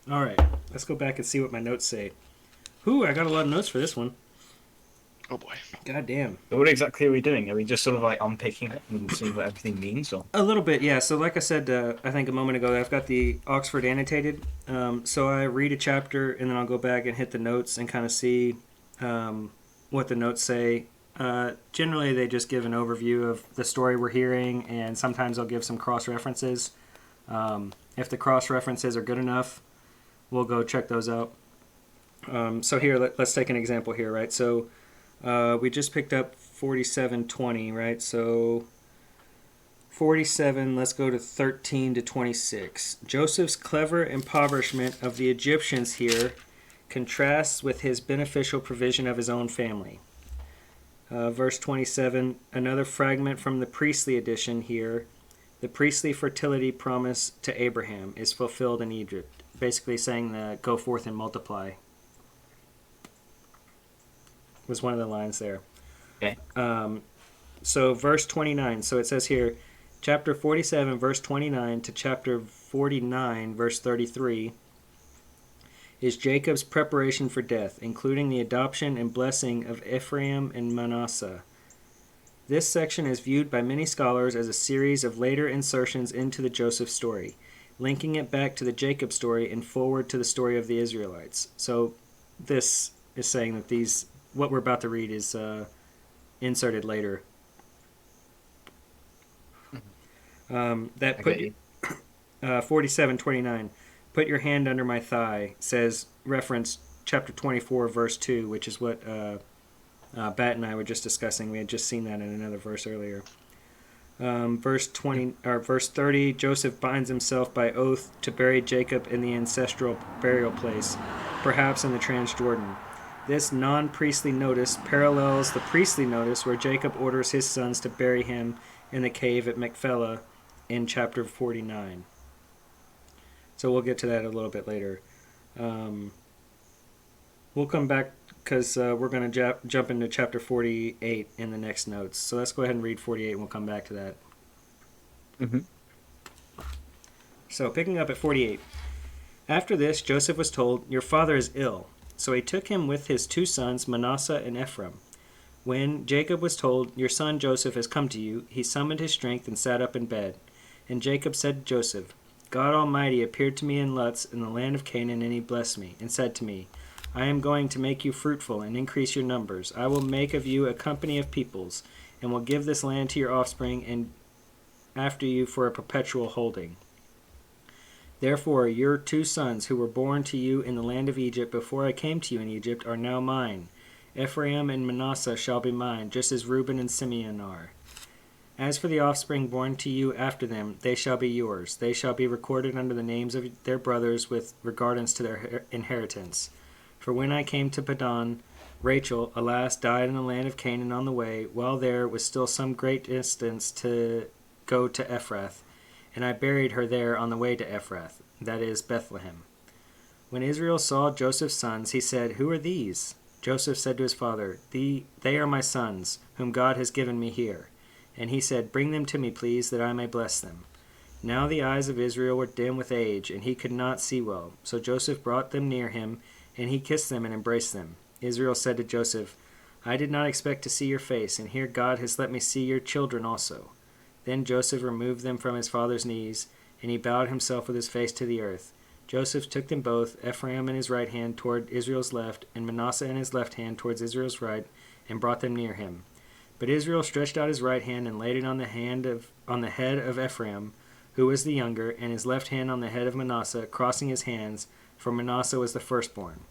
All right, let's go back and see what my notes say. Ooh, I got a lot of notes for this one. Oh boy. God damn. But what exactly are we doing? Are we just sort of like unpicking it and seeing what everything means? Or A little bit, yeah. So, like I said, I think a moment ago, I've got the Oxford annotated. So I read a chapter and then I'll go back and hit the notes and kind of see what the notes say. Generally, they just give an overview of the story we're hearing, and sometimes I'll give some cross references. If the cross references are good enough, we'll go check those out. So here, let's take an example here, right? So we just picked up 47:20, right? So 47, let's go to 13 to 26. Joseph's clever impoverishment of the Egyptians here contrasts with his beneficial provision of his own family. Verse 27, another fragment from the priestly edition here. The priestly fertility promise to Abraham is fulfilled in Egypt. Basically saying the go forth and multiply was one of the lines there. okay, So verse 29, so it says here, chapter 47, verse 29 to chapter 49, verse 33, is Jacob's preparation for death, including the adoption and blessing of Ephraim and Manasseh. This section is viewed by many scholars as a series of later insertions into the Joseph story, linking it back to the Jacob story and forward to the story of the Israelites. So this is saying that what we're about to read is inserted later. That put 47:29. Put your hand under my thigh says reference chapter 24 verse 2, which is what Bat and I were just discussing. We had just seen that in another verse earlier. Verse 30. Joseph binds himself by oath to bury Jacob in the ancestral burial place, perhaps in the Transjordan. This non-priestly notice parallels the priestly notice where Jacob orders his sons to bury him in the cave at Machpelah in chapter 49. So we'll get to that a little bit later. We'll come back because we're going to jump into chapter 48 in the next notes. So let's go ahead and read 48 and we'll come back to that. Mm-hmm. So picking up at 48. After this, Joseph was told, "Your father is ill." So he took him with his two sons, Manasseh and Ephraim. When Jacob was told, "Your son Joseph has come to you," he summoned his strength and sat up in bed. And Jacob said to Joseph, "God Almighty appeared to me in Luz in the land of Canaan, and he blessed me, and said to me, I am going to make you fruitful and increase your numbers. I will make of you a company of peoples, and will give this land to your offspring and after you for a perpetual holding. Therefore your two sons who were born to you in the land of Egypt before I came to you in Egypt are now mine. Ephraim and Manasseh shall be mine, just as Reuben and Simeon are. As for the offspring born to you after them, they shall be yours. They shall be recorded under the names of their brothers with regardance to their inheritance. For when I came to Padan, Rachel, alas, died in the land of Canaan on the way, while there was still some great distance to go to Ephrath, and I buried her there on the way to Ephrath, that is, Bethlehem. When Israel saw Joseph's sons, he said, Who are these? Joseph said to his father, They are my sons, whom God has given me here. And he said, Bring them to me, please, that I may bless them. Now the eyes of Israel were dim with age, and he could not see well. So Joseph brought them near him, and he kissed them and embraced them. Israel said to Joseph, I did not expect to see your face, and here God has let me see your children also. Then Joseph removed them from his father's knees, and he bowed himself with his face to the earth. Joseph took them both, Ephraim in his right hand toward Israel's left, and Manasseh in his left hand towards Israel's right, and brought them near him. But Israel stretched out his right hand and laid it on the head of Ephraim, who was the younger, and his left hand on the head of Manasseh, crossing his hands, for Manasseh was the firstborn.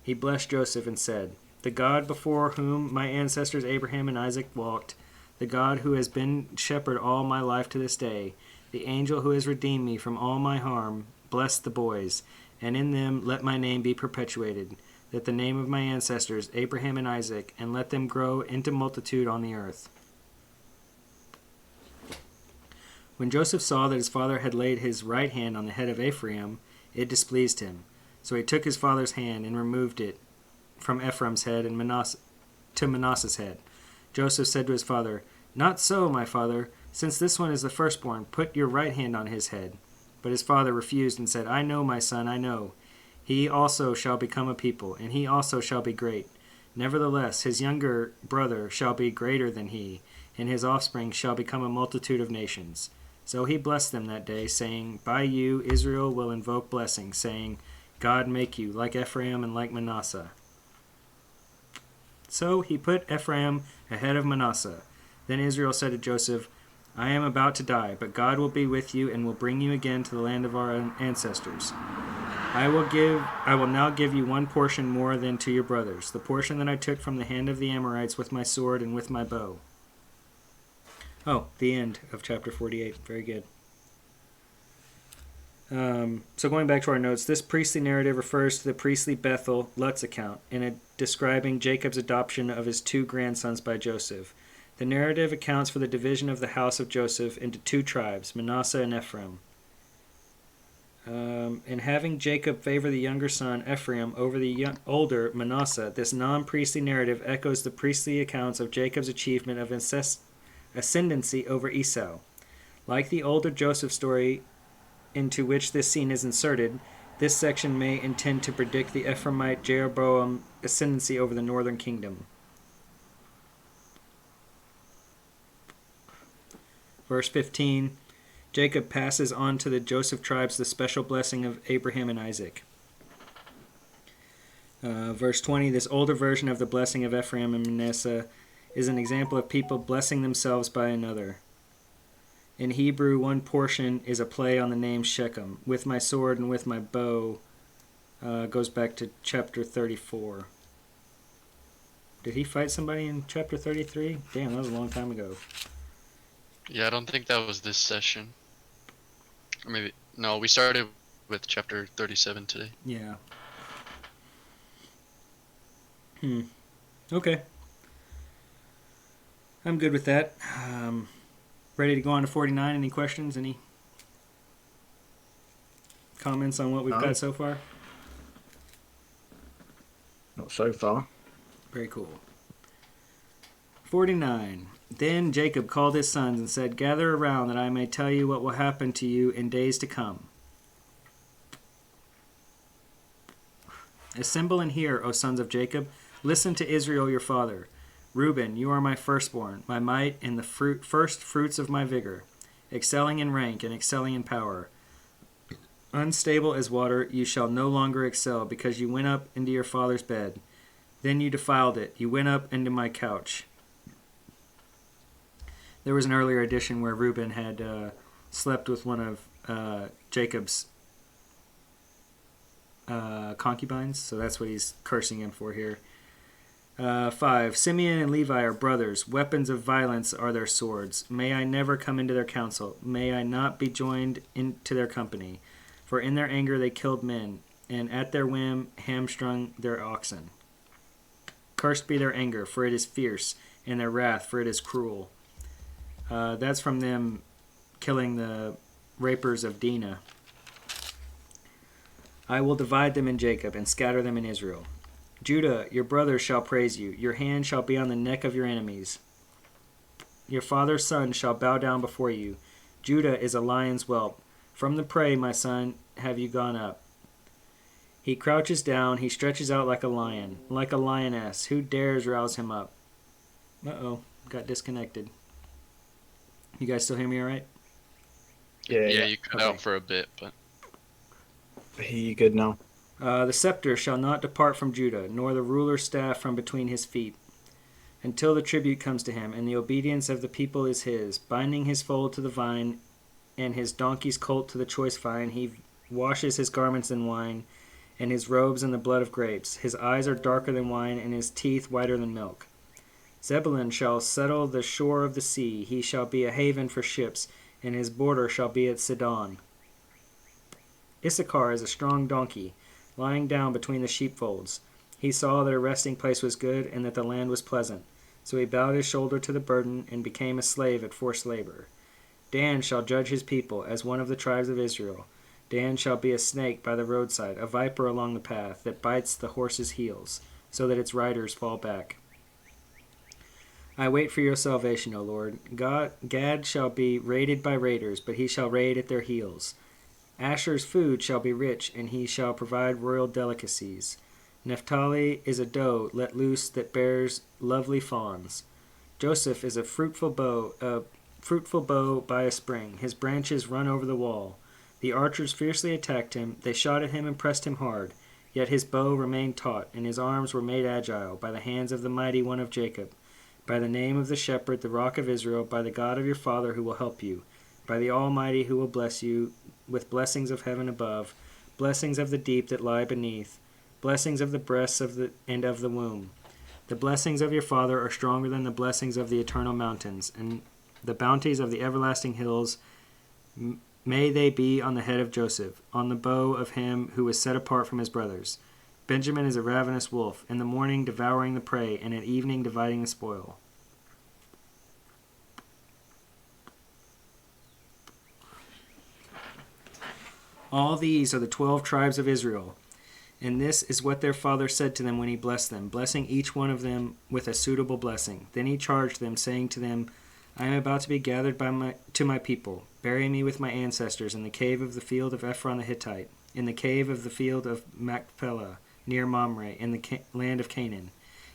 He blessed Joseph and said, The God before whom my ancestors Abraham and Isaac walked, the God who has been shepherd all my life to this day, the angel who has redeemed me from all my harm, bless the boys, and in them let my name be perpetuated, that the name of my ancestors Abraham and Isaac, and let them grow into multitude on the earth. When Joseph saw that his father had laid his right hand on the head of Ephraim, it displeased him. So he took his father's hand and removed it from Ephraim's head and to Manasseh's head. Joseph said to his father, Not so, my father, since this one is the firstborn, put your right hand on his head. But his father refused and said, I know, my son, I know. He also shall become a people, and he also shall be great. Nevertheless, his younger brother shall be greater than he, and his offspring shall become a multitude of nations. So he blessed them that day, saying, By you Israel will invoke blessing, saying, God make you like Ephraim and like Manasseh. So he put Ephraim ahead of Manasseh. Then Israel said to Joseph, I am about to die, but God will be with you and will bring you again to the land of our ancestors. I will now give you one portion more than to your brothers, the portion that I took from the hand of the Amorites with my sword and with my bow. Oh, the end of chapter 48. Very good. So going back to our notes, this priestly narrative refers to the priestly Bethel Lutz account in describing Jacob's adoption of his two grandsons by Joseph. The narrative accounts for the division of the house of Joseph into two tribes, Manasseh and Ephraim. And having Jacob favor the younger son Ephraim over the older Manasseh, this non-priestly narrative echoes the priestly accounts of Jacob's achievement of ascendancy over Esau. Like the older Joseph story into which this scene is inserted, this section may intend to predict the Ephraimite Jeroboam ascendancy over the northern kingdom. Verse 15, Jacob passes on to the Joseph tribes the special blessing of Abraham and Isaac. Verse 20, this older version of the blessing of Ephraim and Manasseh is an example of people blessing themselves by another. In Hebrew, one portion is a play on the name Shechem. With my sword and with my bow goes back to chapter 34. Did he fight somebody in chapter 33? Damn, that was a long time ago. Yeah, I don't think that was this session. Or maybe, no, we started with chapter 37 today. Yeah. Okay. I'm good with that. Ready to go on to 49? Any questions? Any comments on what we've got so far? Not so far. Very cool. 49. Then Jacob called his sons and said, Gather around that I may tell you what will happen to you in days to come. Assemble and hear, O sons of Jacob. Listen to Israel your father. Reuben, you are my firstborn, my might, and the first fruits of my vigor, excelling in rank and excelling in power. Unstable as water, you shall no longer excel, because you went up into your father's bed. Then you defiled it. You went up into my couch. There was an earlier edition where Reuben had slept with one of Jacob's concubines, so that's what he's cursing him for here. 5. Simeon and Levi are brothers. Weapons of violence are their swords. May I never come into their council. May I not be joined into their company. For in their anger they killed men, and at their whim hamstrung their oxen. Cursed be their anger, for it is fierce, and their wrath, for it is cruel. That's from them killing the rapers of Dinah. I will divide them in Jacob, and scatter them in Israel. Judah, your brothers shall praise you. Your hand shall be on the neck of your enemies. Your father's son shall bow down before you. Judah is a lion's whelp. From the prey, my son, have you gone up. He crouches down, he stretches out like a lion, like a lioness. Who dares rouse him up? Uh-oh, got disconnected. You guys still hear me all right? Yeah, you cut Okay. out for a bit, but Are you good now? The scepter shall not depart from Judah, nor the ruler's staff from between his feet, until the tribute comes to him, and the obedience of the people is his. Binding his foal to the vine, and his donkey's colt to the choice vine, he washes his garments in wine, and his robes in the blood of grapes. His eyes are darker than wine, and his teeth whiter than milk. Zebulun shall settle the shore of the sea. He shall be a haven for ships, and his border shall be at Sidon. Issachar is a strong donkey, lying down between the sheepfolds. He saw that a resting place was good, and that the land was pleasant. So he bowed his shoulder to the burden, and became a slave at forced labor. Dan shall judge his people, as one of the tribes of Israel. Dan shall be a snake by the roadside, a viper along the path, that bites the horse's heels, so that its riders fall back. I wait for your salvation, O Lord. Gad shall be raided by raiders, but he shall raid at their heels. Asher's food shall be rich, and he shall provide royal delicacies. Naphtali is a doe let loose that bears lovely fawns. Joseph is a fruitful bow by a spring. His branches run over the wall. The archers fiercely attacked him. They shot at him and pressed him hard. Yet his bow remained taut, and his arms were made agile by the hands of the mighty one of Jacob. By the name of the shepherd, the rock of Israel, by the God of your father who will help you, by the Almighty who will bless you with blessings of heaven above, blessings of the deep that lie beneath, blessings of the breasts and of the womb. The blessings of your father are stronger than the blessings of the eternal mountains, and the bounties of the everlasting hills. May they be on the head of Joseph, on the bow of him who was set apart from his brothers. Benjamin is a ravenous wolf, in the morning devouring the prey, and at evening dividing the spoil. All these are the 12 tribes of Israel, and this is what their father said to them when he blessed them, blessing each one of them with a suitable blessing. Then he charged them, saying to them, I am about to be gathered to my people. Bury me with my ancestors in the cave of the field of Ephron the Hittite, in the cave of the field of Machpelah, near Mamre, in the land of Canaan,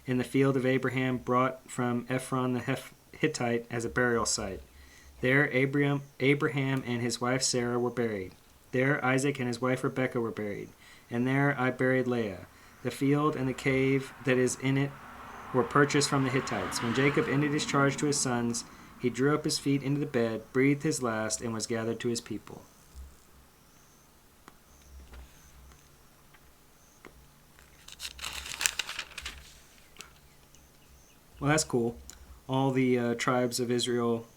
in the field of Abraham brought from Ephron the Hittite as a burial site. There Abraham and his wife Sarah were buried. There Isaac and his wife Rebekah were buried. And there I buried Leah. The field and the cave that is in it were purchased from the Hittites. When Jacob ended his charge to his sons, he drew up his feet into the bed, breathed his last, and was gathered to his people. Well, that's cool. All the tribes of Israel,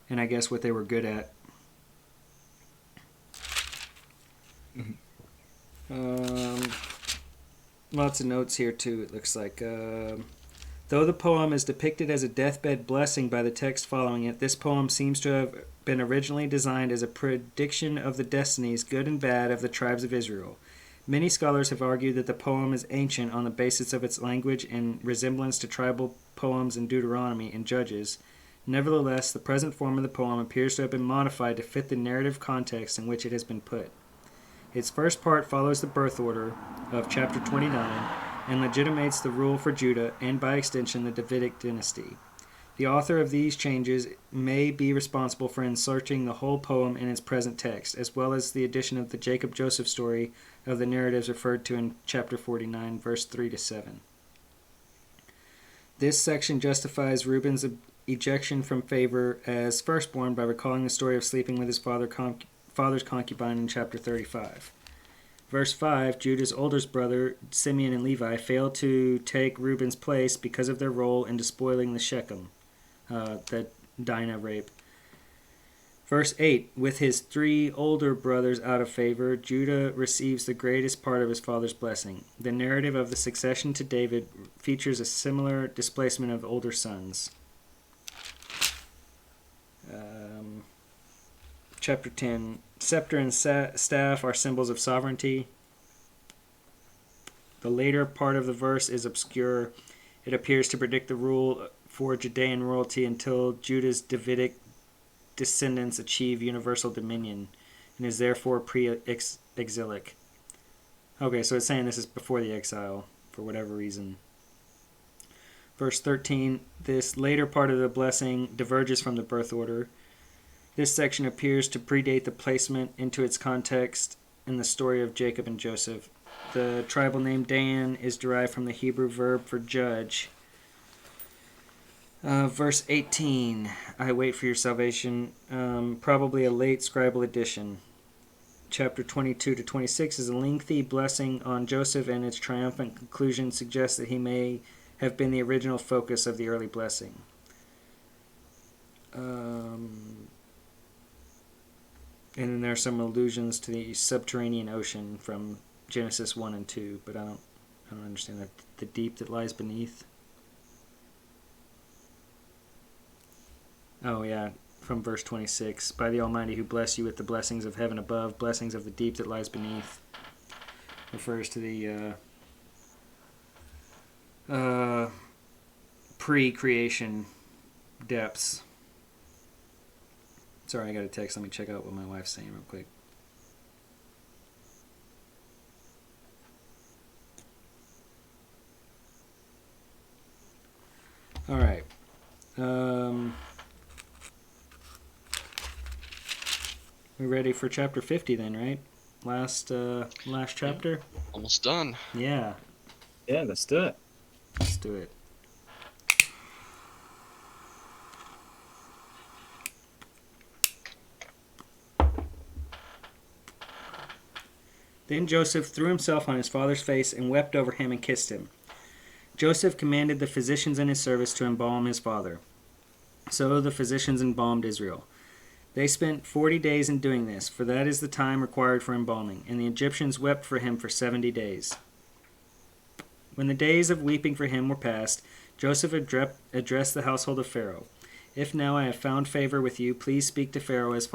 and I guess what they were good at. Lots of notes here, too, it looks like. Though the poem is depicted as a deathbed blessing by the text following it, this poem seems to have been originally designed as a prediction of the destinies, good and bad, of the tribes of Israel. Many scholars have argued that the poem is ancient on the basis of its language and resemblance to tribal poems in Deuteronomy and Judges. Nevertheless, the present form of the poem appears to have been modified to fit the narrative context in which it has been put. Its first part follows the birth order of chapter 29 and legitimates the rule for Judah and, by extension, the Davidic dynasty. The author of these changes may be responsible for inserting the whole poem in its present text, as well as the addition of the Jacob-Joseph story of the narratives referred to in chapter 49, verse 3-7. This section justifies Reuben's ejection from favor as firstborn by recalling the story of sleeping with his father's concubine in chapter 35. Verse 5, Judah's oldest brother, Simeon and Levi, failed to take Reuben's place because of their role in despoiling the Shechem, the Dinah rape. Verse 8, with his 3 older brothers out of favor, Judah receives the greatest part of his father's blessing. The narrative of the succession to David features a similar displacement of older sons. Chapter 10, scepter and staff are symbols of sovereignty. The later part of the verse is obscure. It appears to predict the rule for Judean royalty until Judah's Davidic descendants achieve universal dominion and is therefore pre-exilic. Okay, so it's saying this is before the exile, for whatever reason. Verse 13, this later part of the blessing diverges from the birth order. This section appears to predate the placement into its context in the story of Jacob and Joseph. The tribal name Dan is derived from the Hebrew verb for judge. Verse 18, I wait for your salvation, probably a late scribal addition. Chapter 22 to 26 is a lengthy blessing on Joseph, and its triumphant conclusion suggests that he may have been the original focus of the early blessing. And then there are some allusions to the subterranean ocean from Genesis 1 and 2, but I don't understand that. The deep that lies beneath. Oh yeah, from verse 26. By the Almighty who bless you with the blessings of heaven above, blessings of the deep that lies beneath. Refers to the pre-creation depths. Sorry, I got a text. Let me check out what my wife's saying real quick. All right. We're ready for chapter 50 then, right? Last chapter? Almost done. Yeah. Yeah, let's do it. Let's do it. Then Joseph threw himself on his father's face and wept over him and kissed him. Joseph commanded the physicians in his service to embalm his father. So the physicians embalmed Israel. They spent 40 days in doing this, for that is the time required for embalming, and the Egyptians wept for him for 70 days. When the days of weeping for him were past, Joseph addressed the household of Pharaoh. If now I have found favor with you, please speak to Pharaoh as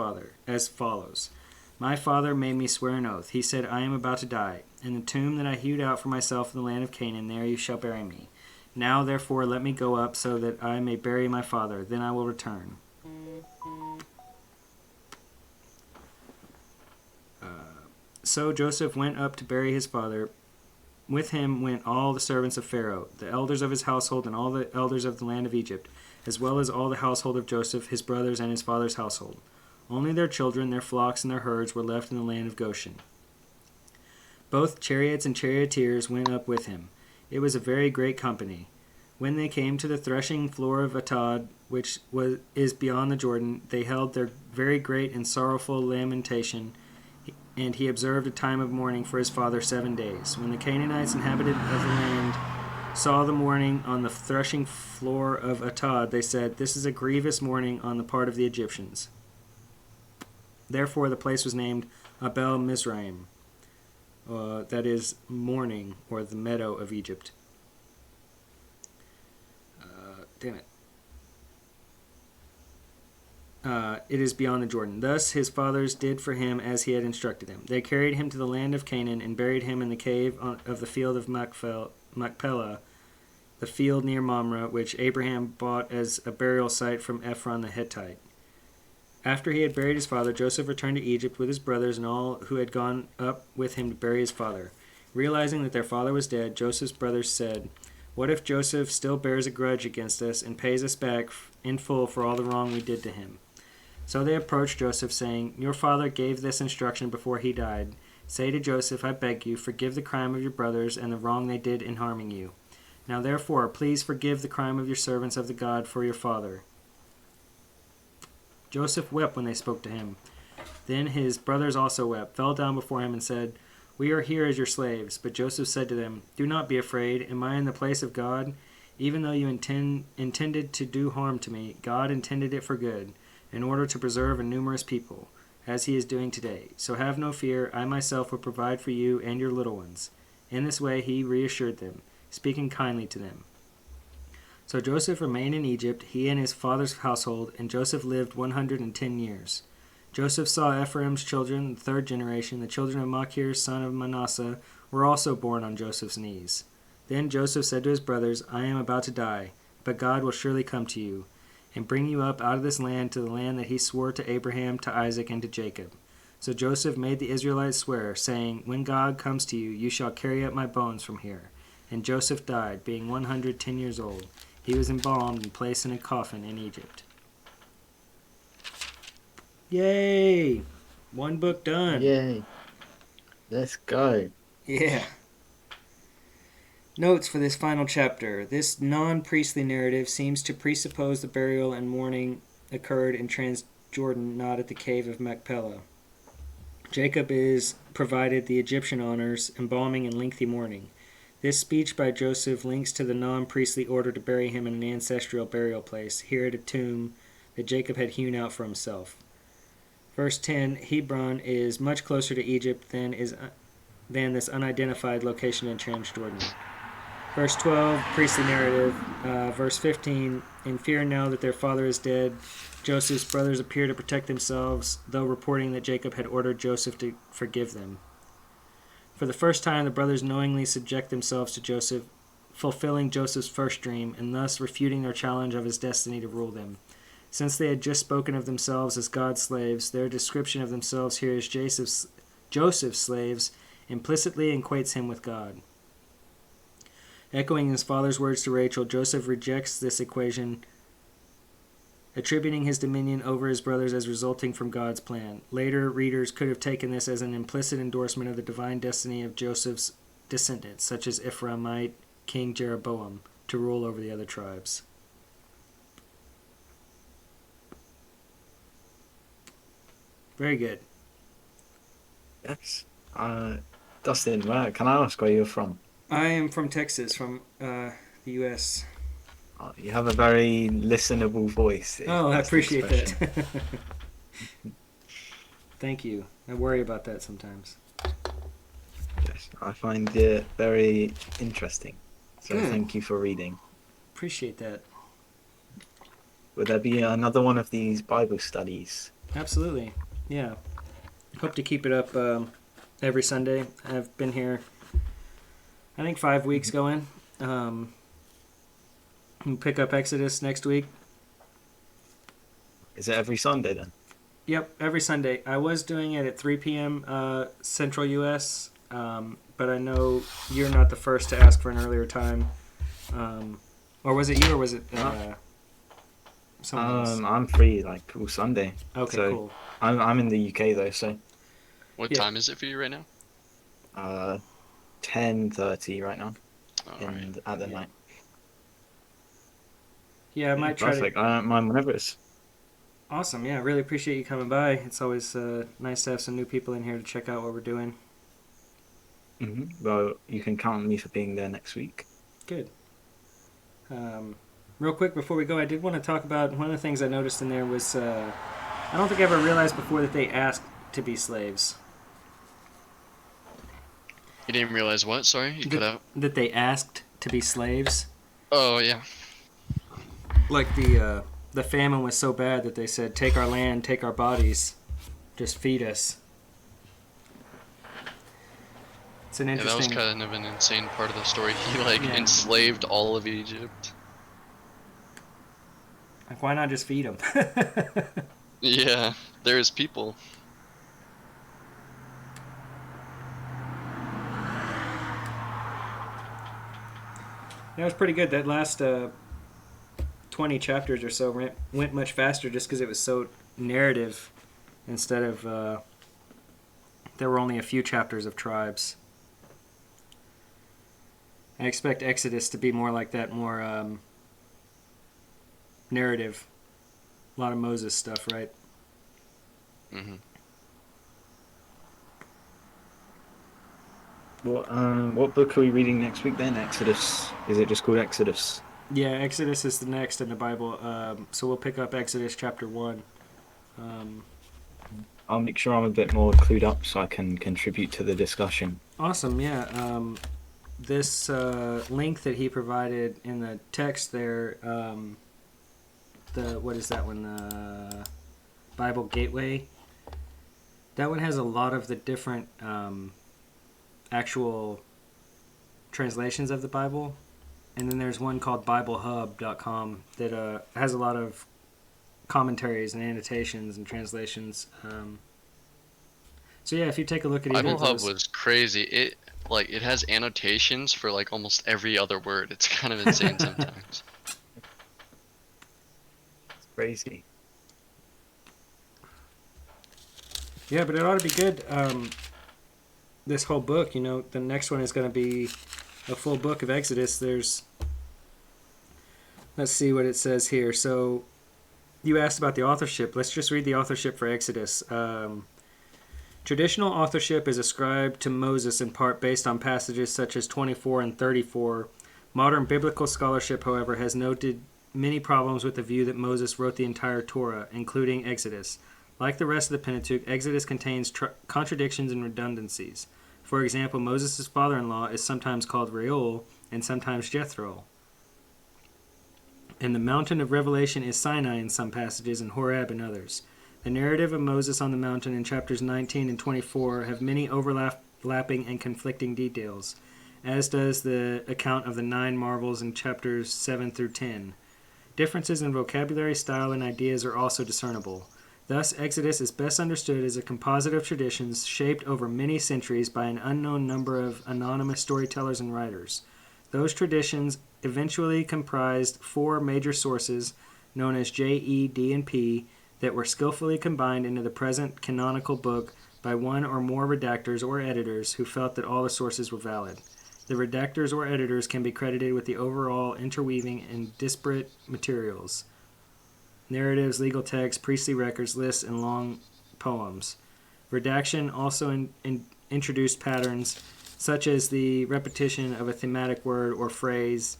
follows. My father made me swear an oath. He said, I am about to die. In the tomb that I hewed out for myself in the land of Canaan, there you shall bury me. Now, therefore, let me go up so that I may bury my father. Then I will return. So Joseph went up to bury his father. With him went all the servants of Pharaoh, the elders of his household, and all the elders of the land of Egypt, as well as all the household of Joseph, his brothers, and his father's household. Only their children, their flocks, and their herds were left in the land of Goshen. Both chariots and charioteers went up with him. It was a very great company. When they came to the threshing floor of Atad, which is beyond the Jordan, they held their very great and sorrowful lamentation, and he observed a time of mourning for his father 7 days. When the Canaanites inhabited of the land saw the mourning on the threshing floor of Atad, they said, This is a grievous mourning on the part of the Egyptians. Therefore the place was named Abel Mizraim, that is, mourning, or the meadow of Egypt. It is beyond the Jordan. Thus his fathers did for him as he had instructed them. They carried him to the land of Canaan and buried him in the cave of the field of Machpelah, the field near Mamre, which Abraham bought as a burial site from Ephron the Hittite. After he had buried his father, Joseph returned to Egypt with his brothers and all who had gone up with him to bury his father. Realizing that their father was dead, Joseph's brothers said, What if Joseph still bears a grudge against us and pays us back in full for all the wrong we did to him? So they approached Joseph, saying, Your father gave this instruction before he died. Say to Joseph, I beg you, forgive the crime of your brothers and the wrong they did in harming you. Now therefore, please forgive the crime of your servants of the God for your father. Joseph wept when they spoke to him. Then his brothers also wept, fell down before him, and said, We are here as your slaves. But Joseph said to them, Do not be afraid. Am I in the place of God? Even though you intended to do harm to me, God intended it for good, in order to preserve a numerous people, as he is doing today. So have no fear, I myself will provide for you and your little ones. In this way he reassured them, speaking kindly to them. So Joseph remained in Egypt, he and his father's household, and Joseph lived 110 years. Joseph saw Ephraim's children, the third generation, the children of Machir, son of Manasseh, were also born on Joseph's knees. Then Joseph said to his brothers, I am about to die, but God will surely come to you, and bring you up out of this land to the land that he swore to Abraham, to Isaac, and to Jacob. So Joseph made the Israelites swear, saying, When God comes to you, you shall carry up my bones from here. And Joseph died, being 110 years old. He was embalmed and placed in a coffin in Egypt. Yay! One book done. Yay. Let's go. Yeah. Notes for this final chapter. This non-priestly narrative seems to presuppose the burial and mourning occurred in Transjordan, not at the cave of Machpelah. Jacob is provided the Egyptian honors, embalming and lengthy mourning. This speech by Joseph links to the non-priestly order to bury him in an ancestral burial place, here at a tomb that Jacob had hewn out for himself. Verse 10, Hebron is much closer to Egypt than this unidentified location in Transjordan. Verse 12, priestly narrative. Verse 15, in fear now that their father is dead, Joseph's brothers appear to protect themselves, though reporting that Jacob had ordered Joseph to forgive them. For the first time, the brothers knowingly subject themselves to Joseph, fulfilling Joseph's first dream, and thus refuting their challenge of his destiny to rule them. Since they had just spoken of themselves as God's slaves, their description of themselves here as Joseph's slaves implicitly equates him with God. Echoing his father's words to Rachel, Joseph rejects this equation, attributing his dominion over his brothers as resulting from God's plan. Later, readers could have taken this as an implicit endorsement of the divine destiny of Joseph's descendants, such as Ephraimite King Jeroboam, to rule over the other tribes. Very good. Yes. Dustin, can I ask where you're from? I am from Texas, from the U.S. You have a very listenable voice. Oh, I That's the appreciate expression. that. Thank you. I worry about that sometimes. Yes, I find it very interesting. So Good. thank you for reading. Appreciate that. Would there be another one of these Bible studies? Absolutely. Yeah. Hope to keep it up every Sunday. I've been here, I think, 5 weeks going. We'll pick up Exodus next week. Is it every Sunday then? Yep, every Sunday. I was doing it at 3 p.m. Central U.S., but I know you're not the first to ask for an earlier time. Or was it you, or was it someone else? I'm free like all Sunday. Okay, so cool. I'm in the UK though, so What Yeah. time is it for you right now? 10:30 right now Alright. at the night. Yeah, I might try to... Perfect. I don't mind whenever it's. Awesome, yeah. Really appreciate you coming by. It's always nice to have some new people in here to check out what we're doing. Well, you can count on me for being there next week. Good. Real quick before we go, I did want to talk about one of the things I noticed in there was I don't think I ever realized before that they asked to be slaves. You didn't realize what? Sorry, you cut out. That they asked to be slaves. Oh yeah. Like the famine was so bad that they said, "Take our land, take our bodies, just feed us." It's an Yeah, that was interesting. kind of an insane part of the story. He Yeah. enslaved all of Egypt. Like, why not just feed them? Yeah, there's people. That was pretty good. That last 20 chapters or so went much faster just because it was so narrative instead of there were only a few chapters of tribes. I expect Exodus to be more like that, more narrative. A lot of Moses stuff, right? Hmm. What book are we reading next week then? Exodus. Is it just called Exodus? Yeah, Exodus is the next in the Bible. So we'll pick up Exodus chapter 1. I'll make sure I'm a bit more clued up so I can contribute to the discussion. Awesome, yeah. This link that he provided in the text there, what is that one? Bible Gateway. That one has a lot of the different actual translations of the Bible. And then there's one called BibleHub.com that has a lot of commentaries and annotations and translations. So yeah, if you take a look at either Bible of Hub those, was crazy. It has annotations for like almost every other word. It's kind of insane sometimes. It's crazy. yeah, but it ought to be good. This whole book, the next one is going to be a full book of Exodus. Let's see what it says here. So you asked about the authorship. Let's just read the authorship for Exodus. Traditional authorship is ascribed to Moses in part based on passages such as 24 and 34. Modern biblical scholarship, however, has noted many problems with the view that Moses wrote the entire Torah, including Exodus. Like the rest of the Pentateuch, Exodus contains contradictions and redundancies. For example, Moses' father-in-law is sometimes called Reuel and sometimes Jethro. And the mountain of Revelation is Sinai in some passages and Horeb in others. The narrative of Moses on the mountain in chapters 19 and 24 have many overlapping and conflicting details, as does the account of the 9 marvels in chapters 7 through 10. Differences in vocabulary, style, and ideas are also discernible. Thus, Exodus is best understood as a composite of traditions shaped over many centuries by an unknown number of anonymous storytellers and writers. Those traditions eventually comprised 4 major sources, known as J, E, D, and P, that were skillfully combined into the present canonical book by one or more redactors or editors who felt that all the sources were valid. The redactors or editors can be credited with the overall interweaving and disparate materials: narratives, legal texts, priestly records, lists, and long poems. Redaction also introduced patterns such as the repetition of a thematic word or phrase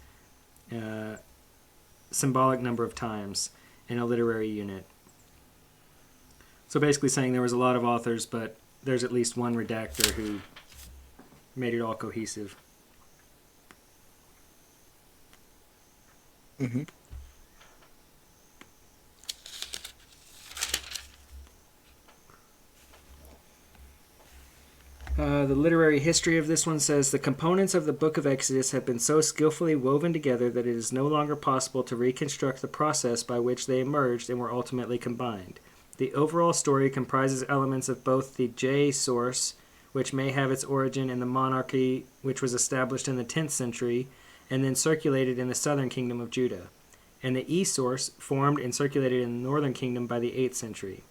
symbolic number of times in a literary unit. So basically saying there was a lot of authors, but there's at least one redactor who made it all cohesive. Mm-hmm. The literary history of this one says the components of the Book of Exodus have been so skillfully woven together that it is no longer possible to reconstruct the process by which they emerged and were ultimately combined. The overall story comprises elements of both the J source, which may have its origin in the monarchy which was established in the 10th century and then circulated in the southern kingdom of Judah, and the E source, formed and circulated in the northern kingdom by the 8th century.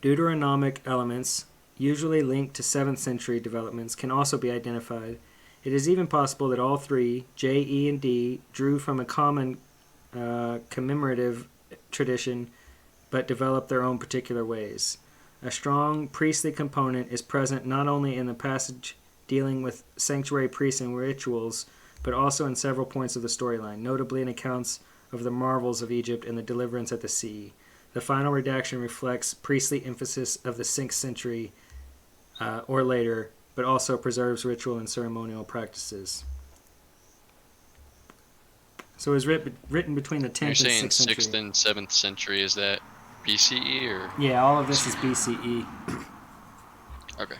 Deuteronomic elements, usually linked to 7th century developments, can also be identified. It is even possible that all 3, J, E, and D, drew from a common commemorative tradition but developed their own particular ways. A strong priestly component is present not only in the passage dealing with sanctuary priests and rituals, but also in several points of the storyline, notably in accounts of the marvels of Egypt and the deliverance at the sea. The final redaction reflects priestly emphasis of the 6th century or later, but also preserves ritual and ceremonial practices. So it was written between the 10th You're and saying 6th century. 6th and 7th century, is that BCE or? Yeah, all of this is BCE. Okay.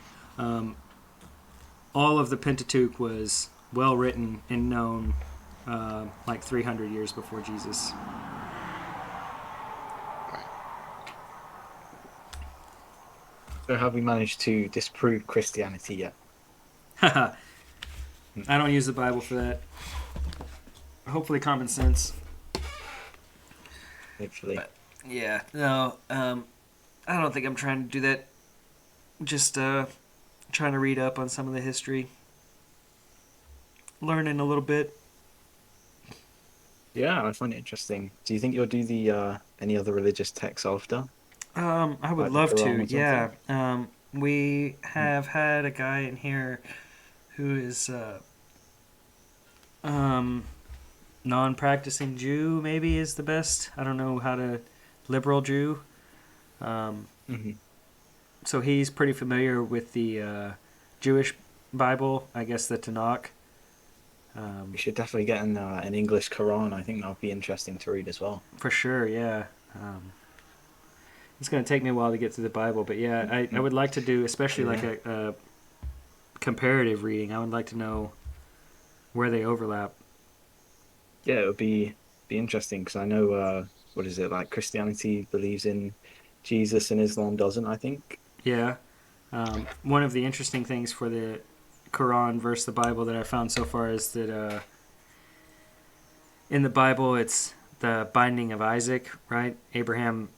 All of the Pentateuch was well written and known like 300 years before Jesus. So have we managed to disprove Christianity yet? I don't use the Bible for that. Hopefully common sense. Hopefully. But, yeah, no, I don't think I'm trying to do that. Just trying to read up on some of the history. Learning a little bit. Yeah, I find it interesting. Do you think you'll do the any other religious texts after? I would Like the love Quran to, or something? yeah. We have had a guy in here who is non-practicing Jew, maybe is the best. I don't know how to... Liberal Jew. Mm-hmm. So he's pretty familiar with the Jewish Bible, I guess the Tanakh. We should definitely get an English Quran. I think that would be interesting to read as well. For sure, yeah. It's going to take me a while to get through the Bible, but yeah, I would like to do, especially like a comparative reading. I would like to know where they overlap. Yeah, it would be interesting because I know what is it, like Christianity believes in Jesus and Islam doesn't, I think. Yeah. One of the interesting things for the Quran versus the Bible that I found so far is that in the Bible it's the binding of Isaac, right? Abraham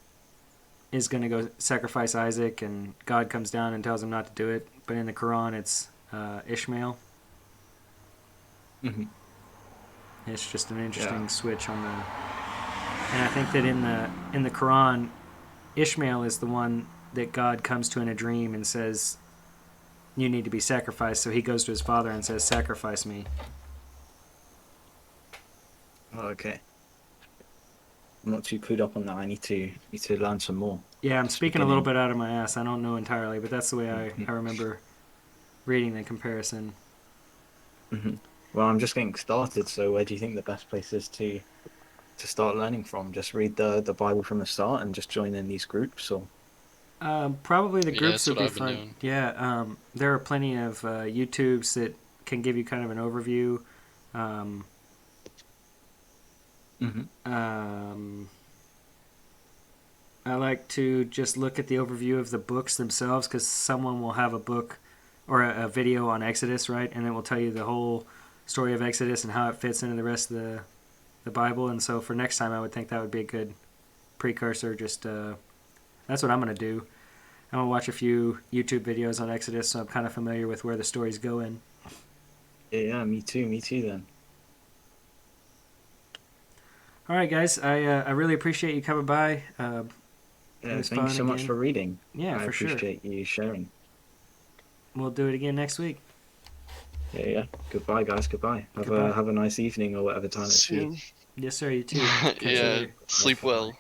is going to go sacrifice Isaac, and God comes down and tells him not to do it. But in the Quran, it's Ishmael. Hmm. It's just an interesting Yeah. switch on the. And I think that in the Quran, Ishmael is the one that God comes to in a dream and says, "You need to be sacrificed." So he goes to his father and says, "Sacrifice me." Oh, okay. I'm not too clued up on that. I need to learn some more. Yeah, I'm Just speaking a little beginning. bit out of my ass. I don't know entirely, but that's the way I Mhm. remember reading the comparison. Mhm. Well, I'm just getting started, so where do you think the best place is to start learning from? Just read the Bible from the start and just join in these groups, or Probably the Yeah, groups that's would what be I've been fun. doing. Yeah, there are plenty of YouTubes that can give you kind of an overview. Um, Mhm. um, I like to just look at the overview of the books themselves because someone will have a book or a video on Exodus, right? And it will tell you the whole story of Exodus and how it fits into the rest of the Bible. And so for next time, I would think that would be a good precursor. Just that's what I'm going to do. I'm going to watch a few YouTube videos on Exodus so I'm kind of familiar with where the story's going. Yeah, yeah, me too. Then, All right, guys, I really appreciate you coming by. It yeah, was thanks fun so much again. for reading. Yeah, I for sure. appreciate you sharing. We'll do it again next week. Yeah, yeah. Goodbye, guys. Goodbye. Goodbye. Have a nice evening or whatever time it's for you. See Yes, sir. You too. Catch you Yeah, later. sleep well.